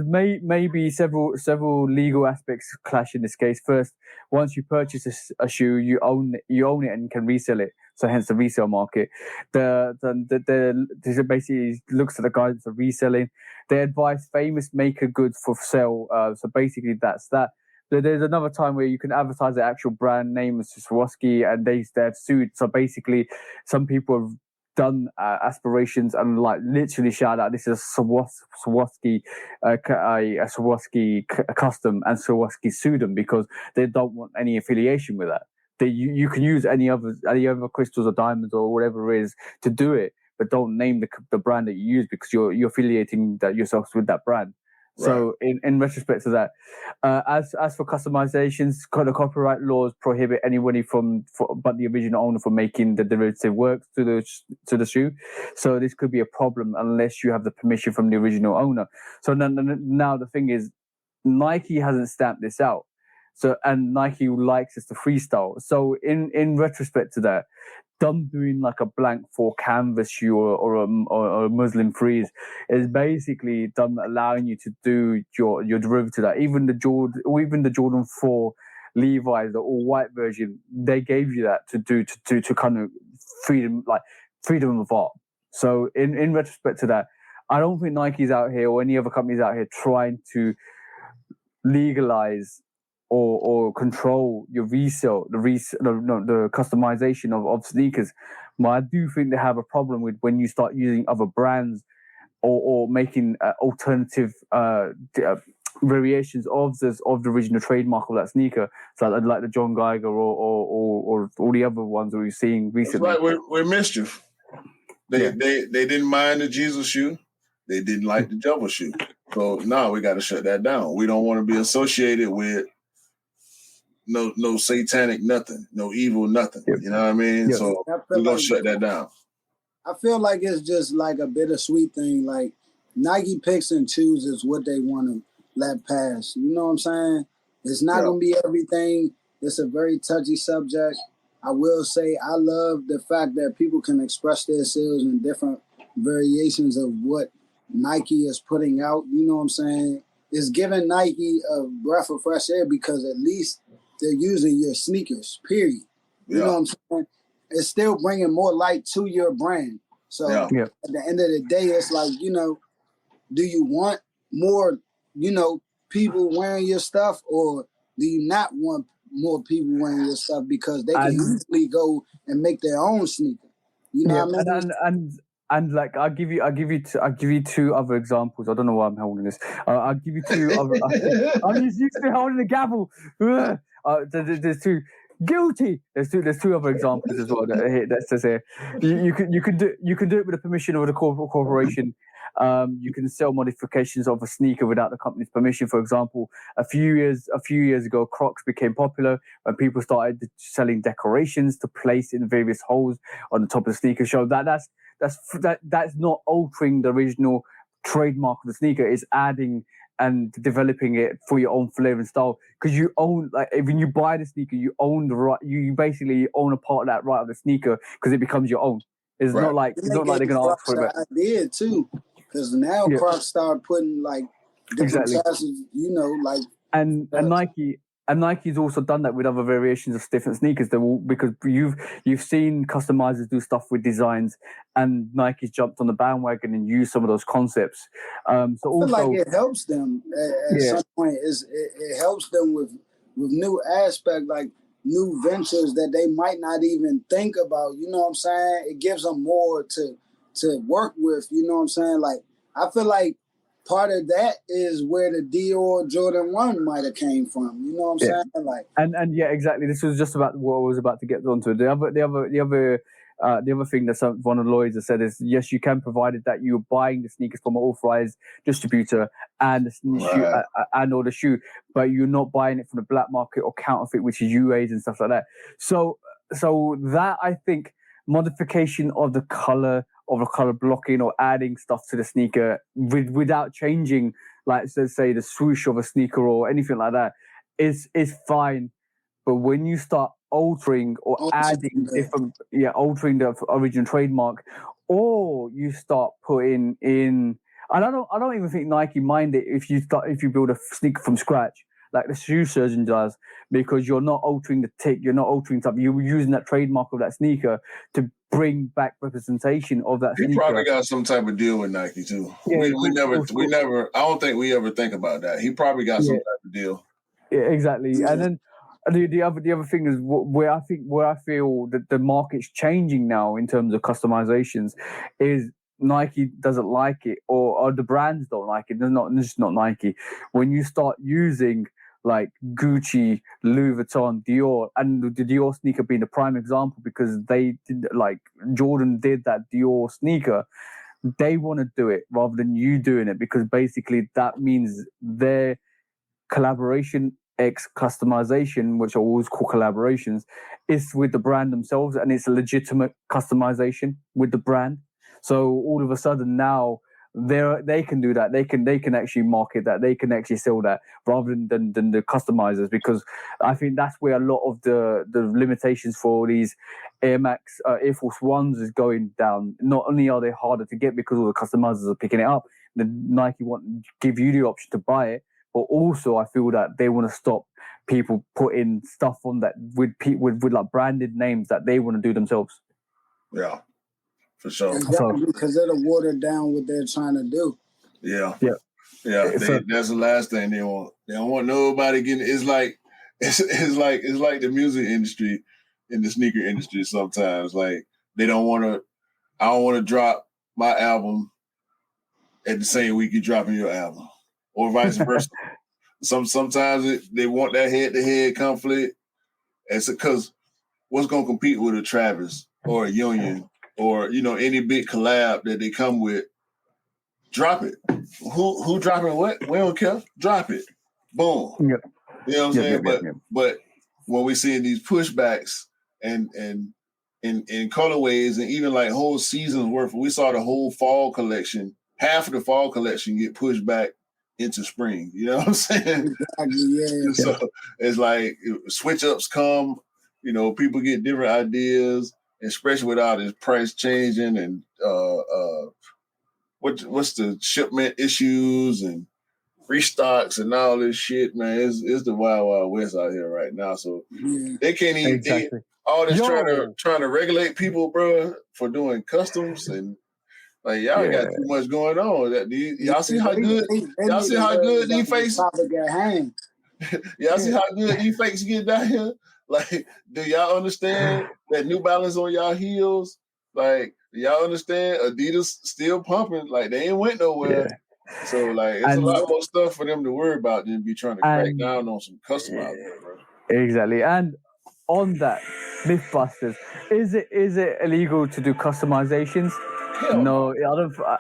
maybe several legal aspects clash in this case. First, once you purchase a shoe, you own it and can resell it. So hence the resale market. This basically looks at the guidance of reselling. They advise famous maker goods for sale. So basically that's that. There's another time where you can advertise the actual brand name as Swarovski, and they've sued. So basically, some people have done aspirations and like literally shout out, "This is a Swarovski, a Swarovski custom," and Swarovski sued them because they don't want any affiliation with that. You can use any other crystals or diamonds or whatever it is to do it, but don't name the brand that you use because you're affiliating that yourselves with that brand. So in retrospect to that, as for customizations, the copyright laws prohibit anybody but the original owner from making the derivative works to the shoe. So this could be a problem unless you have the permission from the original owner. So now the thing is, Nike hasn't stamped this out. So and Nike likes us to freestyle. So in retrospect to that, them doing like a blank 4 canvas shoe or a Muslim freeze is basically them allowing you to do your derivative to that. Even the Jordan 4 Levi's, the all white version, they gave you that to kind of freedom of art. So in retrospect to that, I don't think Nike's out here or any other companies out here trying to legalize or control your resale, the customization of sneakers. But I do think they have a problem with when you start using other brands or making alternative variations of the original trademark of that sneaker. So like the John Geiger or all the other ones that we've seen recently. That's right, we're mischief. They didn't mind the Jesus shoe. They didn't like the Jumbo shoe. So now we got to shut that down. We don't want to be associated with no satanic nothing, no evil nothing. Yep. You know what I mean? Yep. So we're going to shut that down. I feel like it's just like a bittersweet thing. Like Nike picks and chooses what they want to let pass. You know what I'm saying? It's not going to be everything. It's a very touchy subject. I will say I love the fact that people can express themselves in different variations of what Nike is putting out. You know what I'm saying? It's giving Nike a breath of fresh air because at least they're using your sneakers, period. You know what I'm saying? It's still bringing more light to your brand. So at the end of the day, it's like, do you want more, people wearing your stuff, or do you not want more people wearing your stuff because they can easily go and make their own sneaker? You know what I mean? And like I'll give you 2 other examples. I don't know why I'm holding this. I'll give you 2 other. I'm just used to holding the gavel. There's 2. Guilty. There's two other examples as well that says here. You can do it with the permission of the corporation. You can sell modifications of a sneaker without the company's permission. For example, a few years ago, Crocs became popular when people started selling decorations to place in various holes on the top of the sneaker. So that's not altering the original trademark of the sneaker. It's adding and developing it for your own flair and style, because you own, like, when you buy the sneaker, you own the right. You basically own a part of that right of the sneaker because it becomes your own. It's not like they're gonna ask for it. I did too, because now Crocs start putting like different classes, like and Nike's also done that with other variations of different sneakers. Because you've seen customizers do stuff with designs, and Nike's jumped on the bandwagon and used some of those concepts. I feel like it helps them at some point. It helps them with new aspect, like new ventures that they might not even think about. You know what I'm saying? It gives them more to work with. You know what I'm saying? Like, I feel like part of that is where the Dior Jordan 1 might have came from. You know what I'm saying? Like, and exactly. This was just about what I was about to get onto. The other thing that one of the lawyers has said is, yes, you can, provided that you're buying the sneakers from an authorized distributor and the shoe, but you're not buying it from the black market or counterfeit, which is UAs and stuff like that. So that, I think, modification of the color blocking or adding stuff to the sneaker without changing, like, let's say, the swoosh of a sneaker or anything like that is fine. But when you start altering or adding altering the original trademark, or you start putting in, and I don't even think Nike mind it if you build a sneaker from scratch, like the shoe surgeon does, because you're not altering the tick, you're not altering something, you're using that trademark of that sneaker to bring back representation of that sneaker. He probably got some type of deal with Nike too. Yeah, we never. I don't think we ever think about that. He probably got some type of deal. Yeah, exactly. Yeah. And then the other thing is where I feel that the market's changing now in terms of customizations is Nike doesn't like it, or the brands don't like it. It's just not Nike. When you start using like Gucci, Louis Vuitton, Dior, and the Dior sneaker being a prime example, because they did, like, Jordan did that Dior sneaker. they want to do it rather than you doing it, because basically that means their collaboration X customization, which I always call collaborations, is with the brand themselves, and it's a legitimate customization with the brand. So all of a sudden now they can do that. They can actually market that. They can actually sell that rather than the customizers, because I think that's where a lot of the limitations for these Air Max Air Force Ones is going down. Not only are they harder to get because all the customizers are picking it up, the Nike want to give you the option to buy it, but also I feel that they want to stop people putting stuff on that with like branded names that they want to do themselves. Yeah. For sure. Exactly, because it'll water down what they're trying to do. Yeah. So, that's the last thing they want. They don't want nobody getting. It's like the music industry and the sneaker industry. Sometimes, like, they don't want to. I don't want to drop my album at the same week you're dropping your album, or vice versa. Sometimes they want that head-to-head conflict. It's because what's going to compete with a Travis or a Union? Or, you know, any big collab that they come with, drop it. Who dropping what? We don't care. Drop it. Boom. Yep. You know what I'm saying? But when we see these pushbacks and in colorways and even like whole seasons worth, we saw the whole fall collection, half of the fall collection get pushed back into spring. You know what I'm saying? Exactly, yeah. So it's like switch ups come, you know, people get different ideas. Especially with all this price changing and what's the shipment issues and restocks and all this shit, man. It's the wild, wild west out here right now. So they can't even exactly. all this trying to regulate people, bro, for doing customs, and like y'all got too much going on. Y'all see how good these fakes. Y'all see how good these fakes get down here. Like, do y'all understand that New Balance on y'all heels? Like, do y'all understand Adidas still pumping? Like, they ain't went nowhere. Yeah. So, like, it's a lot more stuff for them to worry about than be trying to crack down on some customizers, bro. Exactly. And on that, Mythbusters, is it illegal to do customizations? No,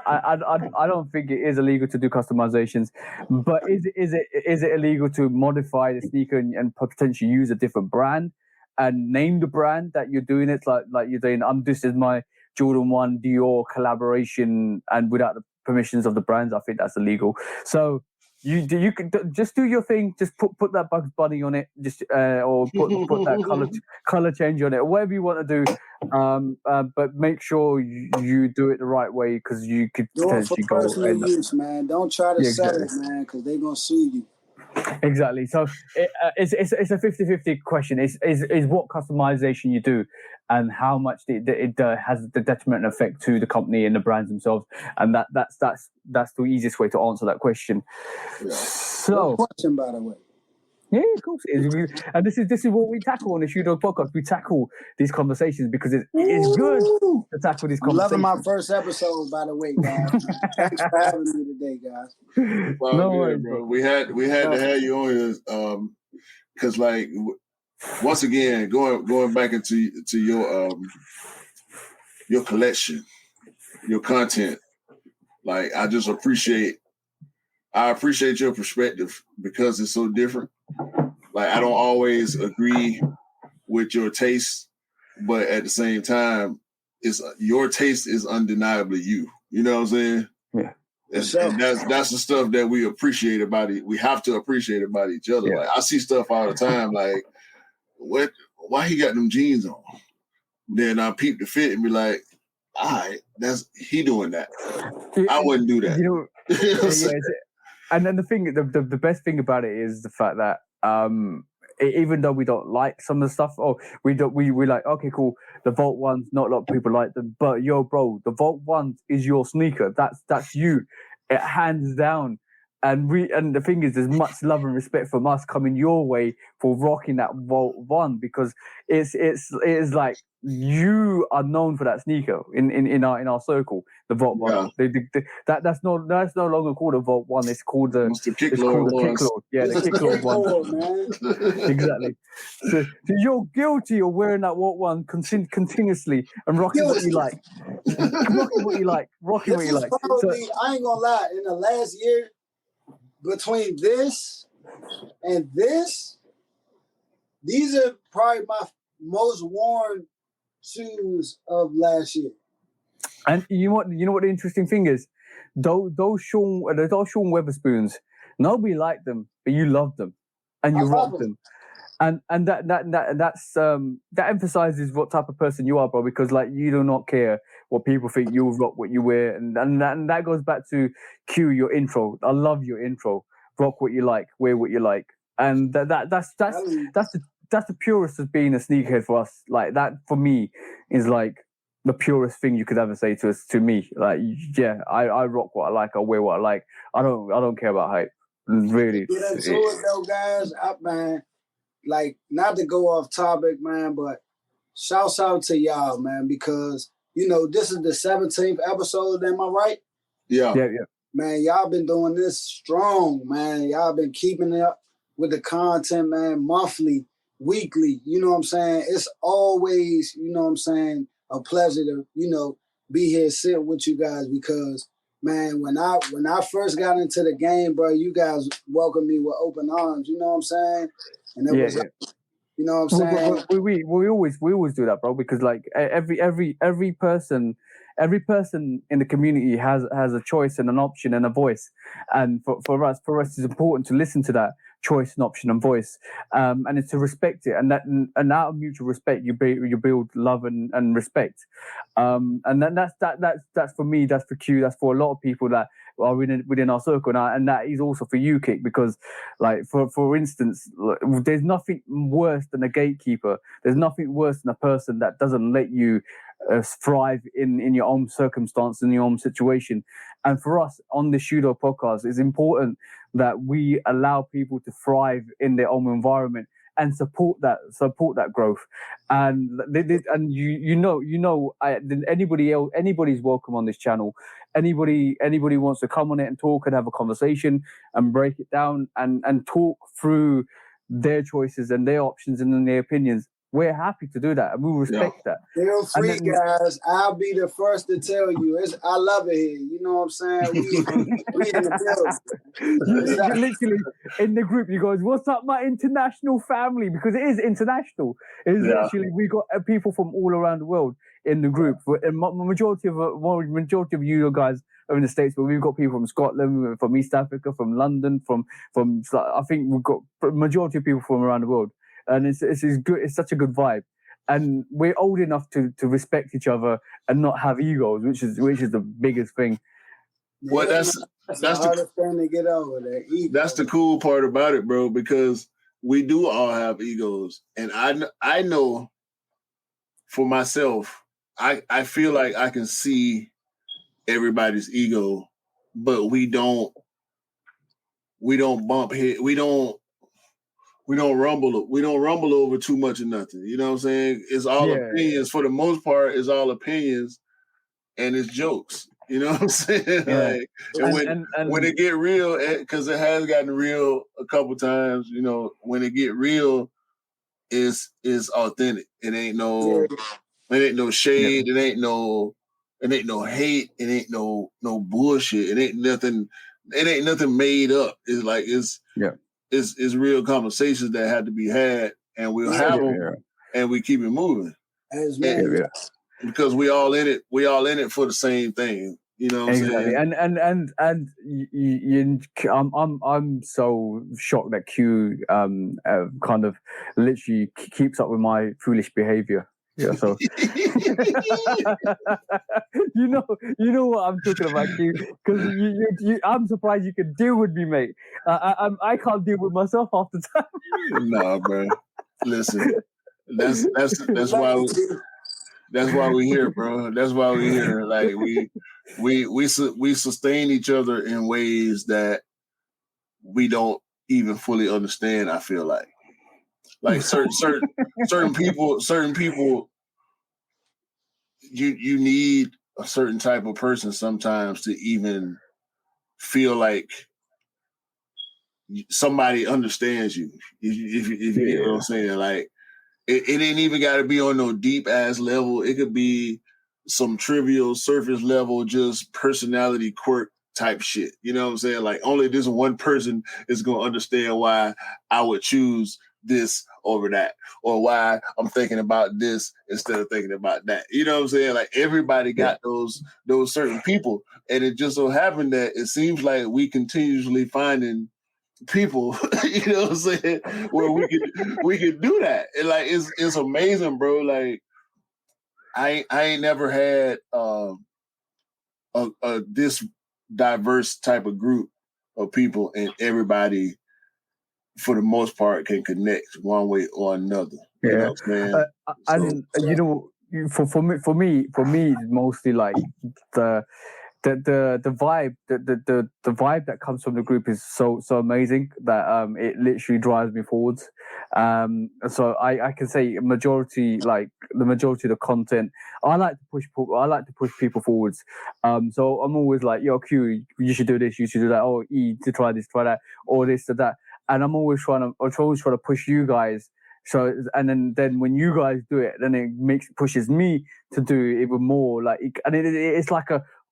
I don't think it is illegal to do customizations. But is it illegal to modify the sneaker and potentially use a different brand and name the brand that you're doing it, like you're saying, this is my Jordan 1 Dior collaboration, and without the permissions of the brands? I think that's illegal. So you can just do your thing. Just put that Bugs Bunny on it, just or put that color change on it, or whatever you want to do. But make sure you do it the right way, because you could potentially go. Do it for personal use, man. Don't try to sell it, man, because they're gonna sue you. Exactly. So it's a 50-50 question. Is what customization you do and how much it has the detriment effect to the company and the brands themselves, and that's the easiest way to answer that question. Yeah. So, good question, by the way. Yeah, of course it is. And this is what we tackle on the Shoot Dog podcast. We tackle these conversations because it is good to tackle these conversations. I'm loving my first episode, by the way, guys. Thanks for having me today, guys. Well, no worries, bro. We had to have you on here because, like, once again, going back into your collection, your content. Like, I appreciate your perspective because it's so different. Like, I don't always agree with your taste, but at the same time, your taste is undeniably you. You know what I'm saying? Yeah. And that's the stuff that we appreciate about it. We have to appreciate about each other. Yeah. Like, I see stuff all the time, like, why he got them jeans on? Then I peep the fit and be like, all right, he doing that. I wouldn't do that. You know, and then the best thing about it is the fact that even though we don't like some of the stuff, we like, okay, cool, the Vault ones, not a lot of people like them, but yo, bro, the Vault ones is your sneaker. That's you, it hands down. And the thing is, there's much love and respect from us coming your way for rocking that Vault 1, because it is like you are known for that sneaker in our circle, the Vault One. That's no longer called a Vault One. It's called the Kick Lord. Yeah, the Kick Lord one. Man. Exactly. So you're guilty of wearing that Vault One continuously and rocking what you like. Rocking what you like. Probably, I ain't gonna lie. In the last year, between this and this, these are probably my most worn shoes of last year. And you know what the interesting thing is? Those Sean Weatherspoons, nobody liked them, but you loved them, and you rocked them. And that emphasizes what type of person you are, bro. Because like you do not care what people think. You'll rock what you wear, and that goes back to Q, your intro. I love your intro. Rock what you like, wear what you like, and that's the purest of being a sneakerhead for us. Like that for me is like the purest thing you could ever say to me. Like I rock what I like. I wear what I like. I don't care about hype. Really. Get into it though, guys. Man. Like, not to go off topic, man, but shouts out to y'all, man, because, this is the 17th episode, am I right? Yeah. Man, y'all been doing this strong, man. Y'all been keeping it up with the content, man, monthly, weekly, you know what I'm saying? It's always, you know what I'm saying, a pleasure to, be here, sit with you guys because, man, when I first got into the game, bro, you guys welcomed me with open arms, you know what I'm saying? And it was, you know what I'm saying? We always do that, bro. Because like every person in the community has a choice and an option and a voice. And for us, it's important to listen to that choice and option and voice. And it's to respect it. And out of mutual respect, you build love and respect. And then that's for me. That's for Q. That's for a lot of people that are within our circle now, and that is also for you, Kick, because like for instance, there's nothing worse than a gatekeeper. There's nothing worse than a person that doesn't let you thrive in your own circumstance, in your own situation. And for us on the Shudo podcast, it's important that we allow people to thrive in their own environment and support that growth. And anybody's welcome on this channel. Anybody wants to come on it and talk and have a conversation and break it down and talk through their choices and their options and their opinions. We're happy to do that and we respect that. Feel free, guys. I'll be the first to tell you. I love it here. You know what I'm saying? We in the building. Literally in the group, you guys, what's up, my international family? Because it is international. It's literally, we got people from all around the world in the group. And majority of you guys are in the States, but we've got people from Scotland, from East Africa, from London, from I think we've got majority of people from around the world. And it's good. It's such a good vibe, and we're old enough to respect each other and not have egos, which is the biggest thing. Well, that's the hardest thing to get over. That's the cool part about it, bro, because we do all have egos, and I know for myself, I feel like I can see everybody's ego, but we don't bump head. We don't rumble over too much of nothing. You know what I'm saying? It's all opinions. For the most part, it's all opinions and it's jokes. You know what I'm saying? Yeah. When it get real, because it has gotten real a couple times, when it get real, it's authentic. It ain't no shade. It ain't no hate. It ain't no bullshit. It ain't nothing made up. It's like it's real conversations that had to be had, and we'll have them, and we keep it moving. Because we all in it. We all in it for the same thing. You know what I'm saying? And I'm so shocked that Q kind of literally keeps up with my foolish behavior. Yeah, so you know what I'm talking about, Q, because I'm surprised you can deal with me, mate. I can't deal with myself half the time. Nah, bro. Listen, that's why we're here, bro. That's why we're here. Like we sustain each other in ways that we don't even fully understand. I feel like certain people you need a certain type of person sometimes to even feel like somebody understands you. If you get what I'm saying, like it ain't even got to be on no deep ass level. It could be some trivial surface level, just personality quirk type shit. You know what I'm saying? Like only this one person is gonna understand why I would choose this over that, or why I'm thinking about this instead of thinking about that. You know what I'm saying? Like everybody got those certain people, and it just so happened that it seems like we continuously finding people, you know what I'm saying, where we can do that. And like it's amazing, bro. Like I ain't never had a this diverse type of group of people, and everybody for the most part can connect one way or another. You know what I'm saying? You know, for me, it's mostly like the vibe, the vibe that comes from the group is so amazing that it literally drives me forwards. So I can say the majority of the content, I like to push people forwards. So I'm always like, yo, Q, you should do this, you should do that. Oh, E, to try this, try that, or this, or that. And I'm always trying to push you guys. So and then when you guys do it, then it pushes me to do even more. Like, and it's like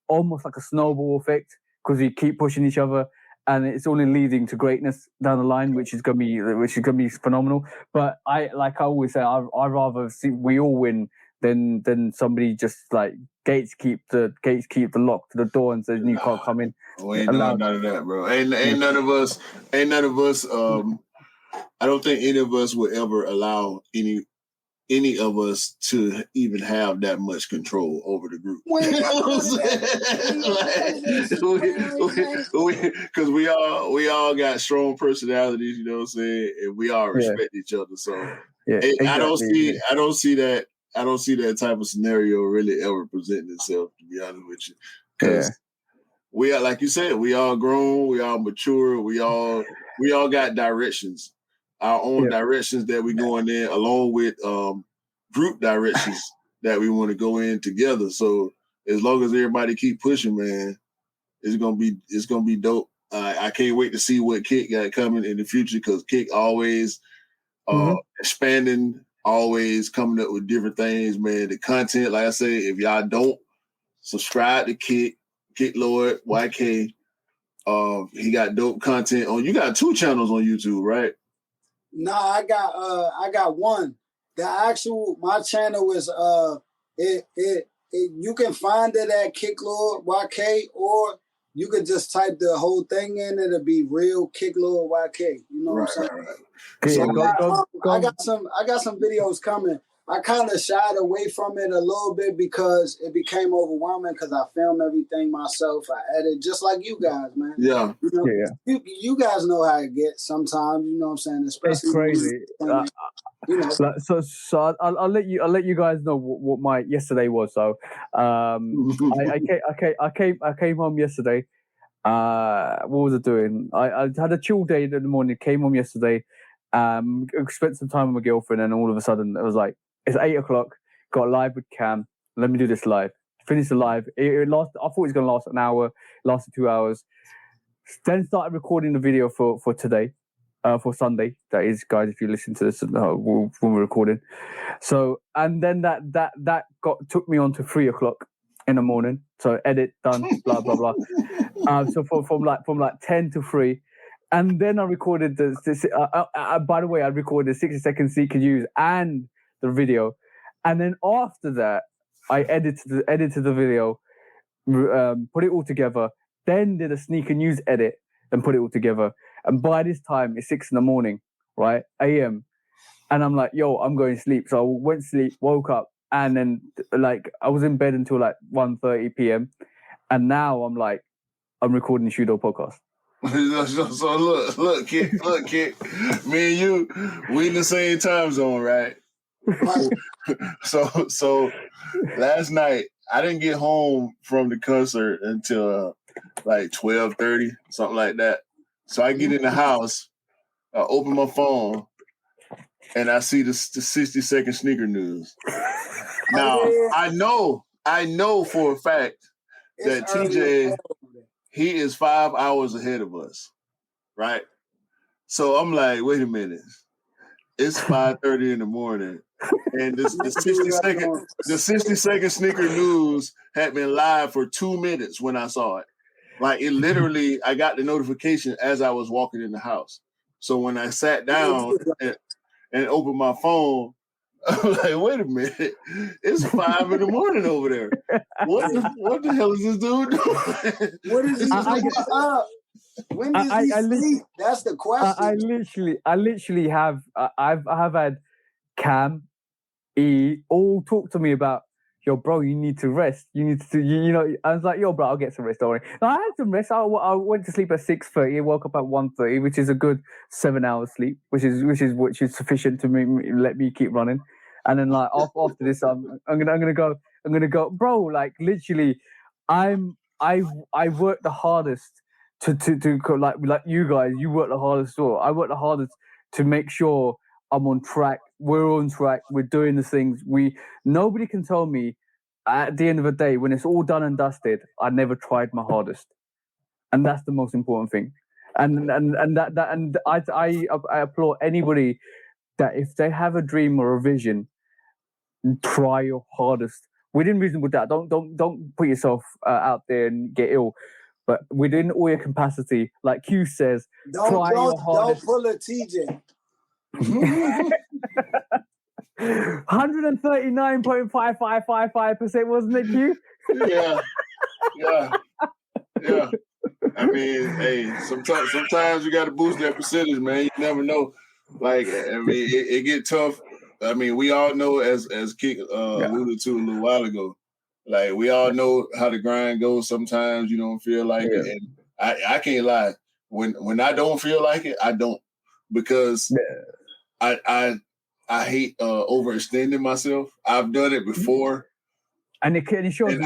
almost like a snowball effect, because we keep pushing each other, and it's only leading to greatness down the line, which is gonna be phenomenal. But I always say, I rather see we all win than somebody just like gatekeep the lock to the door and says you can't come in. We ain't doing none of that, bro. Ain't none of us. I don't think any of us would ever allow any of us to even have that much control over the group. You know what I'm saying? Because we all got strong personalities, you know what I'm saying, and we all respect each other. So exactly. I don't see that type of scenario really ever presenting itself, to be honest with you. Because we are, like you said, we all grown, we all mature, we all got directions. Our own directions that we going in, along with group directions that we want to go in together. So as long as everybody keep pushing, man, it's gonna be dope. I can't wait to see what Kick got coming in the future, because Kick always expanding, always coming up with different things, man. The content, like I say, if y'all don't subscribe to Kick Lord YK, he got dope content on. You got 2 channels on YouTube, right? No, I got one. My channel is you can find it at Kick Lord YK, or you could just type the whole thing in. It'll be real Kick Lord YK. You know what I'm saying? Right. So I got some videos coming. I kind of shied away from it a little bit because it became overwhelming, because I film everything myself. I edit just like you guys, man. Yeah. You guys know how it gets sometimes, you know what I'm saying? Especially it's crazy. You know. So I'll let you guys know what my yesterday was. So I came home yesterday. What was I doing? I had a chill day in the morning. Came home yesterday. Spent some time with my girlfriend, and all of a sudden it was like, it's 8 o'clock. Got live with Cam. Let me do this live. Finished the live. It lasted. I thought it was going to last an hour. Lasted 2 hours. Then started recording the video for today, for Sunday. That is, guys, if you listen to this when we're recording. So, and then that took me on to 3 o'clock in the morning. So edit done. Blah blah blah. So from like 10 to 3. And then I recorded by the way, I recorded 60-second CQs and the video. And then after that, I edited the video, put it all together, then did a sneaker news edit and put it all together. And by this time, it's 6 a.m, right? AM. And I'm like, yo, I'm going to sleep. So I went to sleep, woke up, and then like I was in bed until like 1:30 p.m. And now I'm recording the Shudo podcast. So look, Kid. Me and you, we in the same time zone, right? So last night I didn't get home from the concert until like 12:30, something like that. So I get in the house, I open my phone, and I see the 60-second sneaker news. Now I know I know for a fact that TJ, he is 5 hours ahead of us, right? So I'm like, wait a minute. It's 5:30 in the morning. And the 60-second sneaker news had been live for 2 minutes when I saw it. Like it literally, I got the notification as I was walking in the house. So when I sat down and opened my phone, I'm like, wait a minute, it's 5 in the morning over there. What the hell is this dude doing? What is he doing up? When does he sleep? That's the question. I literally have I've had Cam, E all talk to me about, yo, bro, you need to rest. You need to, you know. I was like, yo, bro, I'll get some rest. Don't worry. No, I had some rest. I went to sleep at 6:30. Woke up at 1:30, which is a good 7 hours sleep, which is sufficient to let me keep running. And then like after this, I'm gonna go, bro. Like literally, I work the hardest to like you guys. You work the hardest. So I work the hardest to make sure I'm on track. We're on track. We're doing the things. Nobody can tell me at the end of the day, when it's all done and dusted, I never tried my hardest, and that's the most important thing. And I applaud anybody that if they have a dream or a vision, try your hardest within reasonable doubt. Don't put yourself out there and get ill. But within all your capacity, like Q says, try your hardest. Don't pull a TJ. 139.5555%, wasn't it, Q? Yeah. I mean, hey, sometimes you got to boost that percentage, man. You never know. Like, I mean, it get tough. I mean, we all know, as Kick alluded to a little while ago, like we all know how the grind goes. Sometimes you don't feel like it, and I can't lie. When I don't feel like it, I don't, because I hate overextending myself. I've done it before, and it shows. And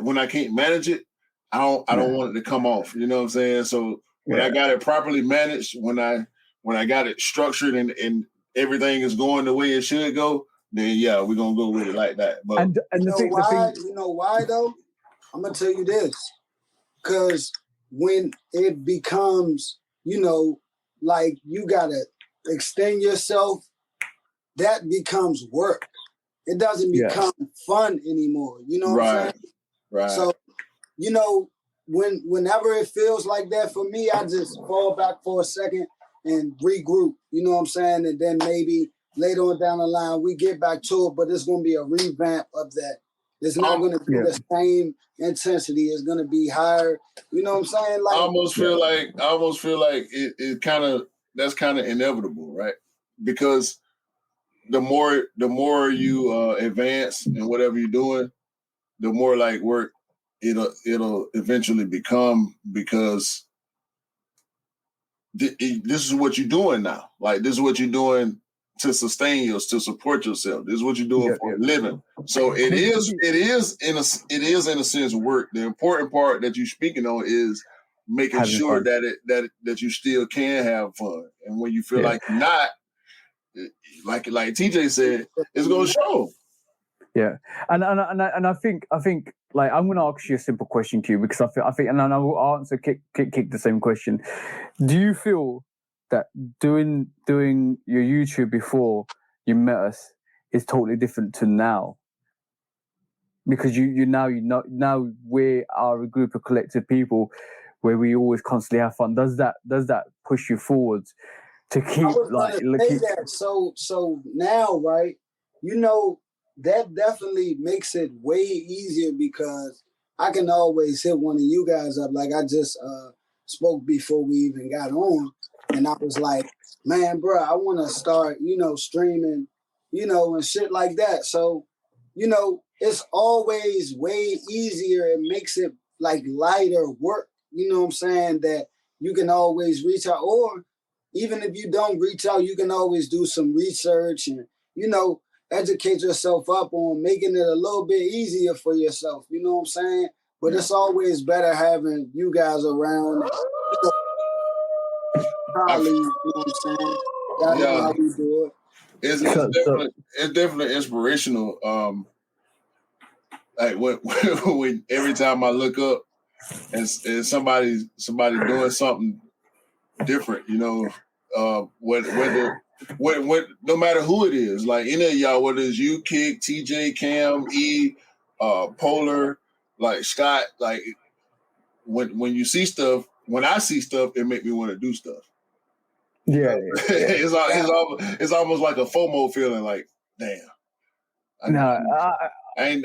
when I can't manage it, I don't want it to come off. You know what I'm saying? So when I got it properly managed, when I got it structured and everything is going the way it should go, then we're gonna go with it like that. But you know why though? I'm gonna tell you this, because when it becomes, like you gotta extend yourself, that becomes work. It doesn't become fun anymore. You know what I'm saying? Right. So, whenever it feels like that for me, I just fall back for a second and regroup. You know what I'm saying? And then maybe later on down the line, we get back to it, but it's going to be a revamp of that. It's not going to be the same intensity. It's going to be higher. You know what I'm saying? Like, I almost feel like it kind of, that's kind of inevitable, right? Because the more you advance in whatever you're doing, the more like work it'll eventually become, because this is what you're doing now. Like this is what you're doing to sustain to support yourself. This is what you're doing for a living. So it is in a sense work. The important part that you're speaking on is making sure that you still can have fun. And when you feel like you're not, like TJ said, it's gonna show. Yeah, and I think like I'm gonna ask you a simple question, Q, because I think, and I will answer kick the same question. Do you feel that doing your YouTube before you met us is totally different to now? Because now we are a group of collective people where we always constantly have fun. Does that push you forwards to keep that? So now, right? That definitely makes it way easier, because I can always hit one of you guys up. Like I just spoke before we even got on, and I was like, man, bro, I want to start, streaming, and shit like that. So, it's always way easier. It makes it like lighter work. You know what I'm saying? That you can always reach out, or even if you don't reach out, you can always do some research and, educate yourself up on making it a little bit easier for yourself. You know what I'm saying? But it's always better having you guys around. Colleagues, you know what I'm saying? Y'all know how we do it. It's definitely inspirational. Like when every time I look up and somebody doing something different, you know, whether no matter who it is, like any of y'all, whether it's you, Kick, TJ, Cam, E, Polar, like Scott, like when you see stuff, when I see stuff, it make me want to do stuff. Yeah. It's almost like a FOMO feeling, like, damn. I ain't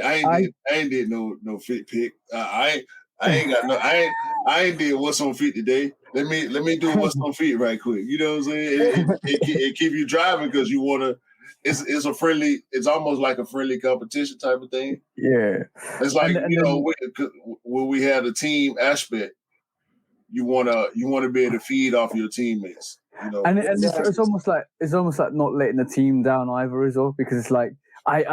did no fit pick. I ain't did what's on feet today. Let me do what's on feet right quick. You know what I'm saying? It keep you driving because you want to. It's a friendly. It's almost like a friendly competition type of thing. Yeah, it's like when we had a team aspect, you wanna be able to feed off your teammates. You know, and it's almost like not letting the team down either as well, because it's like I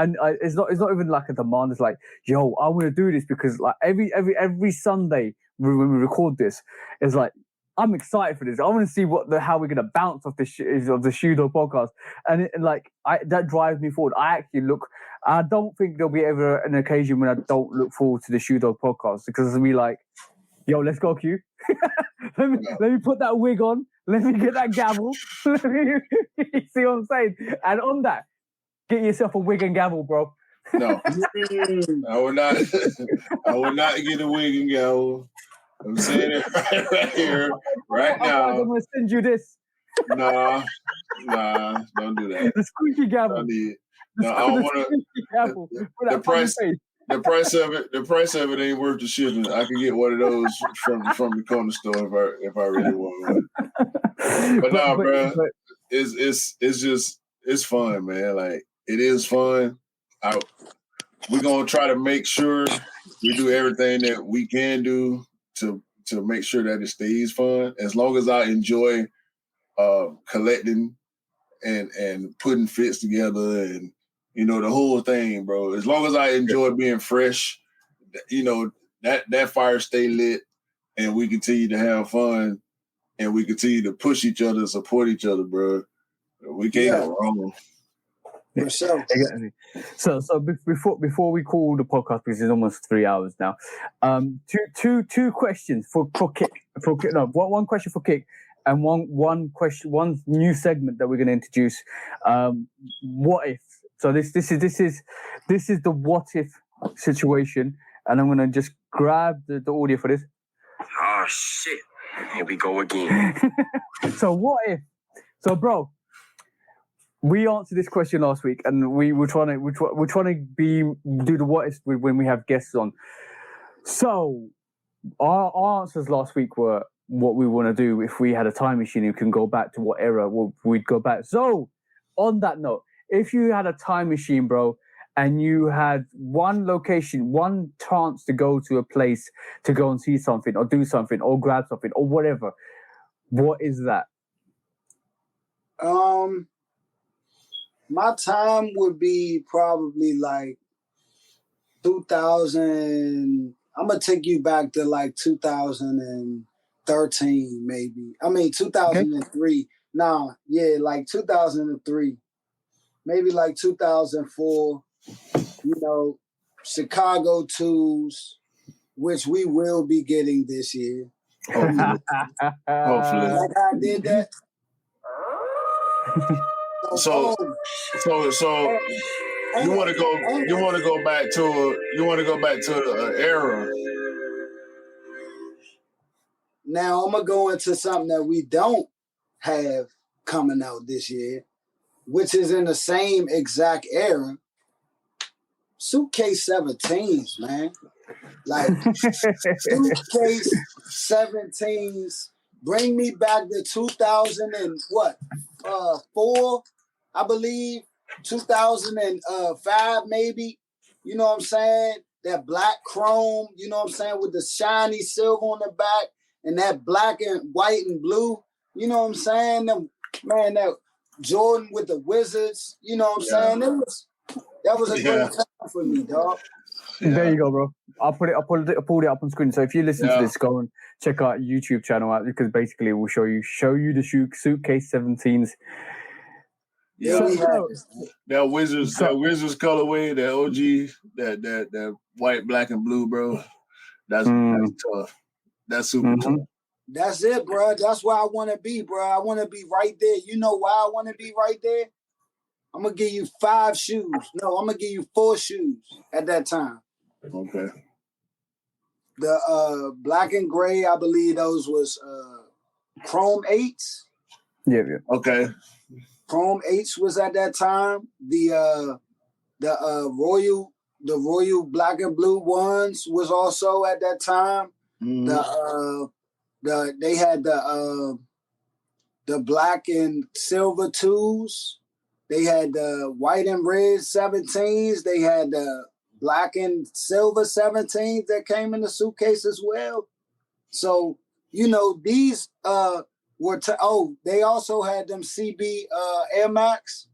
it's not even like a demand. It's like, yo, I want to do this because like every Sunday when we record this, it's like I'm excited for this. I want to see how we're gonna bounce off the Shudo podcast, and that drives me forward. I don't think there'll be ever an occasion when I don't look forward to the Shudo podcast, because it'll be like, yo, let's go, Q. let me put that wig on. Let me get that gavel. You see what I'm saying? And on that, get yourself a wig and gavel, bro. No, I would not. I would not get a wig and gavel. I'm saying it right here, right now. I'm gonna send you this. Nah, don't do that. The squeaky gavel. I don't want to. The price of it ain't worth the shipping. I can get one of those from the corner store if I really want one. But bro, it's fun, man. Like, it is fun. We're gonna try to make sure we do everything that we can do to make sure that it stays fun. As long as I enjoy collecting and putting fits together and, you know, the whole thing, bro. As long as I enjoy being fresh, you know, that fire stay lit, and we continue to have fun, and we continue to push each other, support each other, bro. We can't go wrong. Yeah. So before we call the podcast, because it's almost 3 hours now, two questions for Kick. One question for Kick, and one question, one new segment that we're going to introduce. What if? So this is the what if situation, and I'm going to just grab the audio for this. Oh shit! Here we go again. So what if? So bro, we answered this question last week, and we're trying to do the what if when we have guests on. So our answers last week were what we want to do if we had a time machine and we can go back to what era we'd go back. So on that note, if you had a time machine, bro, and you had one location, one chance to go to a place to go and see something or do something or grab something or whatever, what is that? My time would be probably like 2000. I'm going to take you back to like 2013, maybe. I mean, 2003. Okay. Nah, yeah, like 2003. Maybe like 2004. You know, Chicago 2s, which we will be getting this year. Hopefully. Like I did that. So you want to go back to an era. Now I'm gonna go into something that we don't have coming out this year, which is in the same exact era. Suitcase 17s, man. Like Suitcase 17s. Bring me back to 2004, I believe, 2005 maybe. You know what I'm saying? That black chrome, you know what I'm saying, with the shiny silver on the back and that black and white and blue. You know what I'm saying? That Jordan with the Wizards. You know what I'm saying? That was a good time for me, dog. Yeah. There you go, bro. I pulled it up on screen. So if you listen to this, go and check our YouTube channel out, because basically we'll show you the Suitcase 17s. Yeah, that Wizards colorway, that OG, that white, black, and blue, bro. That's tough. That's super tough. That's it, bro. That's where I want to be, bro. I want to be right there. You know why I want to be right there? I'm going to give you 5 shoes. No, I'm going to give you 4 shoes at that time. Okay. The black and gray, I believe those was Chrome 8s. Yeah. Okay. Chrome 8s was at that time. The royal black and blue ones was also at that time. They had the black and silver 2s. They had the white and red 17s. They had the black and silver 17s that came in the suitcase as well. So, these were they also had them CB Air Max,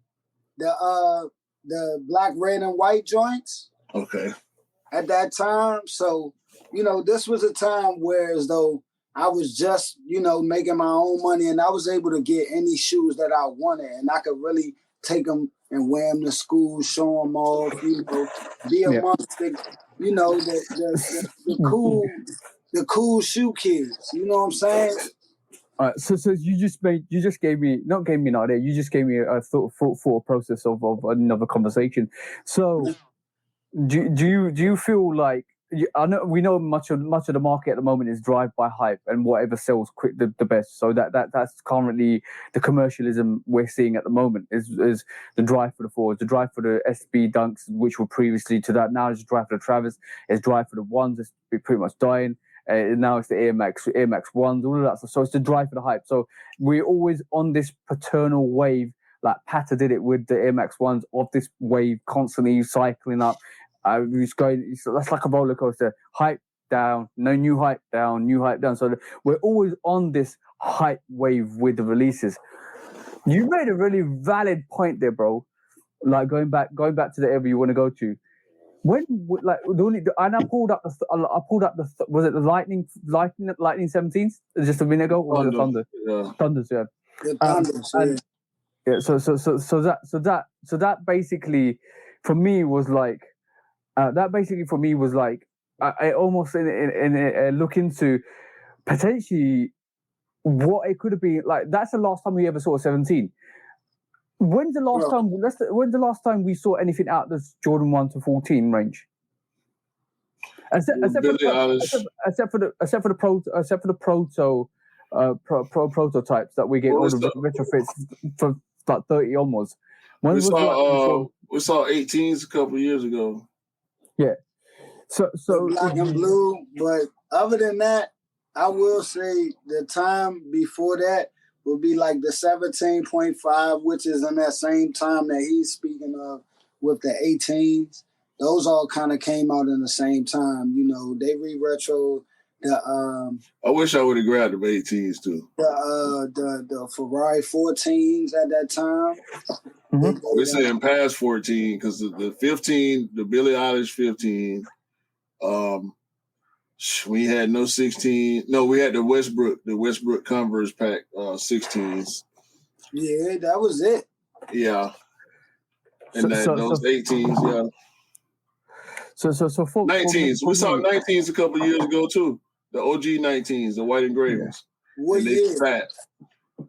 the black, red, and white joints. Okay. At that time. So, this was a time where as though I was just, making my own money and I was able to get any shoes that I wanted and I could really take them and wear them to school, show them off, be amongst the cool shoe kids. You know what I'm saying? All right, so you just gave me an idea. You just gave me a thought process of another conversation. So, do you feel like I know we know much of the market at the moment is drive by hype and whatever sells quick the best. So that's currently the commercialism we're seeing at the moment is the drive for the Fords, the drive for the SB Dunks, which were previously to that. Now it's drive for the Travis, it's drive for the ones. It's pretty much dying. Now it's the Air Max ones, all of that. So it's the drive for the hype. So we're always on this paternal wave, like Pata did it with the Air Max ones, of this wave constantly cycling up. That's like a roller coaster. Hype down, no new hype down, new hype down. So we're always on this hype wave with the releases. You made a really valid point there, bro. Like going back to the era you want to go to. When like the only and I pulled up the was it the Lightning 17s just a minute ago, or was it Thunder? Yeah. Thunders, yeah. The Thunders, yeah. So that basically for me was like I almost in look into potentially what it could have been like. That's the last time we ever saw a 17. When's the last time we saw anything out this Jordan 1 to 14 range? Except for the prototypes that we get all the retrofits from like 30 onwards. We saw 18s a couple of years ago. Yeah. So black and blue, but other than that, I will say the time before that would be like the 17.5, which is in that same time that he's speaking of with the 18s. Those all kind of came out in the same time. They re-retro the. I wish I would have grabbed the 18s too. The Ferrari 14s at that time. Mm-hmm. We're saying past 14 because the 15, the Billie Eilish 15. We had no 16. No, we had the Westbrook Converse pack 16s. Yeah, that was it. Yeah, and those 18s. Yeah. So for 19s. We saw 19s a couple of years ago too. The OG 19s, the white and gray ones. What year? Fat.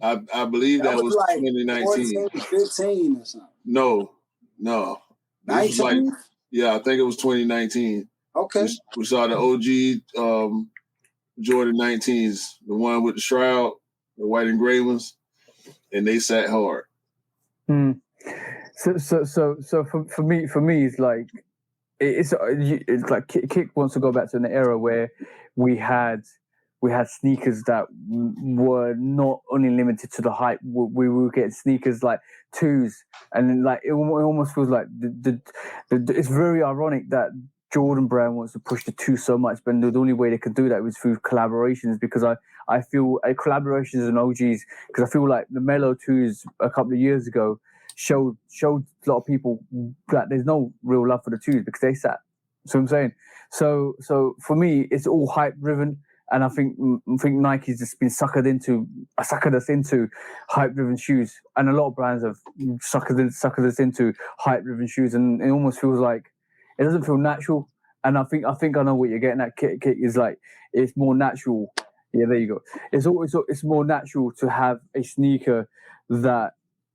I believe that was like 2019. 14, 15 or something. No. 19? I think it was 2019. Okay. We saw the OG Jordan 19s, the one with the shroud, the white and gray ones, and they sat hard. So for me, it's like it's like Kick wants to go back to an era where we had sneakers that were not only limited to the hype. We were getting sneakers like 2s, and then like it almost feels like it's very ironic that Jordan Brand wants to push the 2 so much, but the only way they could do that was through collaborations, because I feel collaborations and OGs, because I feel like the Melo 2s a couple of years ago showed a lot of people that there's no real love for the 2s because they sat. So I'm saying, so for me, it's all hype driven, And I think Nike's just been suckered us into hype-driven shoes, and a lot of brands have suckered us into hype-driven shoes, and it almost feels like it doesn't feel natural. And I think I know what you're getting at. Kick is like it's more natural. Yeah, there you go. It's more natural to have a sneaker that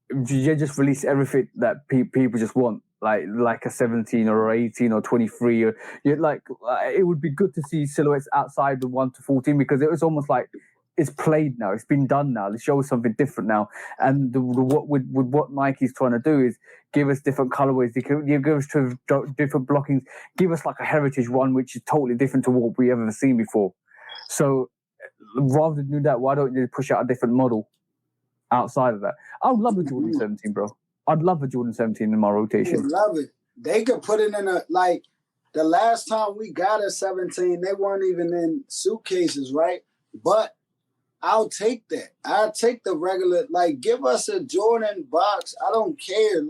you just release everything that people just want, like a 17 or 18 or 23. Or it would be good to see silhouettes outside the 1 to 14 because it was almost like it's played now. It's been done now. It shows something different now. And what Nike's trying to do is give us different colorways. They give us different blockings. Give us like a heritage one, which is totally different to what we ever seen before. So rather than do that, why don't you push out a different model outside of that? I would love a Jordan 17, bro. I'd love a Jordan 17 in my rotation. I love it. They could put it in the last time we got a 17, they weren't even in suitcases, right? But I'll take that. I'll take the regular, give us a Jordan box. I don't care.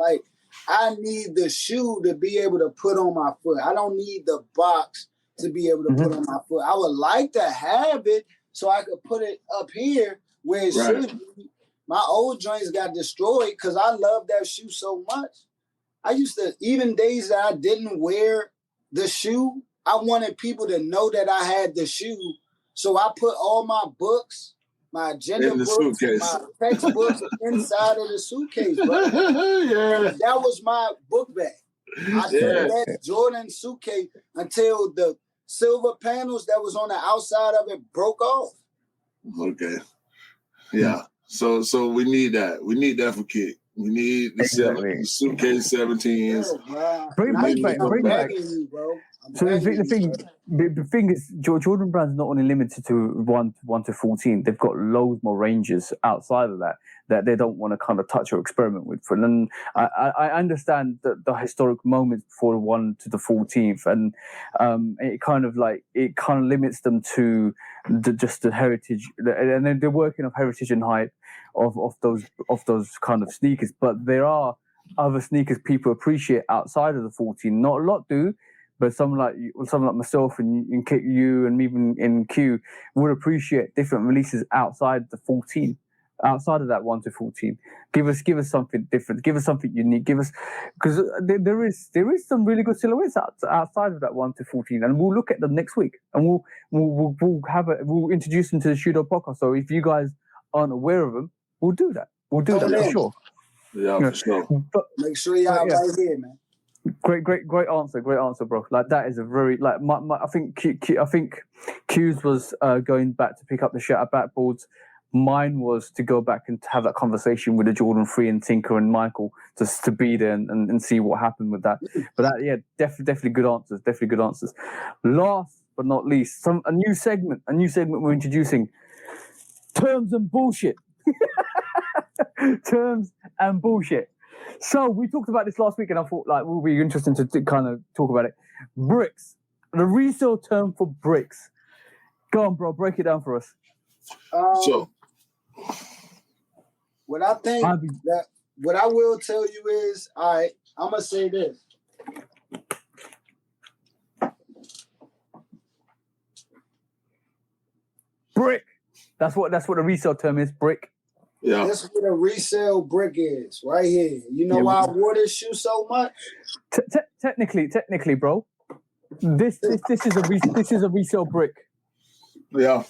I need the shoe to be able to put on my foot. I don't need the box to be able to put on my foot. I would like to have it so I could put it up here where it should be. My old joints got destroyed because I love that shoe so much. I used to, even days that I didn't wear the shoe, I wanted people to know that I had the shoe. So I put all my books, my agenda books, suitcase. my textbooks inside of the suitcase, bro. Yeah. That was my book bag. I took that Jordan suitcase until the silver panels that was on the outside of it broke off. Okay. Yeah. So we need that. We need that for Kick. We need the suitcase 17s. Bring back. So the thing is, Jordan Brand's not only limited to 1 to 14. They've got loads more ranges outside of that they don't want to kind of touch or experiment with. And I understand the historic moments before the 1 to the 14th, and it kind of limits them to just the heritage, and then they're working off heritage and hype of those kind of sneakers. But there are other sneakers people appreciate outside of the 14. Not a lot do. But someone like myself and Kick, you and even in Q would appreciate different releases outside the 14, outside of that 1 to 14. Give us something different. Give us something unique. Because there is some really good silhouettes outside of that 1 to 14, and we'll look at them next week, and we'll introduce them to the Shudo podcast. So if you guys aren't aware of them, we'll do that. We'll do that for sure. Yeah, for sure. But make sure y'all right here, man. Great answer, bro. That is a very I think Q's was going back to pick up the Shatter backboards. Mine was to go back and have that conversation with the Jordan 3 and Tinker and Michael just to be there and see what happened with that. But definitely good answers. Definitely good answers. Last but not least, a new segment we're introducing. Terms and bullshit. Terms and bullshit. So we talked about this last week, and I thought it would be interesting to kind of talk about it. Bricks, the resale term for bricks. Go on, bro, break it down for us. What I think what I will tell you is, all right, I'm gonna say this. Brick. That's what the resale term is. Brick. Yeah. That's what a resale brick is, right here. You know why I wore this shoe so much? Technically, bro, this is a resale brick. Yeah.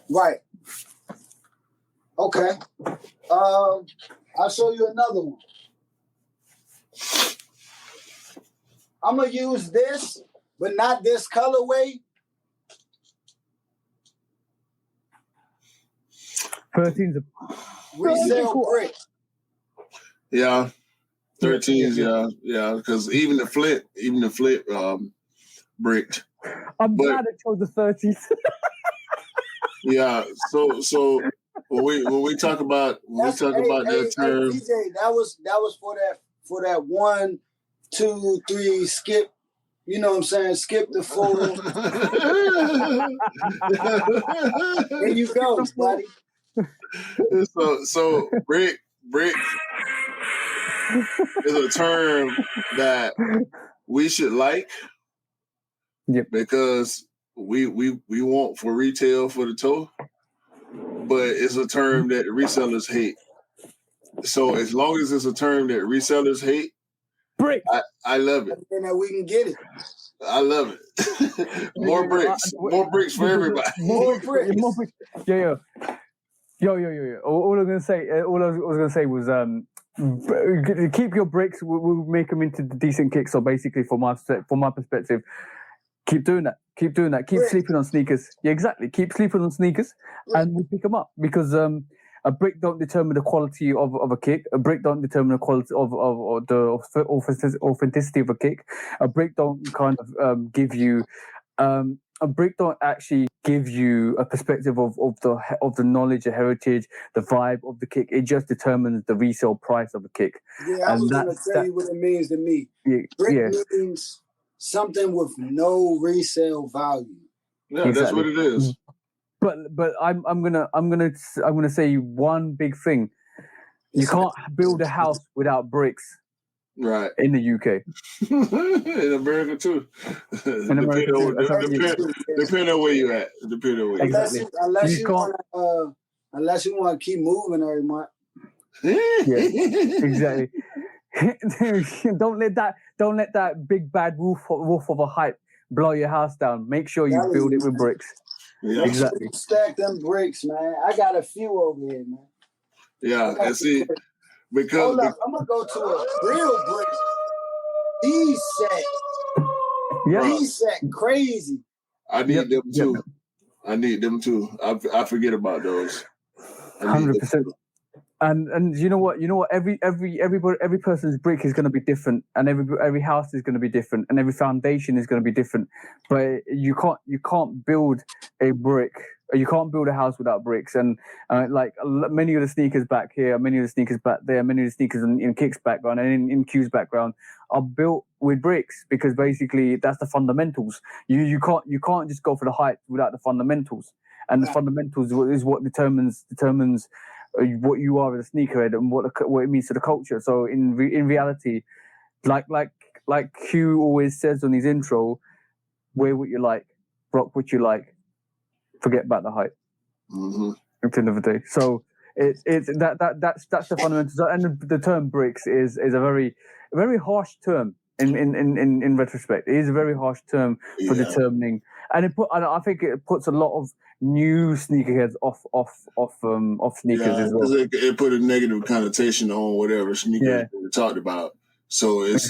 Right. Okay. I'll show you another one. I'm gonna use this, but not this colorway. 13's a resale brick. Yeah, 13s. Yeah, because even the flip, bricked. I'm glad I chose the 30s. Yeah. So when we talk about that term, DJ, that was for that 1, 2, 3 skip. You know what I'm saying? Skip the 4. There you go, buddy. So brick is a term that we should like, because we want for retail for the toe, but it's a term that the resellers hate. So as long as it's a term that resellers hate, I love it. And that we can get it. I love it. More bricks for everybody. More bricks. Yeah. All I was gonna say was keep your bricks. We'll make them into decent kicks. So basically, from my perspective, keep doing that. Keep sleeping on sneakers. Yeah, exactly. Keep sleeping on sneakers, and we'll pick them up because a brick don't determine the quality of a kick. A brick don't determine the quality of the authenticity of a kick. A brick don't kind of give you. A brick don't actually give you a perspective of the knowledge, the heritage, the vibe of the kick. It just determines the resale price of a kick. Yeah, I was going to tell you what it means to me. Brick means something with no resale value. Yeah, exactly. That's what it is. But I'm gonna say one big thing. You can't build a house without bricks. Right. In the UK. In America too. Depending on where you at. Unless you want to keep moving every month. Yeah, exactly. Don't let that big bad wolf of a hype blow your house down. Make sure you build it with bricks. Yeah. Exactly. Stack them bricks, man. I got a few over here, man. Yeah, and see. Because hold up, I'm gonna go to a real brick. These set crazy. I need them too. Yep. I need them too. I forget about those. 100%. And you know what? Every person's brick is going to be different, and every house is going to be different, and every foundation is going to be different. But you can't build a brick. You can't build a house without bricks. And like many of the sneakers back here, many of the sneakers back there, many of the sneakers in Kicks background and in Q's background are built with bricks because basically that's the fundamentals. You can't just go for the height without the fundamentals, and the fundamentals is what determines what you are as a sneakerhead and what it means to the culture. So in reality, like Q always says on his intro, wear what you like, rock what you like, forget about the hype. Mm-hmm. At the end of the day, so that's the fundamentals. And the term bricks is a very harsh term. In retrospect, it is a very harsh term for determining, and I think it puts a lot of new sneakerheads off sneakers as well. It put a negative connotation on whatever sneakers we talked about. So it's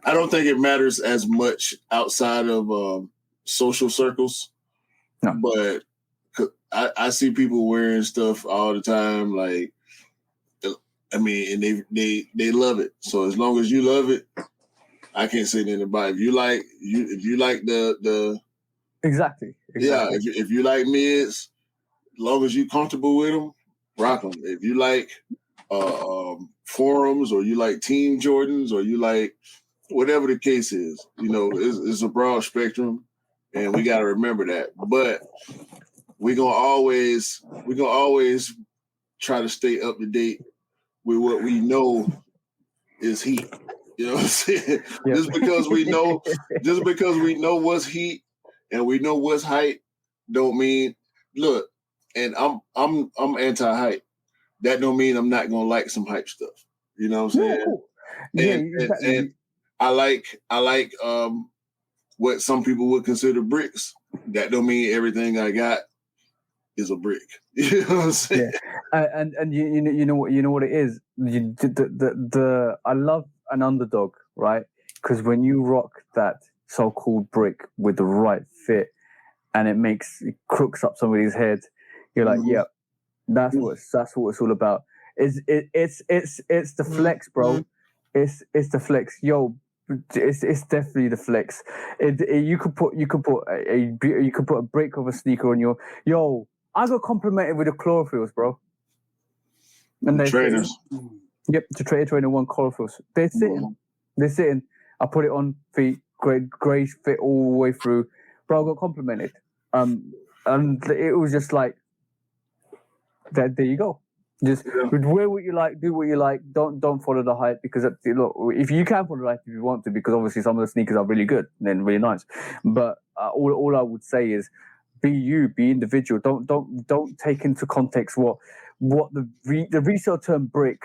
I don't think it matters as much outside of social circles, but I see people wearing stuff all the time, like. I mean, and they love it. So as long as you love it, I can't say anything about it. If you like the exactly. Yeah. If you like mids, as long as you're comfortable with them, rock them. If you like forums or you like Team Jordans or you like whatever the case is, it's a broad spectrum, and we got to remember that. But we're gonna always try to stay up to date with what we know is heat. You know what I'm saying? Yep. Just because we know what's heat and we know what's hype, don't mean look, and I'm anti-hype. That don't mean I'm not gonna like some hype stuff. You know what I'm saying? Yeah, and I like what some people would consider bricks. That don't mean everything I got is a brick. You know what I'm saying? Yeah. And you know what it is. I love an underdog, right? Because when you rock that so-called brick with the right fit, and it crooks up somebody's head, you're like, yeah, that's what it's all about. It's the flex, bro. It's the flex, yo. It's definitely the flex. You could put a brick of a sneaker on your yo. I got complimented with the chlorophylls, bro. And they're trainers. Yep, to trainer one chlorophylls. They're sitting. I put it on feet, grey fit all the way through. Bro, I got complimented. And it was just like that. There you go. Just wear what you like, do what you like. Don't follow the hype, because look, if you can follow the hype if you want to, because obviously some of the sneakers are really good and then really nice. But all I would say is, be you, be individual. Don't take into context what the resale term brick.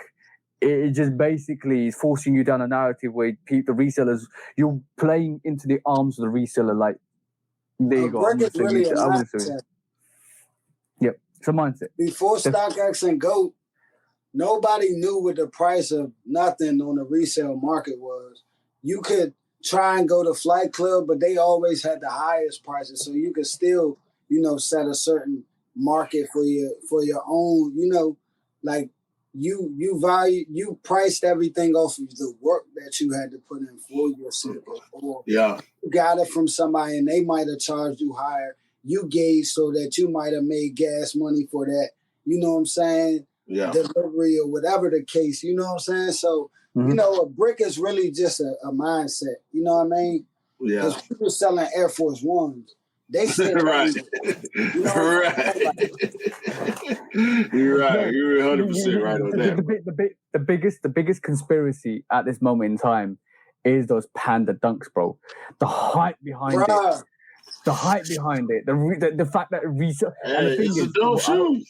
It just basically is forcing you down a narrative where the resellers, you're playing into the arms of the reseller. Like, there you go. Brick is really a mindset. Yep, it's a mindset. Before StockX and GOAT, nobody knew what the price of nothing on the resale market was. You could try and go to Flight Club, but they always had the highest prices, so you could still, set a certain market for your own, like you priced everything off of the work that you had to put in for yourself. Or you got it from somebody and they might have charged you higher. You gave so that you might have made gas money for that. You know what I'm saying? Yeah. Delivery or whatever the case. You know what I'm saying? So, a brick is really just a mindset. You know what I mean? Yeah. Because people selling Air Force Ones, they still right. Right. You're right. You're 100% right on that. The biggest conspiracy at this moment in time is those Panda Dunks, bro. The hype behind it. The hype behind it. The fact that resale. It's a dope shoe.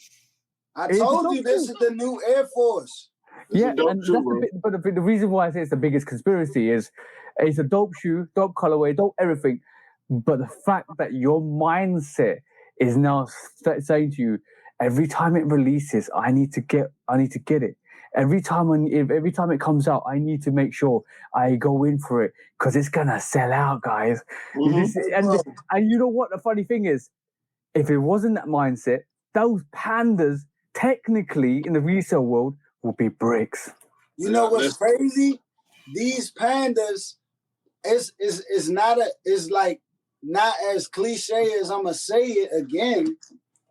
I told you this is the new Air Force. Yeah, and shoe, but the reason why I say it's the biggest conspiracy is it's a dope shoe, dope colorway, dope everything. But the fact that your mindset is now saying to you, every time it releases, I need to get it. Every time it comes out, I need to make sure I go in for it because it's gonna sell out, guys. Mm-hmm. And you know what the funny thing is, if it wasn't that mindset, those Pandas technically in the resale world will be bricks. You know what's crazy? These Pandas is not as cliche as I'm gonna say it again.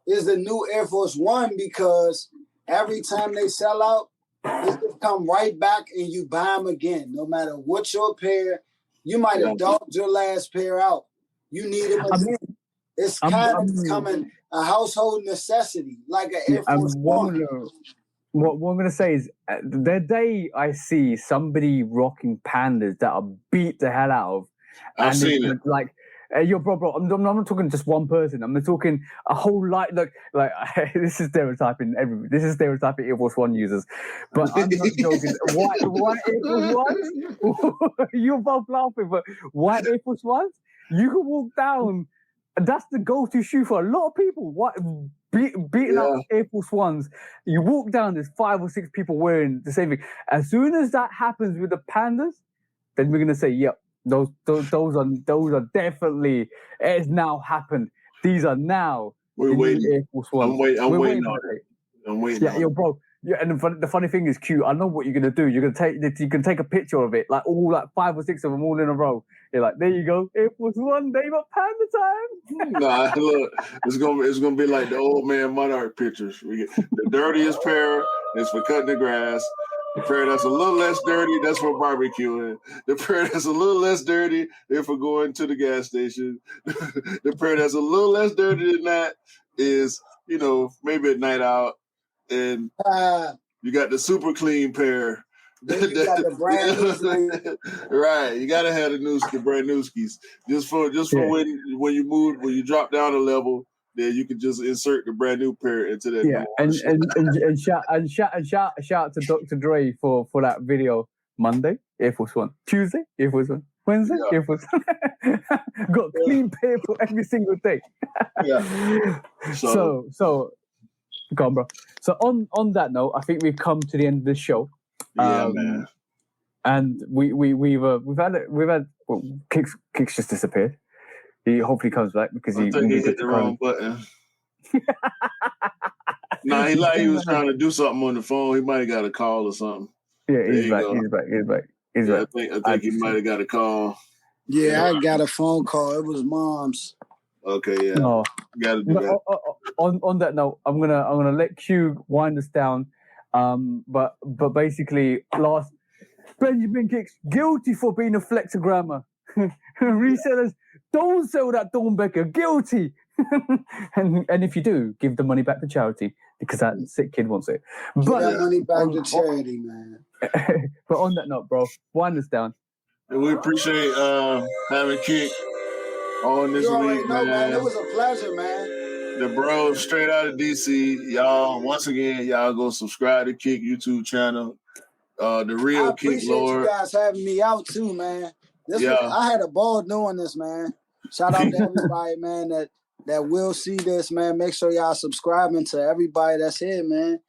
Is the new Air Force One, because every time they sell out, they just come right back and you buy them again. No matter what your pair, you might have dogged your last pair out. You need them again. It's kind of becoming a household necessity, like an Air Force One. What I'm going to say is, the day I see somebody rocking Pandas that are beat the hell out of, I've seen it. Like, yo, bro, I'm not talking just one person. I'm talking a whole lot. Like this is stereotyping everybody. This is stereotyping Air Force One users. But I'm not joking. White Air Force Ones? You're both laughing, but white Air Force Ones? You can walk down. That's the go-to shoe for a lot of people. Beating up Air Force Ones. You walk down, there's 5 or 6 people wearing the same thing. As soon as that happens with the Pandas, then we're gonna say, yep. Those are definitely, it has now happened. These are now we're waiting. Air Force One. I'm waiting on it. I'm waiting. Yeah, yo, bro. Yeah, and the funny thing is, Q, I know what you're gonna do. You can take a picture of it, like 5 or 6 of them all in a row. You're like, there you go, Air Force One, they got Panda time. Nah, look, it's gonna be like the old man Monarch pictures. We get the dirtiest pair is for cutting the grass. The pair that's a little less dirty, that's for barbecuing. The pair that's a little less dirty, is for going to the gas station. The pair that's a little less dirty than that is, maybe a night out. And you got the super clean pair. Then you got the brand new. Right, you gotta have the brand new skis. Just for when you drop down a level. Then you can just insert the brand new pair into that. Yeah, and shout out to Dr. Dre for that video. Monday, Air Force One. Tuesday, Air Force One. Wednesday, Air Force One. Got a clean pair for every single day. Yeah. So go on, bro. So on that note, I think we've come to the end of the show. Yeah, man. And we've had Kicks just disappeared. He hopefully comes back because he hit the wrong button. Nah, he was trying to do something on the phone. He might have got a call or something. Yeah, he's back. I think he might have got a call. Yeah, I got a phone call. It was Mom's. Okay, yeah. No. Got to do that. On that note, I'm gonna let Q wind us down. But basically, last Benjamin Kicks guilty for being a flexogrammer. Resellers, don't sell that Dornbecker. Guilty. and if you do, give the money back to charity because that sick kid wants it. Give But that money back to charity, man. But on that note, bro, wind us down. And we appreciate having Kick on this week, man. It was a pleasure, man. The bro straight out of DC. Y'all, once again, y'all go subscribe to Kick YouTube channel. The real Kick Lord. You guys having me out too, man. I had a ball doing this, man. Shout out to everybody, man, that will see this, man. Make sure y'all subscribing to everybody that's here, man.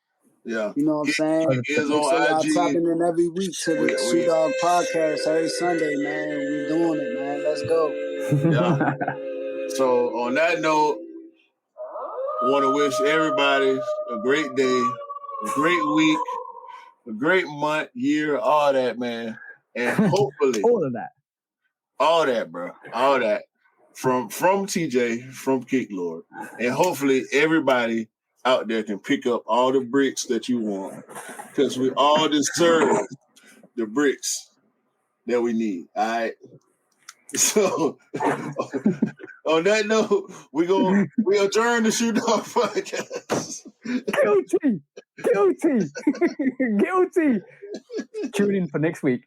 Yeah. You know what I'm saying? Make sure y'all tapping in every week to the Shoe Dog podcast every Sunday, man. We're doing it, man. Let's go. Yeah. So on that note, I want to wish everybody a great day, a great week, a great month, year, all that, man. And hopefully all that, bro. All that from TJ, from Kick Lord. And hopefully everybody out there can pick up all the bricks that you want. Because we all deserve the bricks that we need. All right. So on that note, we adjourn the Shoe Dog podcast. Guilty. Tune in for next week.